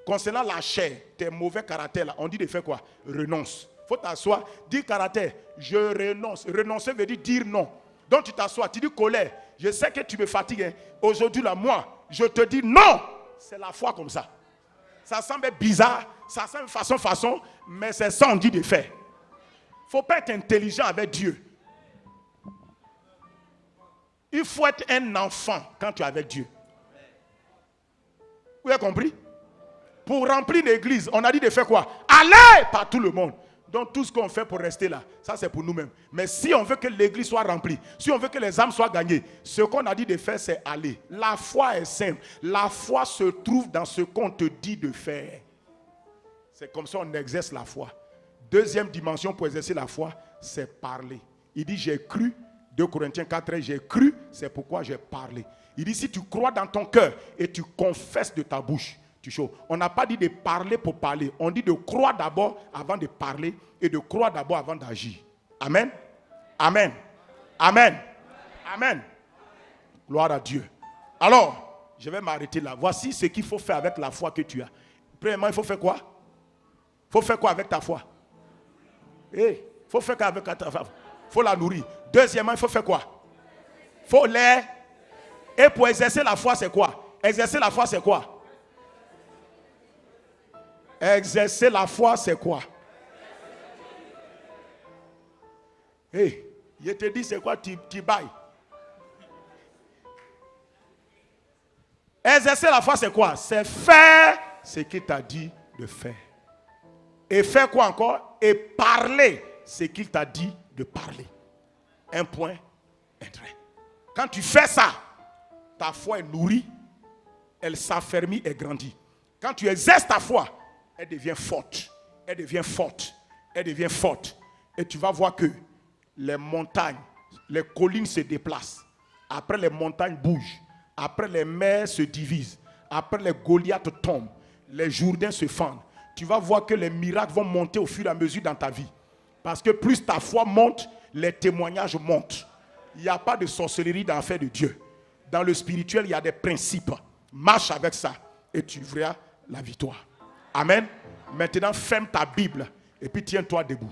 Concernant la chair, tes mauvais caractères, là, on dit de faire quoi? Renonce. Il faut t'asseoir, dis caractère, je renonce. Renoncer veut dire non. Donc tu t'assois, tu dis colère. Je sais que tu me fatigues. Hein. Aujourd'hui, là, moi, je te dis non. C'est la foi comme ça. Ça semble bizarre, ça semble façon, mais c'est ça qu'on dit de faire. Il ne faut pas être intelligent avec Dieu. Il faut être un enfant quand tu es avec Dieu. Vous avez compris? Pour remplir l'église, on a dit de faire quoi? Aller par tout le monde. Donc tout ce qu'on fait pour rester là, ça c'est pour nous-mêmes. Mais si on veut que l'église soit remplie, si on veut que les âmes soient gagnées, ce qu'on a dit de faire c'est aller. La foi est simple. La foi se trouve dans ce qu'on te dit de faire. C'est comme ça qu'on exerce la foi. Deuxième dimension pour exercer la foi, c'est parler. Il dit j'ai cru, 2 Corinthiens 4, j'ai cru, c'est pourquoi j'ai parlé. Il dit si tu crois dans ton cœur et tu confesses de ta bouche, on n'a pas dit de parler pour parler. On dit de croire d'abord avant de parler et de croire d'abord avant d'agir. Amen. Amen. Amen. Amen. Gloire à Dieu. Alors, je vais m'arrêter là. Voici ce qu'il faut faire avec la foi que tu as. Premièrement, il faut faire quoi? Il faut faire quoi avec ta foi? Il faut faire quoi avec ta foi? Il faut la nourrir. Deuxièmement, il faut faire quoi? Il faut les... Et pour exercer la foi, c'est quoi? Exercer la foi, c'est quoi? Exercer la foi, c'est quoi? Je te dis, c'est quoi tu bailles? Exercer la foi, c'est quoi? C'est faire ce qu'il t'a dit de faire. Et faire quoi encore? Et parler ce qu'il t'a dit de parler. Un point, un trait. Quand tu fais ça, ta foi est nourrie, elle s'affermit et grandit. Quand tu exerces ta foi, elle devient forte, elle devient forte, elle devient forte. Et tu vas voir que les montagnes, les collines se déplacent. Après, les montagnes bougent. Après, les mers se divisent. Après, les Goliaths tombent. Les Jourdains se fendent. Tu vas voir que les miracles vont monter au fur et à mesure dans ta vie. Parce que plus ta foi monte, les témoignages montent. Il n'y a pas de sorcellerie dans l'affaire de Dieu. Dans le spirituel, il y a des principes. Marche avec ça et tu verras la victoire. Amen. Maintenant, ferme ta Bible et puis tiens-toi debout.